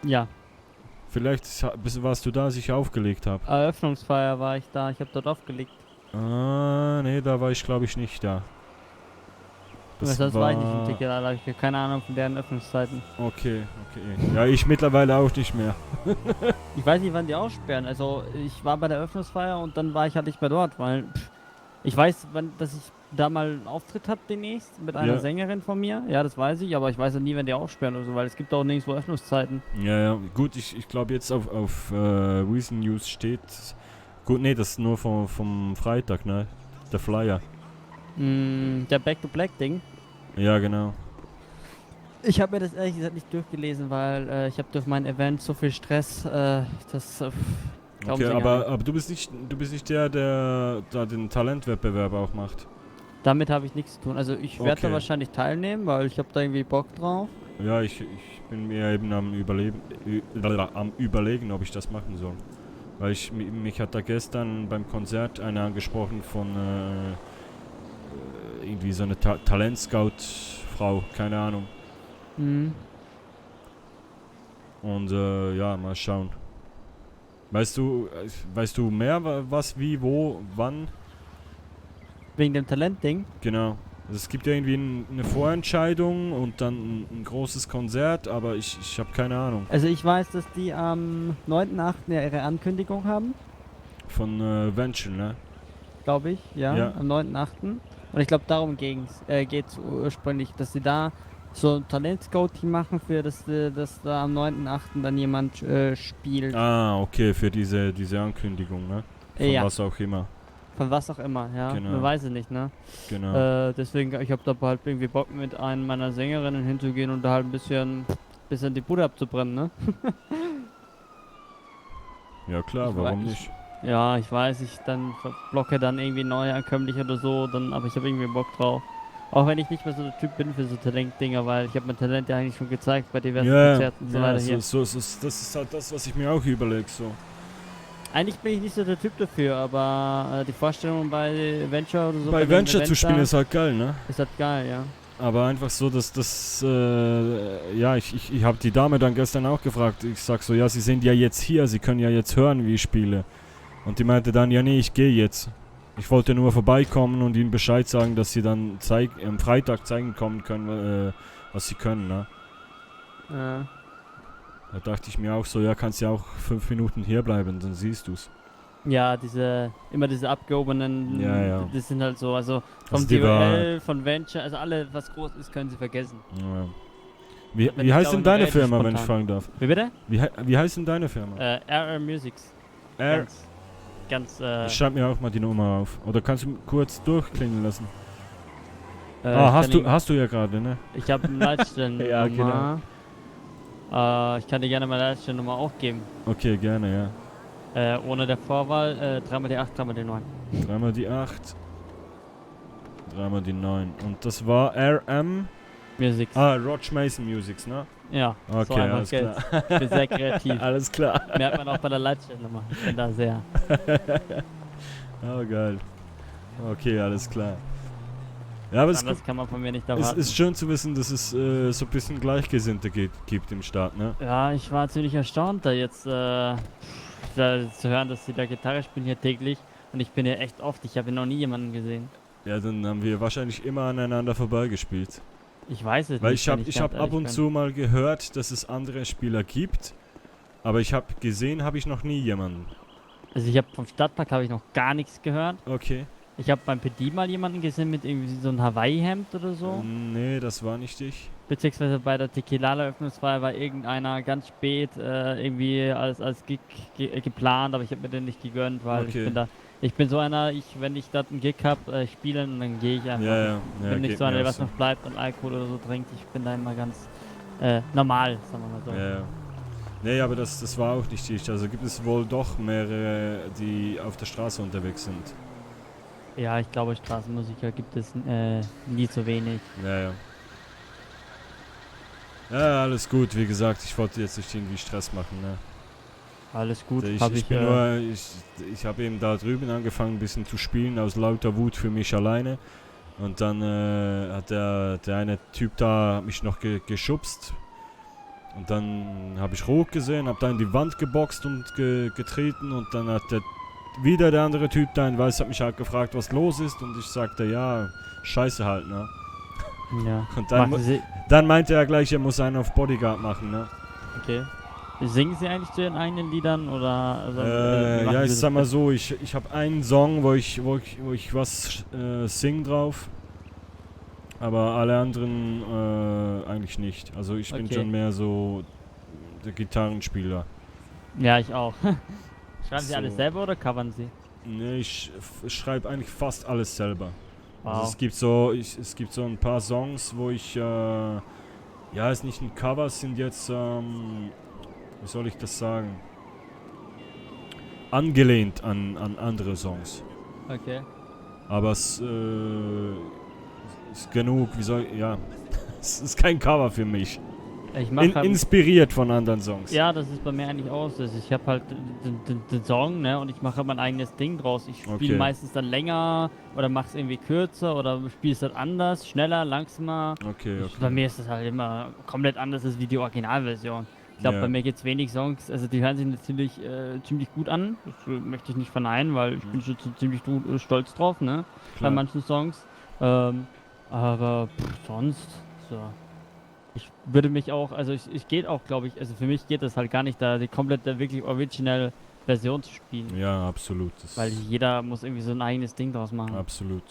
Ja. Vielleicht warst du da, als ich aufgelegt habe. Eröffnungsfeier war ich da, ich habe dort aufgelegt. Ah, nee, da war ich glaube ich nicht da. Das war ich nicht im Tequilala, ich habe keine Ahnung von deren Öffnungszeiten. Okay. Ja, ich mittlerweile auch nicht mehr. Ich weiß nicht, wann die aussperren. Also ich war bei der Eröffnungsfeier und dann war ich halt nicht mehr dort, weil ich weiß, dass ich da mal einen Auftritt habe demnächst mit einer Sängerin von mir. Ja, das weiß ich, aber ich weiß ja nie, wenn die aussperren oder so, weil es gibt auch nirgendwo Öffnungszeiten. Ja, gut, ich glaube jetzt auf Reason News steht... Gut, nee, das ist nur vom Freitag, ne? Der Flyer. Der Back to Black Ding? Ja, genau. Ich habe mir das ehrlich gesagt nicht durchgelesen, weil ich habe durch mein Event so viel Stress, okay, aber du bist nicht der da den Talentwettbewerb auch macht. Damit habe ich nichts zu tun. Also ich werde da wahrscheinlich teilnehmen, weil ich habe da irgendwie Bock drauf. Ja, ich bin mir eben am Überlegen, ob ich das machen soll. Weil mich hat da gestern beim Konzert einer angesprochen von irgendwie so eine Talentscout-Frau, keine Ahnung. Und ja, mal schauen. Weißt du mehr, was, wie, wo, wann? Wegen dem Talentding? Genau. Also es gibt ja irgendwie eine Vorentscheidung und dann ein großes Konzert, aber ich habe keine Ahnung. Also ich weiß, dass die am 9.8. ja ihre Ankündigung haben. Von Venture, ne? Glaube ich, ja. Am 9.8. Und ich glaube, darum geht's ursprünglich, dass sie da so ein Talent-Scouting machen, für dass da am 9.8. dann jemand spielt. Ah, okay, für diese Ankündigung, ne? Von was auch immer. Von was auch immer, ja. Genau. Man weiß es nicht, ne? Genau. Deswegen, ich habe da halt irgendwie Bock, mit einer meiner Sängerinnen hinzugehen und da halt ein bisschen die Bude abzubrennen, ne? Ja klar, warum nicht? Ja, ich weiß, ich dann blocke dann irgendwie Neuankömmliche oder so, aber ich habe irgendwie Bock drauf. Auch wenn ich nicht mehr so der Typ bin für so Talent-Dinger, weil ich habe mein Talent ja eigentlich schon gezeigt bei diversen Konzerten und so weiter hier. Das ist halt das, was ich mir auch überlege, so. Eigentlich bin ich nicht so der Typ dafür, aber die Vorstellung bei Venture oder so... Bei Venture zu spielen ist halt geil, ne? Ist halt geil, ja. Aber einfach so, dass ja, ich habe die Dame dann gestern auch gefragt. Ich sag so, ja, Sie sind ja jetzt hier, Sie können ja jetzt hören, wie ich spiele. Und die meinte dann, ja, nee, ich gehe jetzt. Ich wollte nur vorbeikommen und Ihnen Bescheid sagen, dass Sie dann am Freitag zeigen kommen können, was Sie können, ne? Ja. Da dachte ich mir auch so, ja, kannst ja auch 5 Minuten hier bleiben, dann siehst du's. Ja, immer diese abgehobenen, das sind halt so, also vom also DWL, von Venture, also alle, was groß ist, können sie vergessen. Ja. Wie heißt denn deine Firma, spontan, wenn ich fragen darf? Wie bitte? Wie heißt denn deine Firma? RR Musics. Ich schreib mir auch mal die Nummer auf. Oder kannst du kurz durchklingen lassen? Hast du ja gerade, ne? Ich habe eine Leitstellennummer. Ja, genau. Ich kann dir gerne meine Leitstellennummer auch geben. Okay, gerne, ja. Ohne der Vorwahl, 3 mal die 8, 3 mal die 9. 3 mal die 8, 3 mal die 9. Und das war RM? Musics. Roach Mason Musics, ne? Ja, okay, so einfach alles klar. Ich bin sehr kreativ. Alles klar. Merkt man auch bei der Leitstellennummer. Ich bin da sehr. Oh, geil. Okay, alles klar. Ja, aber das kann man von mir nicht erwarten. Es ist schön zu wissen, dass es so ein bisschen Gleichgesinnte gibt im Staat, ne? Ja, ich war ziemlich erstaunt, da jetzt da zu hören, dass sie da Gitarre spielen hier täglich. Und ich bin hier echt oft, ich habe hier noch nie jemanden gesehen. Ja, dann haben wir wahrscheinlich immer aneinander vorbeigespielt. Ich weiß es Weil nicht. ich hab ab und zu mal gehört, dass es andere Spieler gibt. Aber ich habe gesehen, habe ich noch nie jemanden. Also ich habe vom Stadtpark habe ich noch gar nichts gehört. Okay. Ich habe beim PD mal jemanden gesehen mit irgendwie so einem Hawaii-Hemd oder so. Nee, das war nicht ich. beziehungsweise bei der Tequila-Eröffnungsfeier war irgendeiner ganz spät irgendwie als Gig geplant, aber ich habe mir den nicht gegönnt, weil ich bin so einer, wenn ich da einen Gig habe, spielen und dann gehe ich einfach. Ja, Ich bin nicht so einer, der was noch bleibt und Alkohol oder so trinkt. Ich bin da immer ganz normal, sagen wir mal so. Ja. Nee, aber das war auch nicht dicht. Also gibt es wohl doch mehrere, die auf der Straße unterwegs sind. Ja, ich glaube, Straßenmusiker gibt es nie zu wenig. Ja. Ja, alles gut. Wie gesagt, ich wollte jetzt nicht irgendwie Stress machen, ne? Alles gut. Ich habe eben da drüben angefangen, ein bisschen zu spielen, aus lauter Wut für mich alleine. Und dann hat der eine Typ da mich noch geschubst. Und dann habe ich rot gesehen, habe da in die Wand geboxt und getreten. Und dann hat wieder der andere Typ da in Weiß hat mich halt gefragt, was los ist. Und ich sagte, ja, scheiße halt, ne? Ja. Und dann meinte er gleich, er muss einen auf Bodyguard machen, ne? Okay. Singen Sie eigentlich zu Ihren eigenen Liedern oder? Also, ja, ich sag mal so, ich habe einen Song, wo ich was sing drauf, aber alle anderen eigentlich nicht. Also ich bin schon mehr so der Gitarrenspieler. Ja, ich auch. Schreiben Sie alles selber oder covern Sie? Nee, ich schreibe eigentlich fast alles selber. Wow. Also es gibt so ein paar Songs, wo ich ist nicht ein Cover, sind jetzt wie soll ich das sagen? Angelehnt an andere Songs. Okay. Aber es ist genug, es ist kein Cover für mich. Ich mach inspiriert von anderen Songs. Ja, das ist bei mir eigentlich auch so. Ich habe halt den Song, ne, und ich mache mein eigenes Ding draus. Ich spiele meistens dann länger oder mache es irgendwie kürzer oder spiele es dann anders, schneller, langsamer. Okay. Bei mir ist das halt immer komplett anders als wie die Originalversion. Ich glaube, bei mir gibt es wenig Songs, also die hören sich natürlich ziemlich gut an. Das möchte ich nicht verneinen, weil ich bin schon ziemlich stolz drauf, ne? Bei manchen Songs. Aber sonst, so. Ich würde mich auch, also ich geht auch, glaube ich, also für mich geht das halt gar nicht, da die komplette, wirklich original Version zu spielen. Ja, absolut. Weil jeder muss irgendwie so ein eigenes Ding draus machen. Absolut.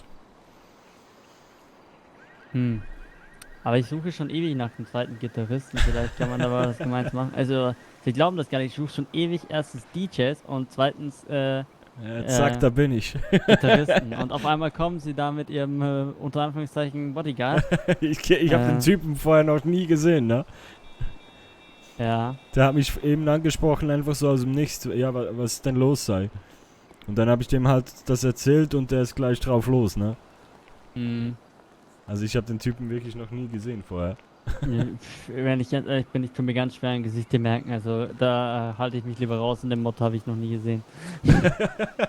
Aber ich suche schon ewig nach dem zweiten Gitarristen, vielleicht kann man da was gemeinsam machen. Also, Sie glauben das gar nicht, ich suche schon ewig erstens DJs und zweitens zack, da bin ich. Gitarristen. Und auf einmal kommen Sie da mit Ihrem, unter Anführungszeichen, Bodyguard. ich habe den Typen vorher noch nie gesehen, ne? Ja. Der hat mich eben angesprochen, einfach so aus dem Nichts, ja, was denn los sei. Und dann habe ich dem halt das erzählt und der ist gleich drauf los, ne? Also ich habe den Typen wirklich noch nie gesehen vorher. Wenn ich ganz ehrlich bin, ich kann mir ganz schwer ein Gesicht merken, also da halte ich mich lieber raus und den Motto habe ich noch nie gesehen.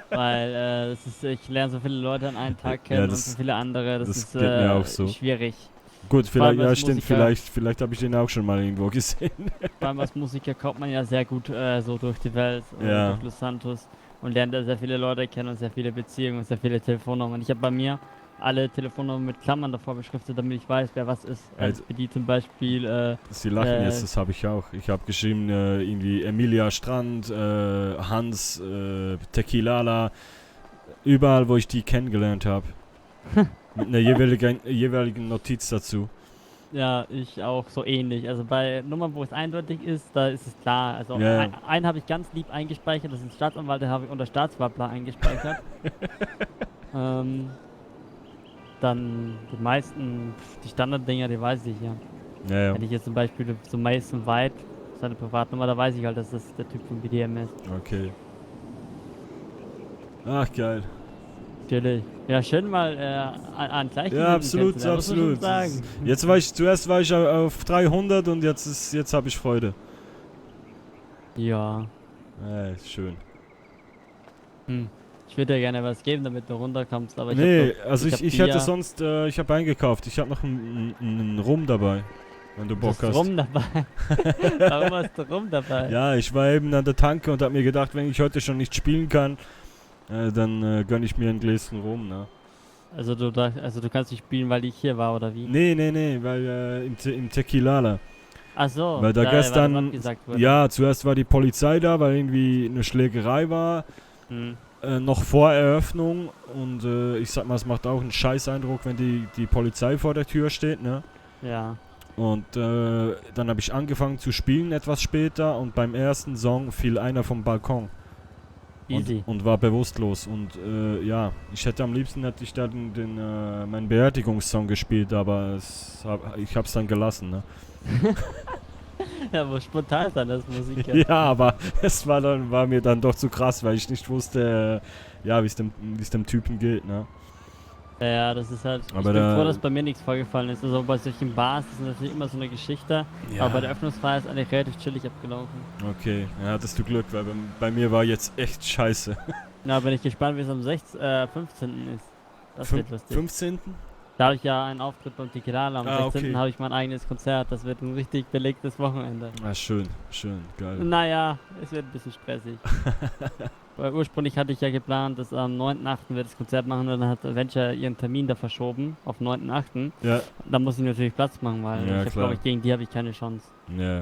Weil ich lerne so viele Leute an einem Tag kennen und so viele andere, das ist geht mir auch so. Schwierig. Gut, vielleicht, ja stimmt, vielleicht habe ich den auch schon mal irgendwo gesehen. Vor allem als Musiker kommt man ja sehr gut so durch die Welt, durch Los Santos und lernt da sehr viele Leute kennen und sehr viele Beziehungen und sehr viele Telefonnummern. Ich habe bei mir alle Telefonnummern mit Klammern davor beschriftet, damit ich weiß, wer was ist. Also für die zum Beispiel. Sie lachen jetzt, das habe ich auch. Ich habe geschrieben, irgendwie Emilia Strand, Hans, Tequilala, überall, wo ich die kennengelernt habe. Mit einer jeweiligen Notiz dazu. Ja, ich auch so ähnlich. Also bei Nummern, wo es eindeutig ist, da ist es klar. Also einen habe ich ganz lieb eingespeichert, das ist ein Staatsanwalt, den habe ich unter Staatswappler eingespeichert. Dann die meisten, die Standarddinger, die weiß ich ja. Wenn ich jetzt zum Beispiel so Mason White, seine Privatnummer, da weiß ich halt, dass das der Typ von BDM ist. Okay. Ach, geil. Natürlich. Ja, schön mal an Gleichgesinnten. Ja, absolut, absolut. Zuerst war ich auf 300 und jetzt habe ich Freude. Ja. Schön. Ich würde dir gerne was geben, damit du runterkommst, aber ich hätte sonst, ich habe eingekauft. Ich habe noch einen Rum dabei, wenn du Bock hast. Rum dabei? Warum hast du Rum dabei? Ja, ich war eben an der Tanke und habe mir gedacht, wenn ich heute schon nicht spielen kann, dann gönne ich mir ein Gläschen Rum, ne? Also du kannst nicht spielen, weil ich hier war, oder wie? Nee, weil im Tequilala. Ach so, weil da gestern, zuerst war die Polizei da, weil irgendwie eine Schlägerei war. Noch vor Eröffnung und ich sag mal, es macht auch einen Scheiß-Eindruck, wenn die Polizei vor der Tür steht, ne? Ja. Und dann habe ich angefangen zu spielen etwas später und beim ersten Song fiel einer vom Balkon. Easy. Und war bewusstlos. Und ja, ich hätte am liebsten hätte ich da meinen Beerdigungssong gespielt, aber ich habe es dann gelassen, ne? Ja, wo spontan ist dann das Musik? Ja, aber es war mir dann doch zu krass, weil ich nicht wusste, ja, wie es dem Typen geht, ne? Ja, das ist halt. Aber ich bin froh, dass bei mir nichts vorgefallen ist. Also bei solchen Bars ist natürlich immer so eine Geschichte. Ja. Aber bei der Öffnungsfeier ist eigentlich relativ chillig abgelaufen. Okay, ja, hattest du Glück, weil bei mir war jetzt echt scheiße. Na, bin ich gespannt, wie es am 15. ist. Das wird lustig. 15.? Da habe ich ja einen Auftritt beim Tequilala. Am 16. Okay. habe ich mein eigenes Konzert. Das wird ein richtig belegtes Wochenende. Ah, schön, geil. Naja, es wird ein bisschen stressig. Weil ursprünglich hatte ich ja geplant, dass am 9.8. wir das Konzert machen und dann hat Venture ihren Termin da verschoben auf 9.8. Ja. Da muss ich natürlich Platz machen, weil Ja, ich glaube, gegen die habe ich keine Chance. Ja.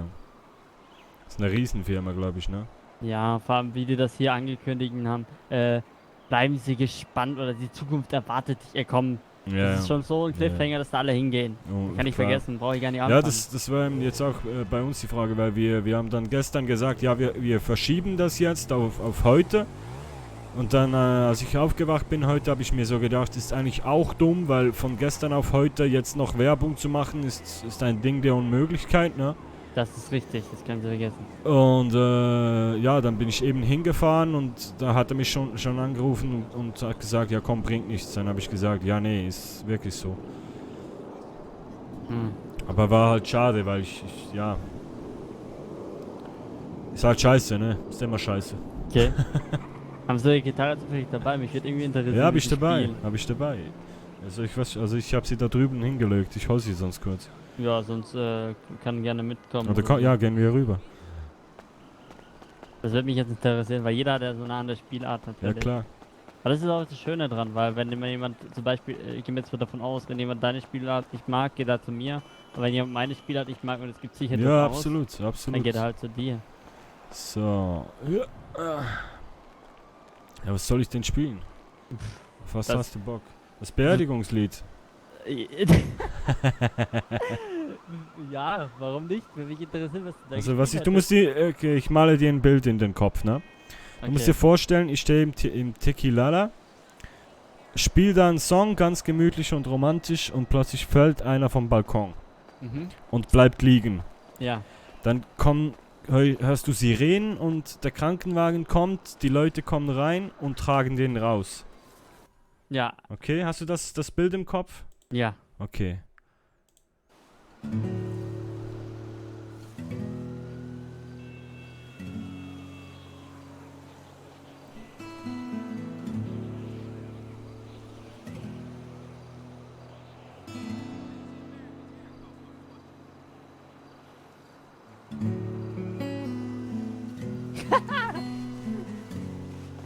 Das ist eine Riesenfirma, glaube ich, ne? Ja, vor allem wie die das hier angekündigt haben, bleiben Sie gespannt oder die Zukunft erwartet dich, komm. Ja. Das ist schon so ein Cliffhanger, dass da alle hingehen. Oh, Kann ich klar. vergessen, brauche ich gar nicht anfangen. Ja, das war jetzt auch bei uns die Frage, weil wir haben dann gestern gesagt, ja, wir verschieben das jetzt auf heute. Und dann, als ich aufgewacht bin heute, habe ich mir so gedacht, ist eigentlich auch dumm, weil von gestern auf heute jetzt noch Werbung zu machen, ist ein Ding der Unmöglichkeit, ne? Das ist richtig, das können Sie vergessen. Und ja, dann bin ich eben hingefahren und da hat er mich schon angerufen und hat gesagt, ja komm, bringt nichts. Dann habe ich gesagt, ja nee, ist wirklich so. Aber war halt schade, weil ich ja... Ist halt scheiße, ne? Ist immer scheiße. Okay. Haben Sie die Gitarre zufällig dabei? Mich würde irgendwie interessieren. Ja, wie Sie spielen. hab ich dabei. Also ich habe sie da drüben hingelegt, ich hol sie sonst kurz. Ja, sonst kann gerne mitkommen. Oder ja, gehen wir rüber. Das würde mich jetzt interessieren, weil jeder hat ja so eine andere Spielart natürlich. Ja, klar. Aber das ist auch das Schöne dran, weil wenn immer jemand, zum Beispiel, ich gehe jetzt davon aus, wenn jemand deine Spielart nicht mag, geht er zu mir. Aber wenn jemand meine Spielart nicht mag und es gibt sicher Ja, aus, absolut. dann geht er halt zu dir. So. Ja. Ja, was soll ich denn spielen? Auf was hast du Bock? Das Beerdigungslied. Ja, warum nicht? Würde mich interessieren, was du da Also gespielt du musst okay, ich male dir ein Bild in den Kopf, ne? Du musst dir Okay. vorstellen, ich stehe im Tequilala, spiele da einen Song, ganz gemütlich und romantisch und plötzlich fällt einer vom Balkon und bleibt liegen. Ja. Dann hörst du Sirenen und der Krankenwagen kommt, die Leute kommen rein und tragen den raus. Ja. Okay, hast du das Bild im Kopf? Ja. Okay.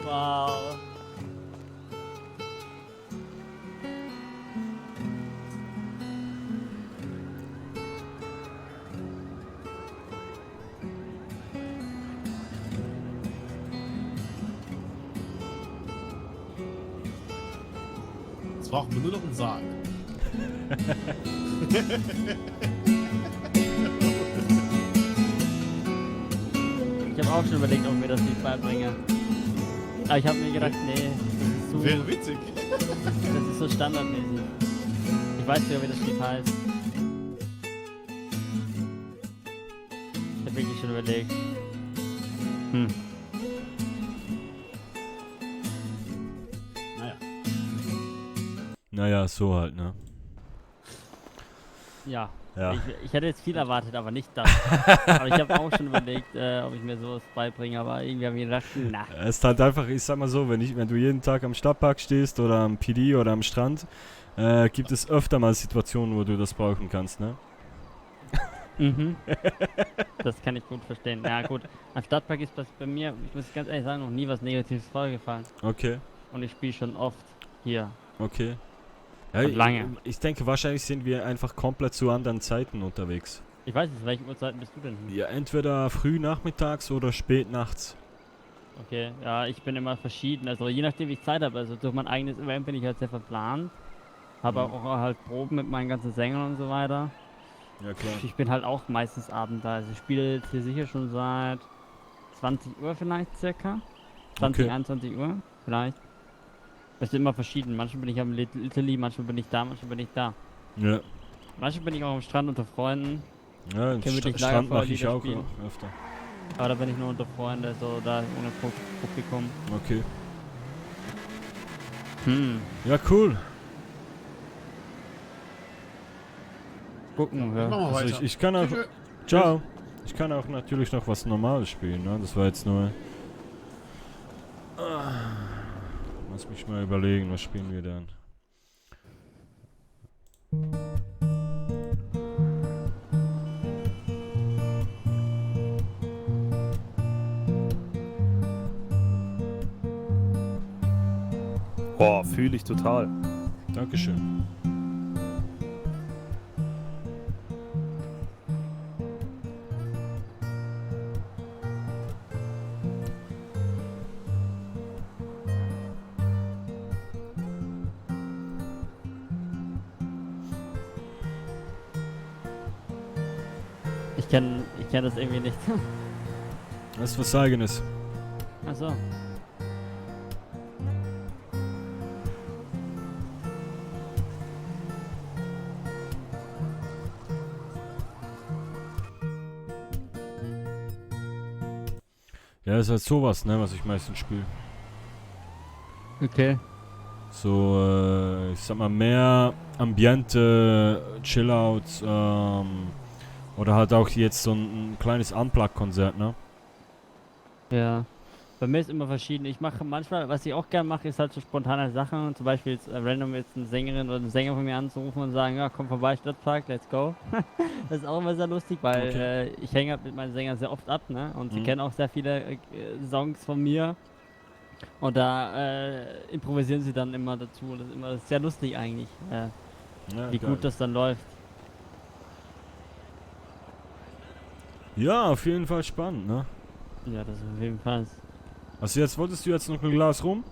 Wow. Jetzt brauchen wir nur noch einen Sarg. Ich habe auch schon überlegt, ob ich mir das Lied beibringe. Aber ich habe mir gedacht, nee, das ist so... Wäre witzig. Das ist so standardmäßig. Ich weiß nicht, wie das Lied heißt. Ich habe wirklich schon überlegt. Naja. Naja, so halt, ne? Ja. Ja. Ich hätte jetzt viel erwartet, aber nicht das. Aber ich habe auch schon überlegt, ob ich mir sowas beibringe, aber irgendwie habe ich gedacht, na. Es ist halt einfach, ich sag mal so, wenn du jeden Tag am Stadtpark stehst oder am PD oder am Strand, gibt es öfter mal Situationen, wo du das brauchen kannst, ne? Mhm. Das kann ich gut verstehen. Ja gut, am Stadtpark ist bei mir, ich muss ganz ehrlich sagen, noch nie was Negatives vorgefallen. Okay. Und ich spiele schon oft hier. Okay. Ja, Und lange. Ich denke, wahrscheinlich sind wir einfach komplett zu anderen Zeiten unterwegs. Ich weiß nicht, welchen Uhrzeiten bist du denn? Ja, entweder früh nachmittags oder spät nachts. Okay, ja, ich bin immer verschieden. Also je nachdem, wie ich Zeit habe. Also durch mein eigenes Event bin ich halt sehr verplant. Habe auch halt Proben mit meinen ganzen Sängern und so weiter. Ja, klar. Ich bin halt auch meistens abends da. Also ich spiele jetzt hier sicher schon seit 20 Uhr vielleicht circa. 20, Okay. 21 Uhr vielleicht. Das ist immer verschieden. Manchmal bin ich am Little Italy, manchmal bin ich da, manchmal bin ich da. Ja. Manchmal bin ich auch am Strand unter Freunden. Ja, Können wir durch Strand mache ich Lagerfeuerlieder auch spielen. öfter. Aber da bin ich nur unter Freunden, so da ohne Publikum. Okay. Ja, cool. Gucken wir. Machen wir Also weiter. ich kann auch. Tschüss. Ciao. Ich kann auch natürlich noch was Normales spielen, ne? Das war jetzt nur. Lass mich mal überlegen, was spielen wir dann? Boah, fühle ich total. Dankeschön. Ich kenn das irgendwie nicht. Das ist was Eigenes. Achso. Ja, ist halt sowas, ne, was ich meistens spiele. Okay. So, ich sag mal, mehr Ambiente, Chillout, oder halt auch jetzt so ein kleines Unplugged-Konzert, ne? Ja. Bei mir ist immer verschieden. Ich mache manchmal, was ich auch gerne mache, ist halt so spontane Sachen. Zum Beispiel jetzt random jetzt eine Sängerin oder einen Sänger von mir anzurufen und sagen, ja, komm vorbei, Stadtpark, let's go. Das ist auch immer sehr lustig, weil ich hänge halt mit meinen Sängern sehr oft ab, ne? Und sie kennen auch sehr viele Songs von mir. Und da improvisieren sie dann immer dazu. Und das ist immer sehr lustig eigentlich, Ja, wie geil. gut das dann läuft. Ja, auf jeden Fall spannend, ne? Ja, das ist auf jeden Fall. Also jetzt wolltest du jetzt noch ein Glas rum?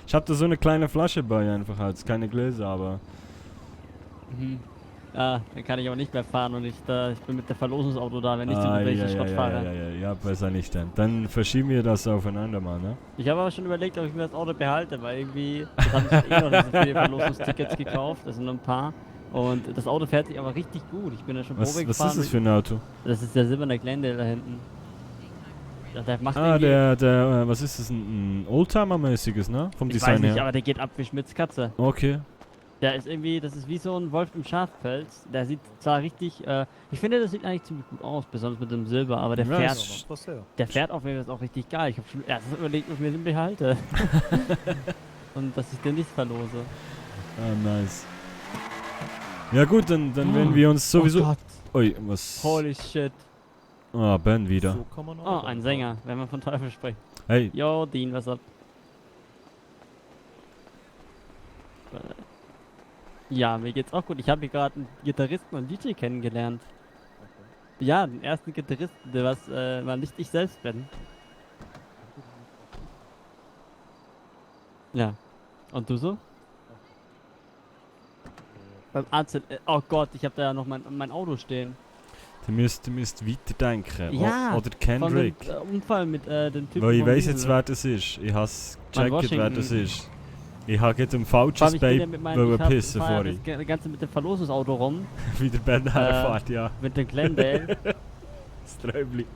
Ich hab da so eine kleine Flasche bei einfach als keine Gläser, aber. Ja, dann kann ich auch nicht mehr fahren und ich bin mit der Verlosungsauto da, wenn ich zum welchen Schrott fahre. Ja, besser nicht dann. Dann verschieben wir das aufeinander mal, ne? Ich habe aber schon überlegt, ob ich mir das Auto behalte, weil irgendwie haben sich noch nicht so viele Verlosungstickets gekauft, das sind nur ein paar. Und das Auto fährt sich aber richtig gut. Ich bin ja schon Probe gefahren. Was ist das für ein Auto? Das ist der silberne Glendale da hinten. Ja, der macht was ist das? Ein Oldtimer-mäßiges, ne? Vom ich Design weiß nicht, her. aber der geht ab wie Schmitz Katze. Okay. Der ist irgendwie, das ist wie so ein Wolf im Schafpelz. Der sieht zwar richtig, ich finde, das sieht eigentlich ziemlich gut aus, besonders mit dem Silber, aber der fährt auf jeden Fall auch richtig geil. Ich habe schon erst überlegt, ob ich mir den behalte. Und dass ich den nicht verlose. Ah, nice. Ja gut, dann werden wir uns sowieso... Oh Gott. Ui, was... Holy shit. Ah, Ben wieder. So kann man Oh, auch ein Sänger, wenn man von Teufel spricht. Hey. Yo, Dean, was ab? Ja, mir geht's auch gut. Ich habe hier gerade einen Gitarristen und DJ kennengelernt. Ja, den ersten Gitarristen, der war nicht ich selbst bin. Ja. Und du so? Beim AZ. Oh Gott, ich habe da ja noch mein Auto stehen. Du müsst weiterdenken. Ja, Oder Kendrick. Von dem Unfall mit den Typen. Weil ich von weiss Diesel. jetzt, wer das ist. Ich has gecheckt, wer Washington. das ist. Ich hab gerade im falschen Space pissen vorhin. Das Ganze mit dem Verlosungsauto rum. Wie der Ben herfährt, ja. Mit dem Glendale. Das Träumli.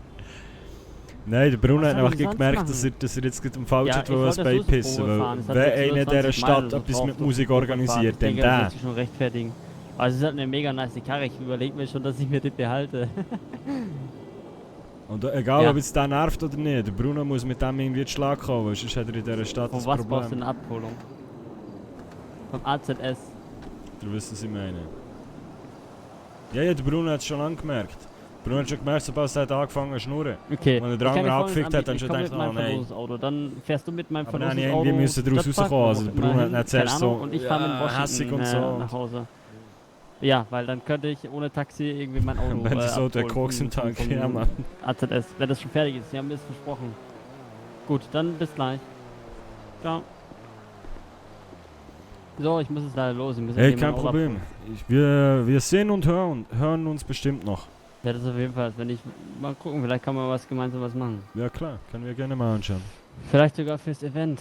Nein, der Bruno hat einfach gemerkt, dass er jetzt gerade im falschen Space pissen. Weil wenn einer in dieser Stadt etwas mit Musik organisiert, dann der. der. Das schon rechtfertigen. Also es ist halt eine mega nice Karre. Ich überlege mir schon, dass ich mir die behalte. Und egal, ob es da nervt oder nicht, der Bruno muss mit dem irgendwie in den Schlag kommen, weil sonst hat er in dieser Stadt Von das was Problem. brauchst du eine Abholung? Vom AZS. Du weißt, was ich meine. Ja, der Bruno hat es schon lange gemerkt. Der Bruno hat schon gemerkt, sobald er hat angefangen zu schnurren. Okay. Wenn er den anderen abgefickt hat, dann schon gedacht, oh nein. Auto. Dann fährst du mit meinem Aber dann Verlosungsauto. irgendwie müssen daraus rauskommen. Also der Bruno hat nicht zuerst so und ich fahre mit hässig Washington und so. nach Hause. Ja, weil dann könnte ich ohne Taxi irgendwie mein Auto Wenn das Auto abholen Koks im vom- Tank, vom ja, Mann. AZS, wenn das schon fertig ist. Sie haben mir das versprochen. Gut, dann bis gleich. Ciao. So, ich muss jetzt leider los. Ich muss Hey, jetzt kein jemanden Problem. abholen. Wir sehen und hören uns bestimmt noch. Ja, das auf jeden Fall. Wenn ich mal gucken, vielleicht kann man gemeinsam was machen. Ja klar, können wir gerne mal anschauen. Vielleicht sogar fürs Event.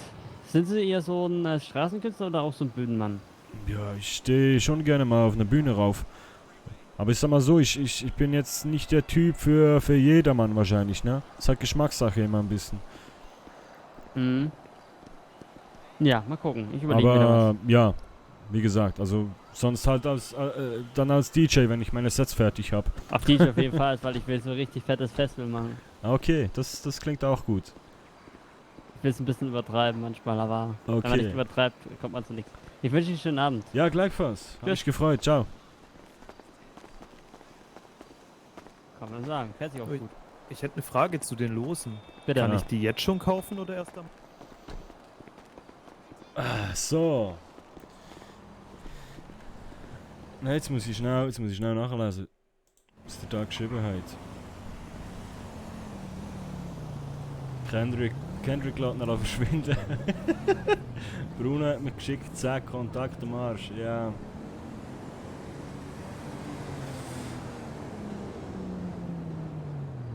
Sind Sie eher so ein Straßenkünstler oder auch so ein Bühnenmann? Ja, ich stehe schon gerne mal auf eine Bühne rauf. Aber ich sag mal so, ich bin jetzt nicht der Typ für jedermann wahrscheinlich, ne? Ist halt Geschmackssache immer ein bisschen. Mhm. Ja, mal gucken. Ich überlege mir da was. Aber ja, wie gesagt, also sonst halt dann als DJ, wenn ich meine Sets fertig habe. Auf DJ auf jeden Fall, weil ich will so richtig fettes Festival machen. Okay, das klingt auch gut. Ich will es ein bisschen übertreiben manchmal, aber wenn man Okay. nicht übertreibt, kommt man zu nichts. Ich wünsche Ihnen einen schönen Abend. Ja, gleichfalls. Hab Ja. mich gefreut. Ciao. Kann man sagen. Fährt sich auch Ui. gut. Ich hätte eine Frage zu den Losen. Bitte. Kann Ja. ich die jetzt schon kaufen oder erst am... So. Nein, jetzt muss ich schnell nachlesen, was der da geschrieben hat. Kendrick lässt ihn verschwinden. Bruno hat mir geschickt, 10 Kontakte am Arsch. Ja.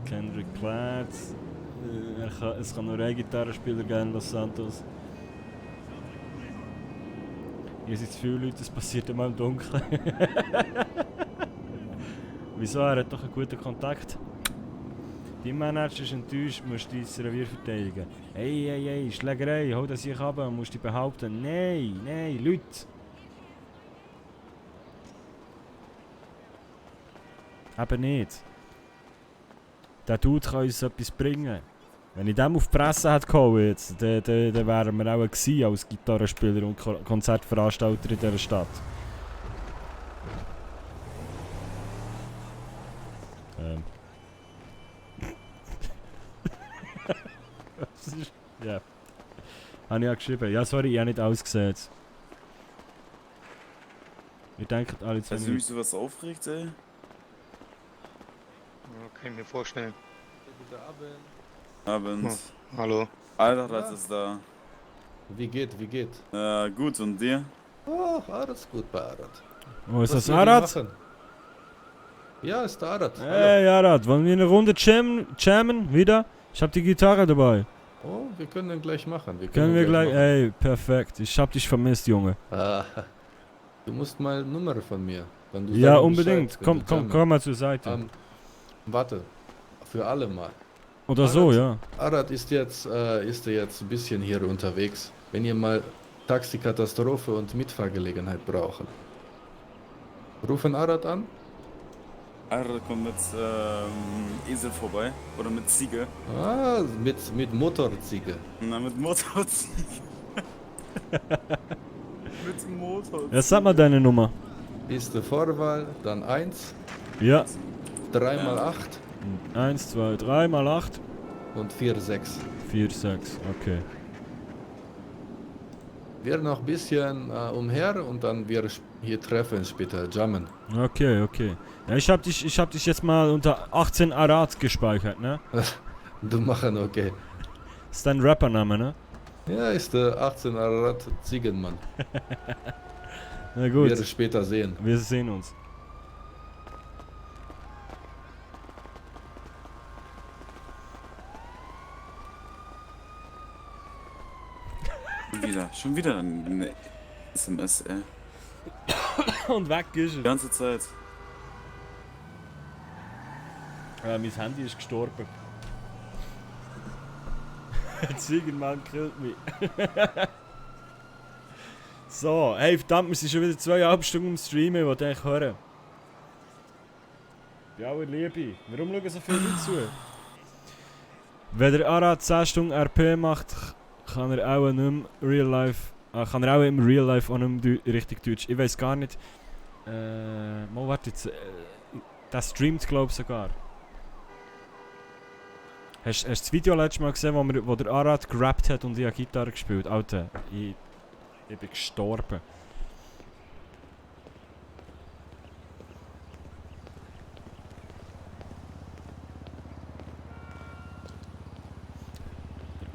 Kendrick klärt. Es kann nur ein Gitarrenspieler geben in Los Santos. Hier sind zu viele Leute, es passiert immer im Dunkeln. Wieso? Er hat doch einen guten Kontakt. Dein Manager ist enttäuscht, musst dein Revier verteidigen. Ey, Schlägerei, hol das sich runter, musst dich behaupten. Nein, Leute. Eben nicht. Der Dude kann uns etwas bringen. Wenn ich dem auf die Presse hätte gehauen jetzt, dann wären wir auch gewesen als Gitarrenspieler und Konzertveranstalter in dieser Stadt. Was ist... Ja. Habe ich ja geschrieben. Ja, sorry, ich habe nicht alles gesehen. Ihr denkt alle 2 Also, Minuten. mich sowas aufregt, ey. Kann ich mir vorstellen. Guten Abend. Abend. Oh, hallo. Alter, ist da. Wie geht? Gut, und dir? Oh, alles gut bei Arad. Oh, ist Was das will die Arad? machen? Ja, ist der Arad. Hey Arad, wollen wir eine Runde jammen? Wieder? Ich hab die Gitarre dabei. Oh, wir können den gleich machen. Können wir gleich... Ey, perfekt. Ich hab dich vermisst, Junge. Ah, du musst mal Nummer von mir. Wenn du Ja, sagst unbedingt. Bescheid, wenn du jammen. Komm mal zur Seite. Warte. Für alle mal. Oder so, ja. Arad ist jetzt ein bisschen hier unterwegs. Wenn ihr mal Taxikatastrophe und Mitfahrgelegenheit brauchen. Rufen Arad an. Arad kommt mit Esel vorbei. Oder mit Ziege. Ah, mit Motorziege. Na, mit Motorziege. Mit Motorziege. Ja, sag mal deine Nummer. Ist die Vorwahl, dann 1. Ja. 3 mal 8. 1, 2, 3 mal 8. Und 4, 6. 4, 6, okay. Wir noch ein bisschen umher und dann wir hier treffen später, jammen. Okay. Ja, ich hab dich jetzt mal unter 18 Arad gespeichert, ne? Du machen okay. Ist dein Rappername, ne? Ja, ist der 18 Arad Ziegenmann. Na gut. Wir später sehen. Wir sehen uns. Schon wieder eine SMS, ey. Und weg ist Die er. ganze Zeit. Mein Handy ist gestorben. Ziegenmann killt mich. So, hey, verdammt, wir sind schon wieder 2,5 Stunden im Streamen, ich wollte eigentlich hören. Ja, ihr Liebe, warum schauen so viele Leute zu? Wenn der Arad 10 Stunden RP macht, kann er auch nicht mehr Real Life, kann er auch im Real Life auch nicht mehr richtig Deutsch. Ich weiß gar nicht. Mal warte jetzt. Das streamt glaube ich sogar. Hast du das Video letztes Mal gesehen, wo der Arad gerappt hat und ich habe Gitarre gespielt? Alter, ich bin gestorben.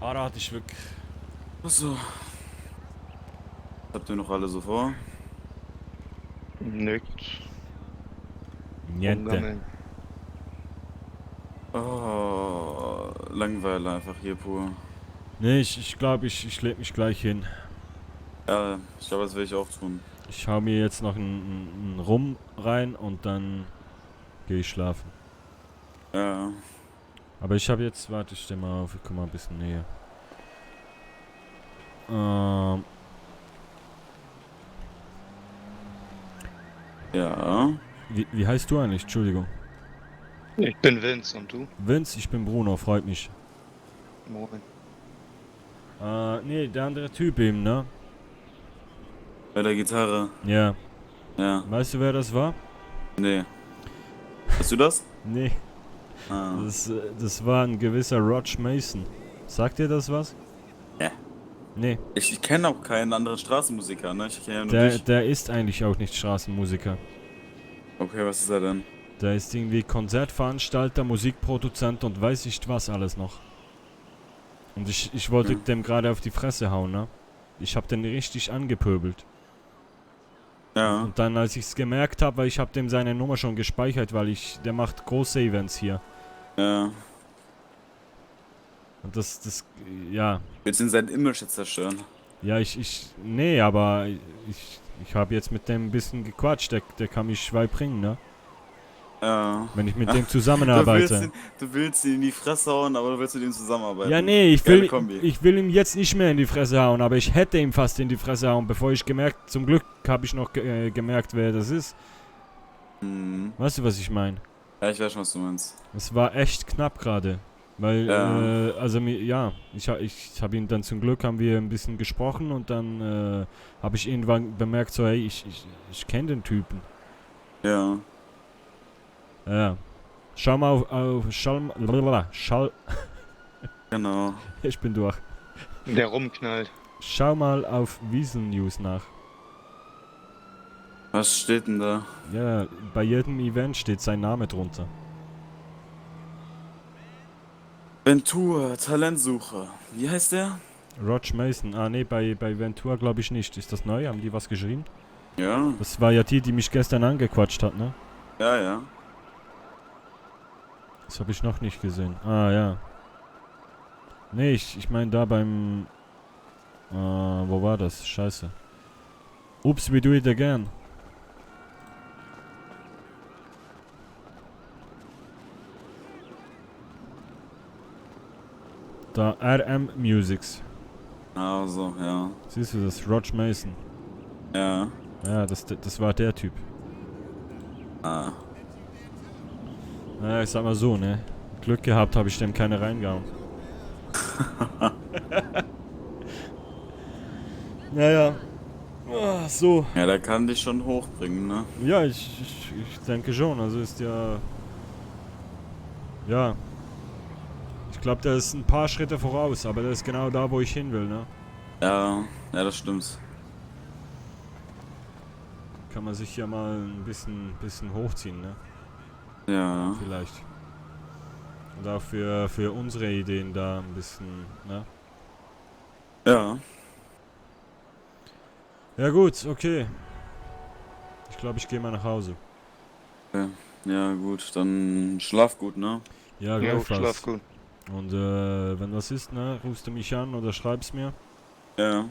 Der Arad ist wirklich... Also. Habt ihr noch alle so vor? Nix. Niente. Rumgammeln. Oh, Langeweile einfach hier pur. Nee, ich glaube, ich leg mich gleich hin. Ja, ich glaube, das will ich auch tun. Ich hau mir jetzt noch einen Rum rein und dann gehe ich schlafen. Ja. Aber ich habe jetzt, warte, ich steh mal auf, ich komm mal ein bisschen näher. Ja. Wie heißt du eigentlich? Entschuldigung. Ich bin Vince und du? Vince, ich bin Bruno, freut mich. Moin. Nee, der andere Typ eben, ne? Bei der Gitarre. Ja. Ja. Weißt du, wer das war? Nee. Hast du das? Nee. Ah. Das war ein gewisser Roger Mason. Sagt dir das was? Ja. Nee. Ich kenne auch keinen anderen Straßenmusiker, ne? Ich kenne ja nur dich. Der ist eigentlich auch nicht Straßenmusiker. Okay, was ist er denn? Der ist irgendwie Konzertveranstalter, Musikproduzent und weiß nicht was alles noch. Und ich wollte dem gerade auf die Fresse hauen, ne? Ich hab den richtig angepöbelt. Ja. Und dann, als ich's gemerkt habe, weil ich hab dem seine Nummer schon gespeichert, weil der macht große Events hier. Ja. Und das, ja. Willst du sein Image jetzt zerstören? Ja, nee, aber ich habe jetzt mit dem ein bisschen gequatscht, der kann mich weit bringen, ne? Ja. Wenn ich mit dem zusammenarbeite. Du willst ihn in die Fresse hauen, aber du willst mit ihm zusammenarbeiten. Ja, nee, ich will ihm jetzt nicht mehr in die Fresse hauen, aber ich hätte ihm fast in die Fresse hauen, bevor ich zum Glück habe ich noch gemerkt, wer das ist. Mhm. Weißt du, was ich meine? Ja, ich weiß schon, was du meinst. Es war echt knapp gerade. Weil, ich habe ihn dann zum Glück, haben wir ein bisschen gesprochen und dann habe ich irgendwann bemerkt, so, hey, ich kenne den Typen. Ja. Ja. Schau mal auf Genau. Ich bin durch. Der rumknallt. Schau mal auf Wiesel News nach. Was steht denn da? Ja, bei jedem Event steht sein Name drunter. Ventura, Talentsuche. Wie heißt der? Roger Mason. Ah, nee, bei Ventura glaube ich nicht. Ist das neu? Haben die was geschrieben? Ja. Das war ja die mich gestern angequatscht hat, ne? Ja, ja. Das habe ich noch nicht gesehen. Ah, ja. Nee, ich meine da beim... wo war das? Scheiße. Oops, we do it again. Da RM Musics. Also, ja. Siehst du das? Roger Mason. Ja. Ja, das war der Typ. Ah. Naja, ich sag mal so, ne? Glück gehabt, habe ich dem keine reingehauen. Naja. Ah, so. Ja, der kann dich schon hochbringen, ne? Ja, ich denke schon. Also ist ja... Ja. Ich glaube, der ist ein paar Schritte voraus, aber der ist genau da, wo ich hin will, ne? Ja, das stimmt. Kann man sich ja mal ein bisschen hochziehen, ne? Ja. Vielleicht. Und auch für unsere Ideen da ein bisschen, ne? Ja. Ja gut, okay. Ich glaube, ich gehe mal nach Hause. Ja gut, dann schlaf gut, ne? Ja, Ja, gleichfalls. schlaf gut. Und wenn was ist, ne, rufst du mich an oder schreibst mir. Ja.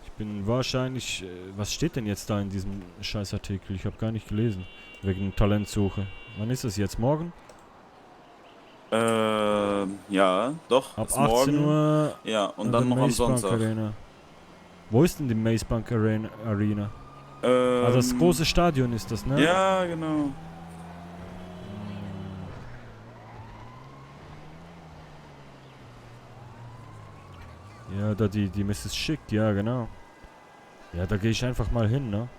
Ich bin wahrscheinlich... was steht denn jetzt da in diesem Scheißartikel? Ich habe gar nicht gelesen. Wegen Talentsuche. Wann ist das jetzt? Morgen? Ja, doch. Ab ist 18 morgen. Uhr. Ja, und an dann der noch am Maze Bank Sonntag. Arena. Wo ist denn die Maze Bank Arena? Ah, das große Stadion ist das, ne? Ja, genau. Ja, da die Mrs. Schick, ja genau. Ja, da gehe ich einfach mal hin, ne?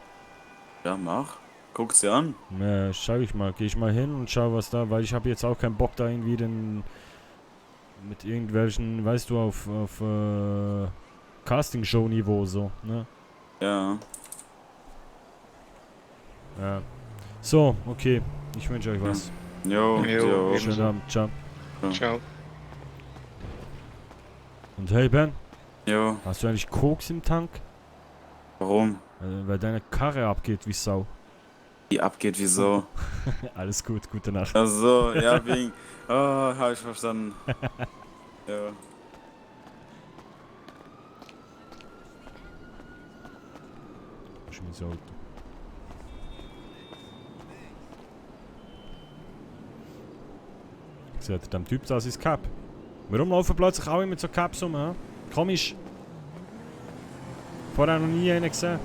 Ja, mach. Guck's dir an. Ja, schau ich mal. Gehe ich mal hin und schau, was da... Weil ich habe jetzt auch keinen Bock da irgendwie mit irgendwelchen, weißt du, auf Castingshow-Niveau so, ne? Ja. Ja. So, okay. Ich wünsche euch was. Jo, jo. Schönen Abend. Ciao. Ciao. Und hey Ben, Jo. hast du eigentlich Koks im Tank? Warum? Weil deine Karre abgeht wie Sau. Die abgeht, wieso? Alles gut, gute Nacht. Ach so, ja, wegen. Oh, hab ich verstanden. Ja. Das ist mein Auto. Sieht dem Typ da sein Cap? Warum laufen plötzlich alle mit so Caps rum? He? Komisch. Vorher noch nie einen gesehen.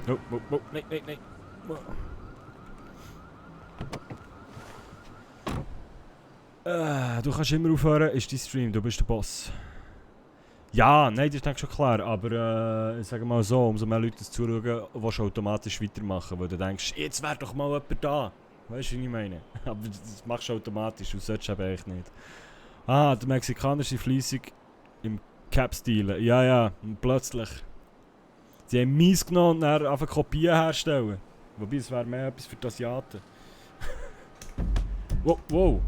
Oh, oh, oh, nein, nein, nein. Du kannst immer aufhören, ist dein Stream, du bist der Boss. Ja, nein, das ist nicht schon klar, aber ich sage mal so, umso mehr Leute das zuschauen, willst du automatisch weitermachen, weil du denkst, jetzt wäre doch mal jemand da. Weißt du, was ich meine? Aber das machst du automatisch, du solltest eben echt nicht. Ah, die Mexikaner sind fleissig im Cap-Stil. Ja, ja, und plötzlich. Sie haben mies genommen und dann einfach Kopien herstellen. Wobei, es wäre mehr etwas für die Asiaten. Wow, wow.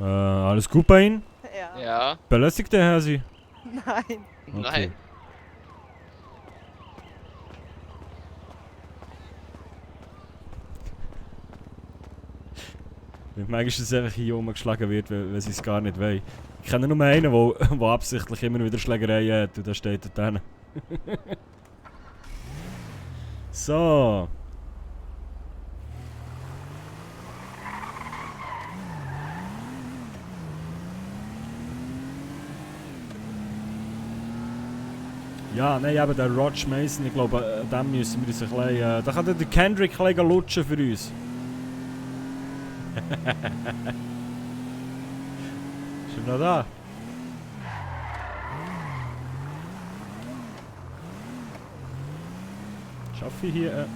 Alles gut bei Ihnen? Ja. Ja. Belästigt der Herr Sie? Nein. Okay. Nein. Manchmal ist es einfach hier umgeschlagen wird, weil sie es gar nicht wollen. Ich kenne nur einen, der absichtlich immer wieder Schlägereien hat und da steht er dann. So. Ja, nein, eben der Roger Mason, ich glaube, dem müssen wir uns ein bisschen... da kann der Kendrick ein bisschen lutschen für uns. Ist er noch da? Schaffe ich hier...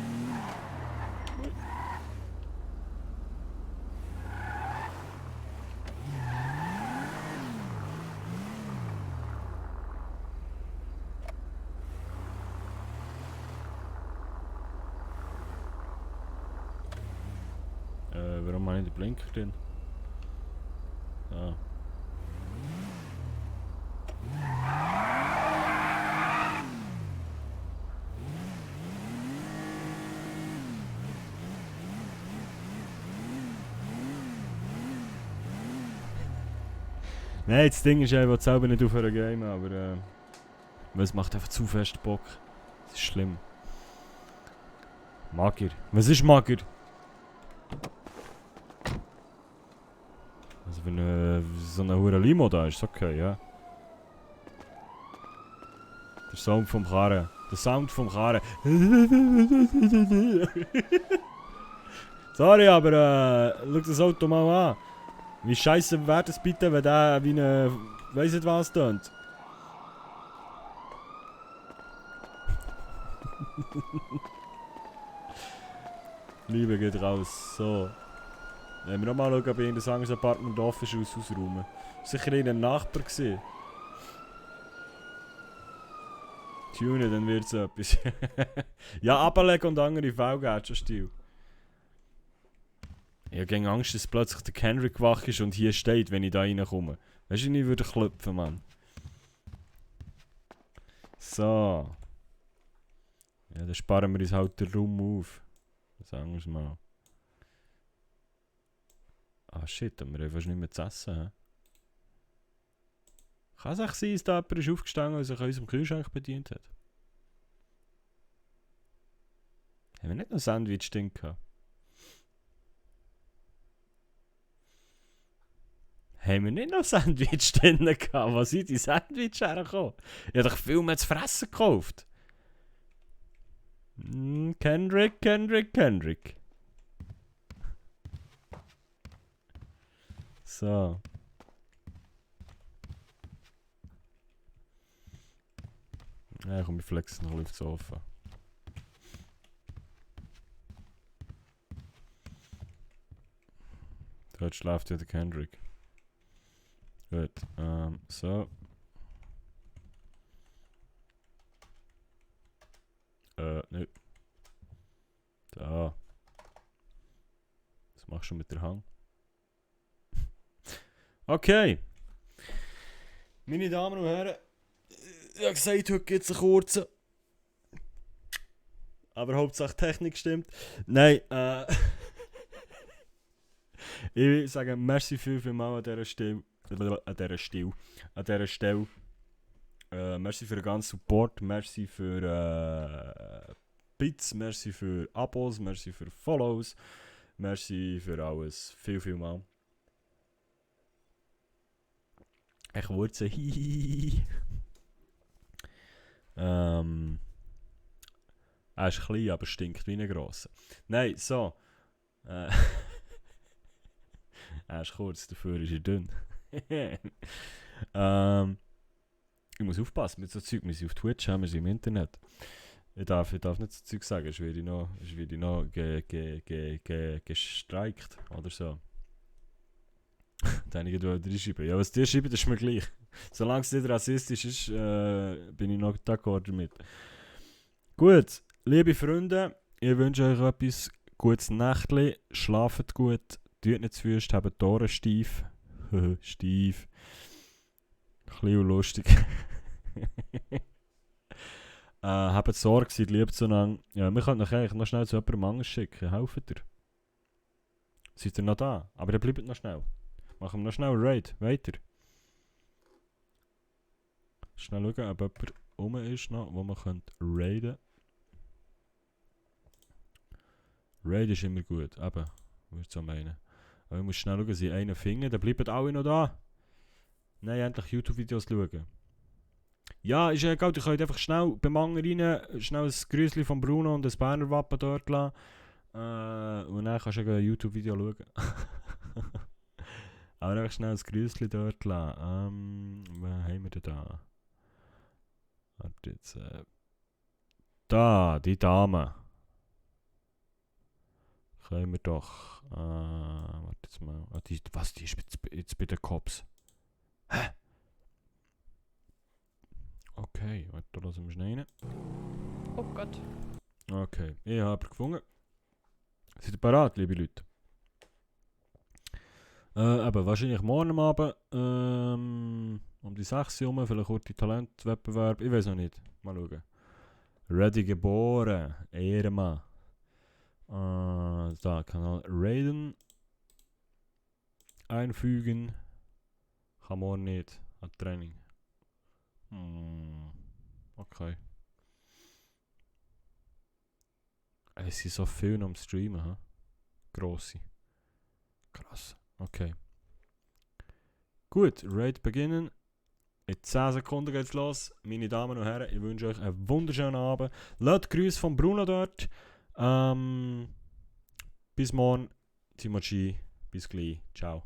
warum habe ich den Blinker drin? Ah. Nein, das Ding ist, ich will selber nicht aufhören zu gamen, aber es macht einfach zu fest Bock. Das ist schlimm. Mager. Was ist Mager? Also wenn so eine hure Limo da ist, okay, ja. Der Sound vom Karren. Der Sound vom Karren. Sorry, aber schau das Auto mal an. Wie scheiße wäre das bitte, wenn der wie eine... weiss nicht was tönt. Liebe geht raus. So. Wenn wir nochmal schauen, ob irgendein anderes Apartment offen ist, ausräumen. Sicher ein Nachbar gewesen. Tune, dann wird es etwas. Ja, ablegen und andere Fälle geht schon still. Ich habe gegen Angst, dass plötzlich der Kendrick wach ist und hier steht, wenn ich da reinkomme. Weißt du, ich würde klopfen, Mann. So. Ja, dann sparen wir uns halt den Raum auf. Sagen wir es mal. Ah shit, aber wir haben fast nicht mehr zu essen. He? Kann es echt sein, dass da jemand ist aufgestanden und sich an unserem Kühlschrank bedient hat? Haben wir nicht noch Sandwich drin gehabt? Haben wir nicht noch Sandwich drin gehabt? Wo sind die Sandwich hergekommen? Ich habe doch viel mehr zu fressen gekauft. Kendrick. So. Ja, komm, ich flex noch aufs Sofa. Dort schläft ja der Kendrick. Gut, so. Nö. Da. Was machst du mit der Hang? Okay. Meine Damen und Herren, ich habe gesagt, heute gibt es einen kurzen. Aber Hauptsache Technik stimmt. Nein, ich will sagen, merci vielmals an dieser Stelle. Merci für den ganzen Support, merci für Bits, merci für Abos, merci für Follows, merci für alles. Vielmal. Ich Wurzel. Er ist klein, aber stinkt wie ein grosser. Nein, so. Er ist kurz, dafür ist er dünn. Ich muss aufpassen mit so Zeug. Wir sind auf Twitch, wir sind im Internet. Ich darf nicht so Zeug sagen, sonst werde ich noch gestreikt oder so. Einige die schreiben. Ja, was die schreiben, das ist mir gleich. Solange es nicht rassistisch ist, bin ich noch d'accord damit. Gut, liebe Freunde, ich wünsche euch etwas gutes Nächtli. Schlaft gut, tut nicht zu fest, habt die Ohren steif. Steif. Klein und lustig. Habt Sorge, seid lieb zueinander. Ja, wir können euch eigentlich noch schnell zu jemandem anders schicken. Helft ihr? Seid ihr noch da? Aber ihr bleibt noch schnell. Machen wir noch schnell Raid. Weiter. Schnell schauen, ob jemand rum ist noch, wo man raiden. Raid ist immer gut, eben. Würde ich so meinen. Aber ich muss schnell schauen, sie einen finden. Dann bleiben alle noch da. Nein, endlich YouTube-Videos schauen. Ja, ist egal, ihr könnt einfach schnell beim anderen rein, schnell ein Grüßli von Bruno und ein Berner Wappen dort lassen. Und dann kannst du ein YouTube-Video schauen. Aber einfach schnell ein Grüßli dort lassen. Was haben wir denn da? Warte jetzt. Da, die Dame. Können wir doch. Warte jetzt mal. Die ist jetzt bei den Cops. Hä? Okay, warte, da lassen wir schnell rein. Oh Gott. Okay, ich habe gefunden. Seid ihr bereit, liebe Leute? Aber wahrscheinlich morgen am Abend um die 6 Uhr herum, vielleicht kurz die Talentwettbewerb, ich weiß noch nicht. Mal schauen. Ready geboren, Ehrenmann. Da, Kanal Raiden einfügen. Kann morgen nicht, hat Training. Okay. Es sind so viele am Streamen, ha? Grosse. Krass. Okay. Gut, Raid beginnen. In 10 Sekunden geht's los. Meine Damen und Herren, ich wünsche euch einen wunderschönen Abend. Lasst Grüße von Bruno dort. Bis morgen. Timochi. Bis gleich. Ciao.